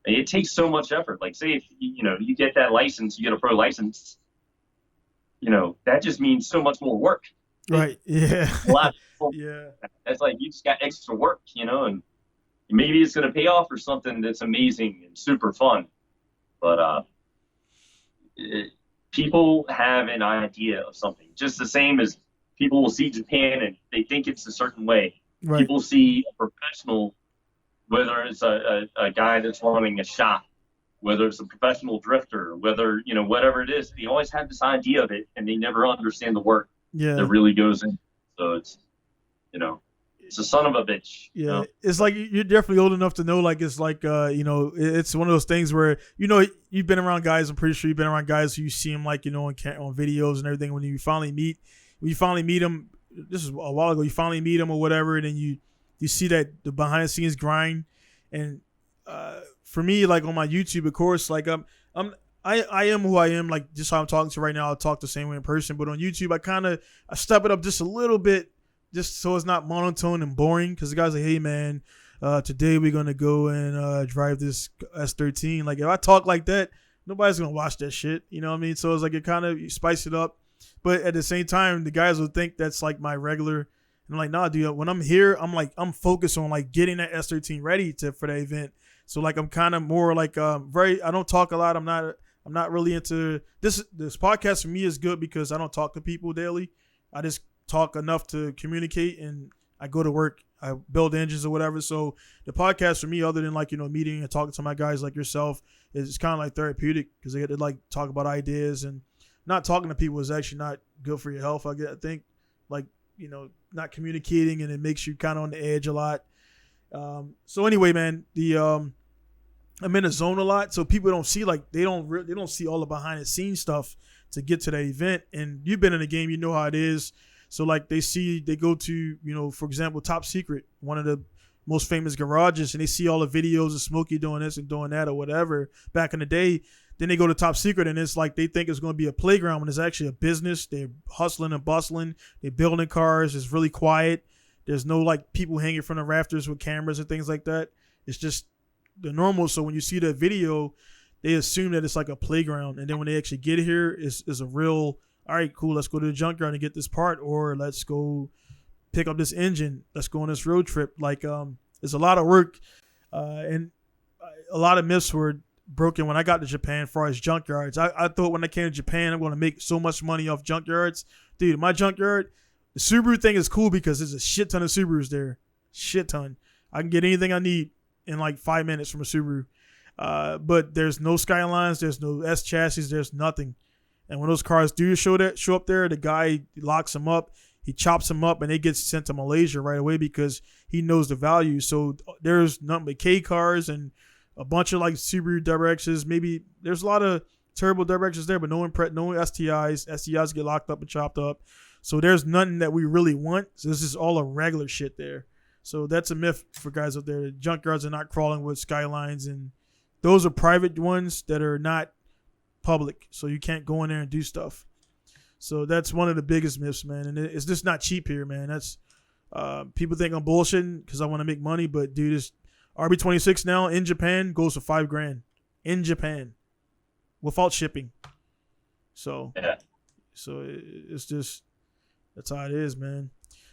It takes so much effort. Like say if you get that license, you get a pro license. That just means so much more work. Right. Yeah. A lot of people, yeah. It's like you just got extra work, and maybe it's going to pay off for something that's amazing and super fun. But people have an idea of something, just the same as people will see Japan and they think it's a certain way. Right. People see a professional, whether it's a guy that's running a shop, whether it's a professional drifter, whether, whatever it is, they always have this idea of it and they never understand the work that really goes in. So it's, it's a son of a bitch. Yeah. It's like you're definitely old enough to know, like, it's like, it's one of those things where, you've been around guys. I'm pretty sure you've been around guys who you see them like, on videos and everything. When you finally meet them, this is a while ago, you finally meet them or whatever. And then you see that the behind the scenes grind. And, for me, like on my YouTube, of course, like I am who I am, like just how I'm talking to right now. I'll talk the same way in person, but on YouTube, I step it up just a little bit, just so it's not monotone and boring. Because the guy's like, hey man, today we're gonna go and drive this S13. Like if I talk like that, nobody's gonna watch that shit. You know what I mean? So it's like you spice it up, but at the same time, the guys will think that's like my regular. And I'm like, nah, dude. When I'm here, I'm focused on like getting that S13 ready for that event. So like I'm kind of more like I don't talk a lot. I'm not really into this podcast. For me is good because I don't talk to people daily. I just talk enough to communicate, and I go to work. I build engines or whatever. So the podcast for me, other than like meeting and talking to my guys like yourself, is kind of like therapeutic because they get to like talk about ideas, and not talking to people is actually not good for your health. I think like not communicating, and it makes you kind of on the edge a lot. So anyway, man, I'm in a zone a lot, so people don't see they don't see all the behind the scenes stuff to get to that event. And you've been in the game, you know how it is. So like they go to for example, Top Secret, one of the most famous garages, and they see all the videos of Smokey doing this and doing that or whatever back in the day. Then they go to Top Secret, and it's like they think it's going to be a playground when it's actually a business. They're hustling and bustling. They're building cars. It's really quiet. There's no like people hanging from the rafters with cameras and things like that. It's just the normal. So when you see the video, they assume that it's like a playground, and then when they actually get here, it's a real, all right, cool, let's go to the junkyard and get this part, or let's go pick up this engine, let's go on this road trip. Like there's a lot of work, and a lot of myths were broken when I got to Japan as far as junkyards. I thought when I came to Japan I'm going to make so much money off junkyards. Dude, my junkyard, The Subaru thing is cool because there's a shit ton of Subarus there. Shit ton. I can get anything I need in like 5 minutes from a Subaru. But there's no Skylines, there's no S chassis, there's nothing. And when those cars do show up there, the guy locks them up, he chops them up, and they get sent to Malaysia right away because he knows the value. So there's nothing but K cars and a bunch of like Subaru WRXs. Maybe there's a lot of turbo WRXs there, but no STIs. STIs get locked up and chopped up. So there's nothing that we really want. So this is all a regular shit there. So that's a myth for guys out there. The junkyards are not crawling with Skylines, and those are private ones that are not public. So you can't go in there and do stuff. So that's one of the biggest myths, man. And it's just not cheap here, man. That's people think I'm bullshitting because I want to make money, but dude, this RB26 now in Japan goes for $5,000 in Japan without shipping. So yeah. So it's just that's how it is, man.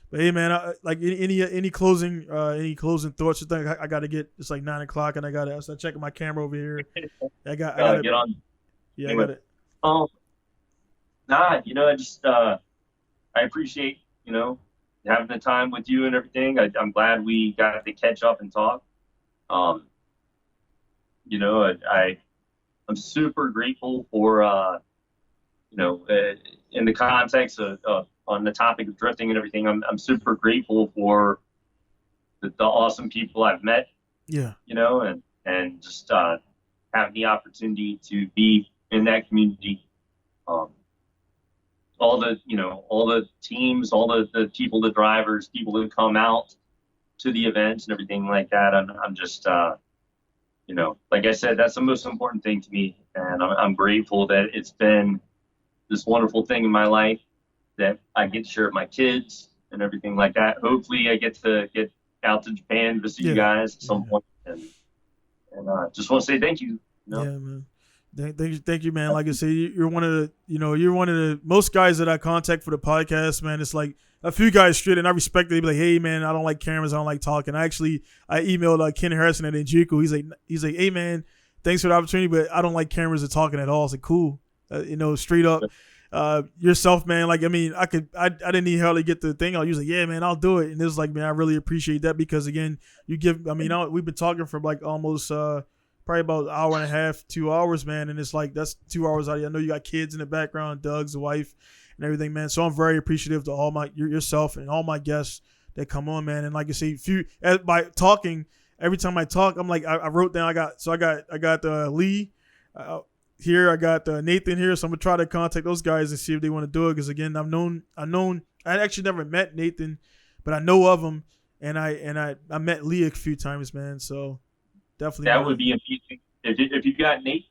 But hey, man, like any closing thoughts? You think I got to get? It's like 9:00, and I start checking my camera over here. I got to get on. Yeah, anyway, I got it. Nah, I just I appreciate having the time with you and everything. I'm glad we got to catch up and talk. I'm super grateful for in the context of on the topic of drifting and everything. I'm super grateful for the awesome people I've met. Yeah. And just have the opportunity to be in that community. All the teams, all the people, the drivers, people that come out to the events and everything like that. I'm just, like I said, that's the most important thing to me. And I'm grateful that it's been this wonderful thing in my life that I get to share with my kids and everything like that. Hopefully I get to get out to Japan to visit you guys at some point. And just want to say thank you. Yeah, man. Thank you, man. Like I say, you're one of the most guys that I contact for the podcast, man. It's like a few guys straight, and I respect it. They be like, hey, man, I don't like cameras. I don't like talking. I emailed Ken Harrison at Njiku. He's like, hey, man, thanks for the opportunity, but I don't like cameras or talking at all. It's like, cool. Straight up. Yourself, man. Like, I mean, I didn't even hardly get the thing. I was like, yeah, man, I'll do it. And it was like, man, I really appreciate that because again, we've been talking for like almost, probably about an hour and a half, 2 hours, man. And it's like, that's 2 hours out of you. I know you got kids in the background, Doug's wife and everything, man. So I'm very appreciative to all yourself and all my guests that come on, man. And like I say, by talking, every time I talk, I'm like, I wrote down, I got Lee here. I got Nathan here. So I'm going to try to contact those guys and see if they want to do it. Cause again, I actually never met Nathan, but I know of him. And I met Lee a few times, man. So definitely. That would be amazing. If you got Nate,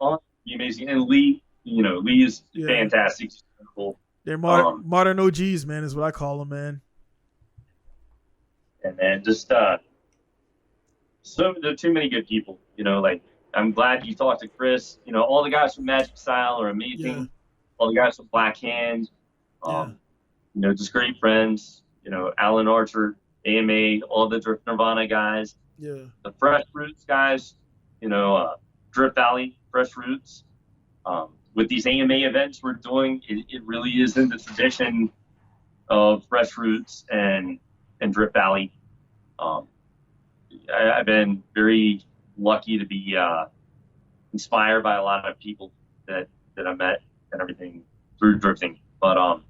on, be amazing. And Lee, Lee is fantastic. Cool. They're modern OGs, man, is what I call them, man. And man, just so there are too many good people. Like I'm glad you talked to Chris. All the guys from Magic Style are amazing. Yeah. All the guys from Black Hand, just great friends. Alan Archer, AMA, all the Drift Nirvana guys. Yeah. The Fresh Roots guys, Drift Valley, Fresh Roots. With these AMA events we're doing, it really is in the tradition of Fresh Roots and Drift Valley. I've been very lucky to be inspired by a lot of people that I met and everything through drifting. But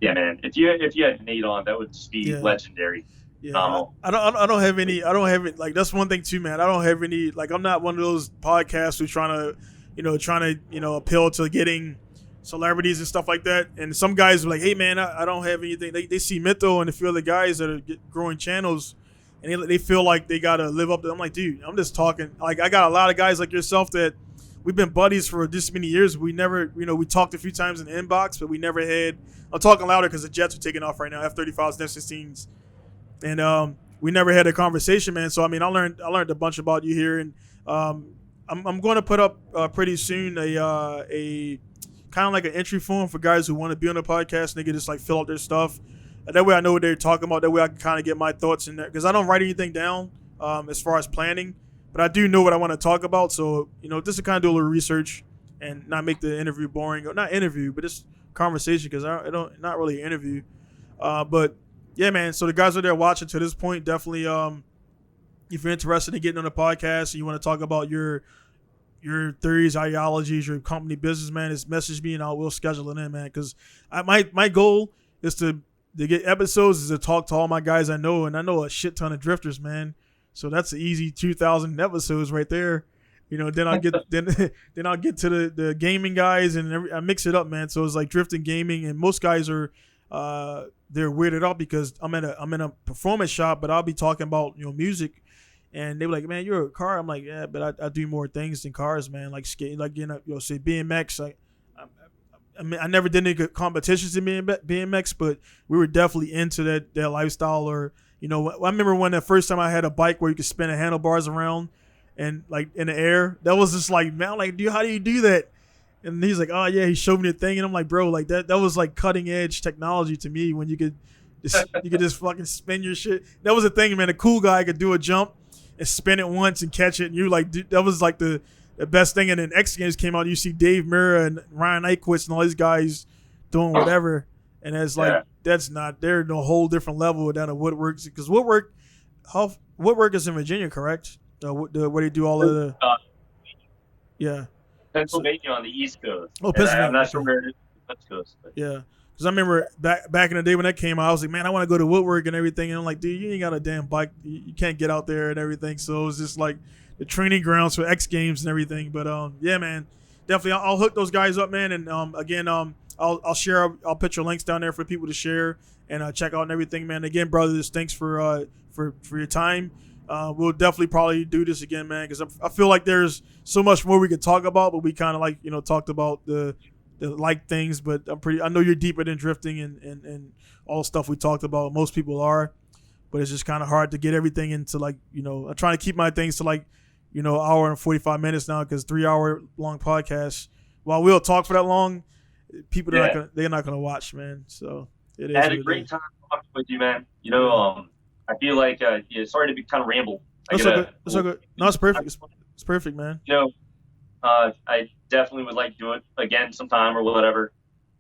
yeah, man, if you had Nate on, that would just be legendary. Yeah, I don't have any. I don't have it. Like that's one thing too, man. I don't have any. Like I'm not one of those podcasts who's trying to appeal to getting celebrities and stuff like that. And some guys are like, hey man, I don't have anything. They see Mitho and a few other guys that are growing channels, and they feel like they gotta live up to. I'm like, dude, I'm just talking. Like I got a lot of guys like yourself that we've been buddies for this many years. We never, we talked a few times in the inbox, but we never had. I'm talking louder because the jets are taking off right now. F-35s, F-16s. And we never had a conversation, man. So I mean, I learned a bunch about you here, and I'm going to put up pretty soon a kind of like an entry form for guys who want to be on the podcast. And they can just like fill out their stuff. And that way, I know what they're talking about. That way, I can kind of get my thoughts in there because I don't write anything down as far as planning, but I do know what I want to talk about. So just to kind of do a little research and not make the interview boring, or not interview, but just conversation, because I don't, not really an interview. But yeah, man. So the guys are there watching to this point, definitely. If you're interested in getting on the podcast and you want to talk about your theories, ideologies, your company business, man, just message me and we'll schedule it in, man. Because my goal is to get episodes, is to talk to all my guys I know, and I know a shit ton of drifters, man. So that's an easy 2,000 episodes right there. Then I'll get then I'll get to the gaming guys, and I mix it up, man. So it's like drifting, gaming, and most guys are they're weirded out because I'm in a performance shop, but I'll be talking about music, and they were like, man, you're a car. I'm like, yeah, but I do more things than cars, man. Like skate, like say BMX. I never did any competitions in BMX, but we were definitely into that lifestyle. Or I remember when the first time I had a bike where you could spin the handlebars around and like in the air. That was just like, man, I'm like, dude, how do you do that? And he's like, oh yeah, he showed me the thing, and I'm like, bro, like that was like cutting edge technology to me, when you could just fucking spin your shit. That was the thing, man. A cool guy could do a jump and spin it once and catch it, and you like, dude, that was like the best thing. And then X Games came out, you see Dave Mirra and Ryan Eichwitz and all these guys doing whatever, and it's like they're in a whole different level down at Woodworks, because Woodwork is in Virginia, correct? Where they do all of the Pennsylvania on the East Coast. Oh, Pennsylvania. I'm not sure where it is on the West Coast. But. Yeah. Because I remember back in the day when that came out, I was like, man, I want to go to Woodwork and everything. And I'm like, dude, you ain't got a damn bike. You can't get out there and everything. So it was just like the training grounds for X Games and everything. But yeah, man, definitely I'll hook those guys up, man. And again, I'll share. I'll put your links down there for people to share and check out and everything, man. Again, brothers, thanks for your time. We'll definitely probably do this again, man, because I feel like there's so much more we could talk about, but we kind of like talked about the like things. But I know you're deeper than drifting and all the stuff we talked about. Most people are, but it's just kind of hard to get everything into like I'm trying to keep my things to like hour and 45 minutes now, because 3-hour long podcasts, while we'll talk for that long, people they're not gonna watch, man. So it is. I had a great time talking with you, man. I feel like sorry to be kind of ramble. That's so good. That's so good. No, it's perfect. It's perfect, man. I definitely would like to do it again sometime or whatever.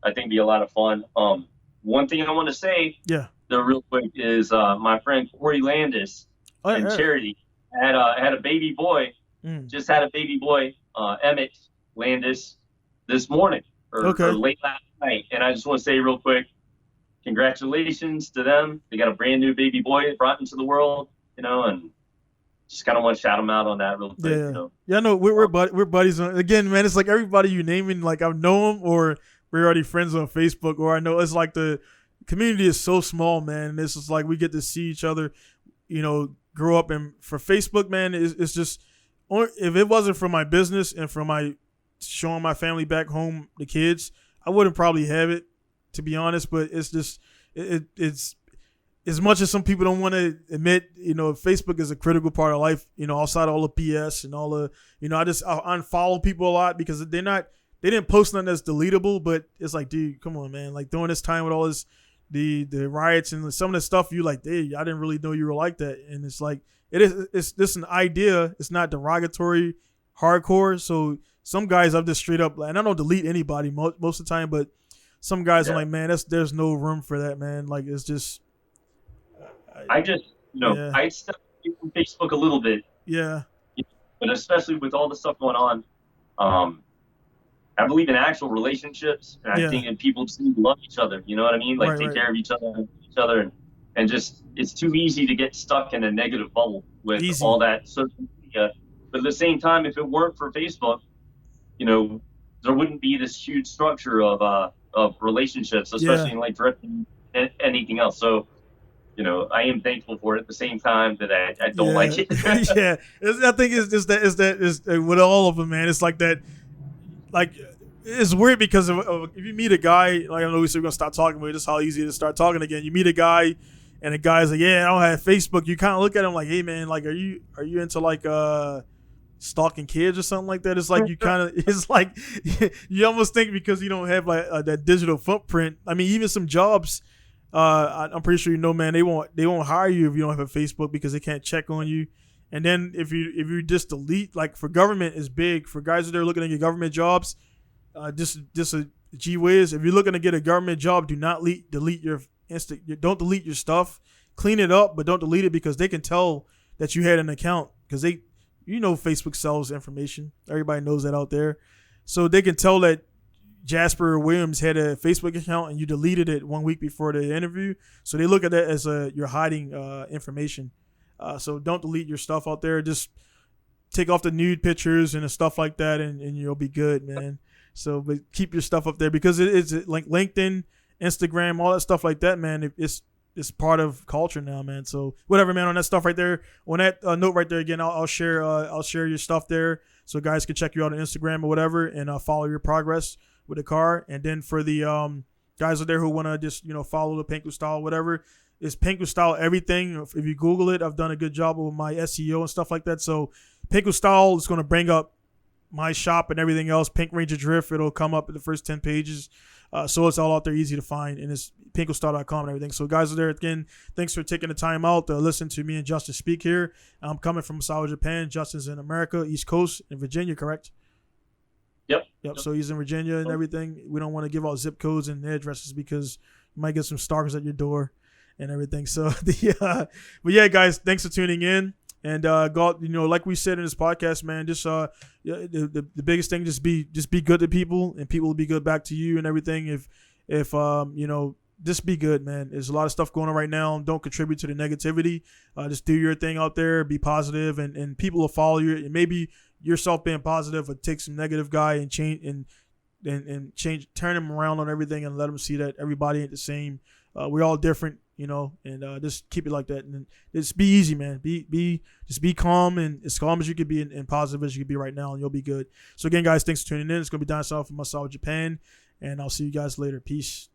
I think it'd be a lot of fun. One thing I want to say, real quick, is my friend Corey Landis and Charity had a baby boy. Just had a baby boy, Emmett Landis, this morning or late last night. And I just want to say real quick, congratulations to them. They got a brand new baby boy brought into the world, and just kind of want to shout them out on that real quick. Yeah, no, we're buddies. Again, man, it's like everybody you naming, like I know them or we're already friends on Facebook, or I know it's like the community is so small, man. This is like we get to see each other, grow up. And for Facebook, man, it's just, if it wasn't for my business and for my showing my family back home, the kids, I wouldn't probably have it, to be honest. But it's just it's as much as some people don't want to admit, Facebook is a critical part of life, outside all the BS and all the, I unfollow people a lot because they didn't post nothing that's deletable, but it's like, dude, come on, man. Like during this time with all this, the riots and some of the stuff, you like, dude, I didn't really know you were like that. And it's like, it's just an idea. It's not derogatory, hardcore. So some guys I've just straight up, and I don't delete anybody most of the time, but some guys are like, man, there's no room for that, man. Like it's just. I just, I stepped away from Facebook a little bit. Yeah. But especially with all the stuff going on, I believe in actual relationships, and I think that people just need to love each other. You know what I mean? Like take care of each other, and just it's too easy to get stuck in a negative bubble with all that social media. But at the same time, if it weren't for Facebook, there wouldn't be this huge structure of relationships, especially in like drifting and anything else. So. I am thankful for it at the same time that I don't like it. Yeah. I think it's just that with all of them, man. It's like that, like, it's weird because if you meet a guy, like I know we said we're going to stop talking, but it's how easy it is to start talking again. You meet a guy and the guy's like, yeah, I don't have Facebook. You kind of look at him like, hey, man, like, are you into like stalking kids or something like that? It's like you kind of, it's like you almost think because you don't have like that digital footprint. I mean, even some jobs, I'm pretty sure man, they won't hire you if you don't have a Facebook because they can't check on you. And then if you just delete, like for government is big for guys that are looking at your government jobs, Just a G whiz. If you're looking to get a government job, do not delete your don't delete your stuff. Clean it up, but don't delete it because they can tell that you had an account because Facebook sells information. Everybody knows that out there, so they can tell that Jasper Williams had a Facebook account and you deleted it 1 week before the interview. So they look at that as you're hiding information. So don't delete your stuff out there. Just take off the nude pictures and stuff like that, and you'll be good, man. So, but keep your stuff up there because it's like LinkedIn, Instagram, all that stuff like that, man. It's part of culture now, man. So whatever, man. On that stuff right there, on that note right there, again, I'll share your stuff there so guys can check you out on Instagram or whatever and follow your progress with the car. And then for the guys out there who want to just follow the Pinku style, whatever. It's Pinku style everything. If you Google it, I've done a good job with my SEO and stuff like that. So Pinku style is going to bring up my shop and everything else. Pink Ranger Drift, it'll come up in the first 10 pages. So it's all out there, easy to find, and it's pinkustyle.com and everything. So guys are there again. Thanks for taking the time out to listen to me and Justin speak here. I'm coming from South Japan. Justin's in America, East Coast, in Virginia, correct? Yep. So he's in Virginia and everything. We don't want to give out zip codes and addresses because you might get some stalkers at your door and everything. So but yeah, guys, thanks for tuning in. And God, like we said in this podcast, man, just the biggest thing, just be good to people, and people will be good back to you and everything. If just be good, man. There's a lot of stuff going on right now. Don't contribute to the negativity. Just do your thing out there. Be positive, and people will follow you. And maybe yourself being positive would take some negative guy and change and change, turn him around on everything, and let him see that everybody ain't the same. We're all different. And just keep it like that, and just be easy, man. Just be calm, and as calm as you could be, and positive as you could be right now, and you'll be good. So again, guys, thanks for tuning in. It's gonna be down south from South Japan, and I'll see you guys later. Peace.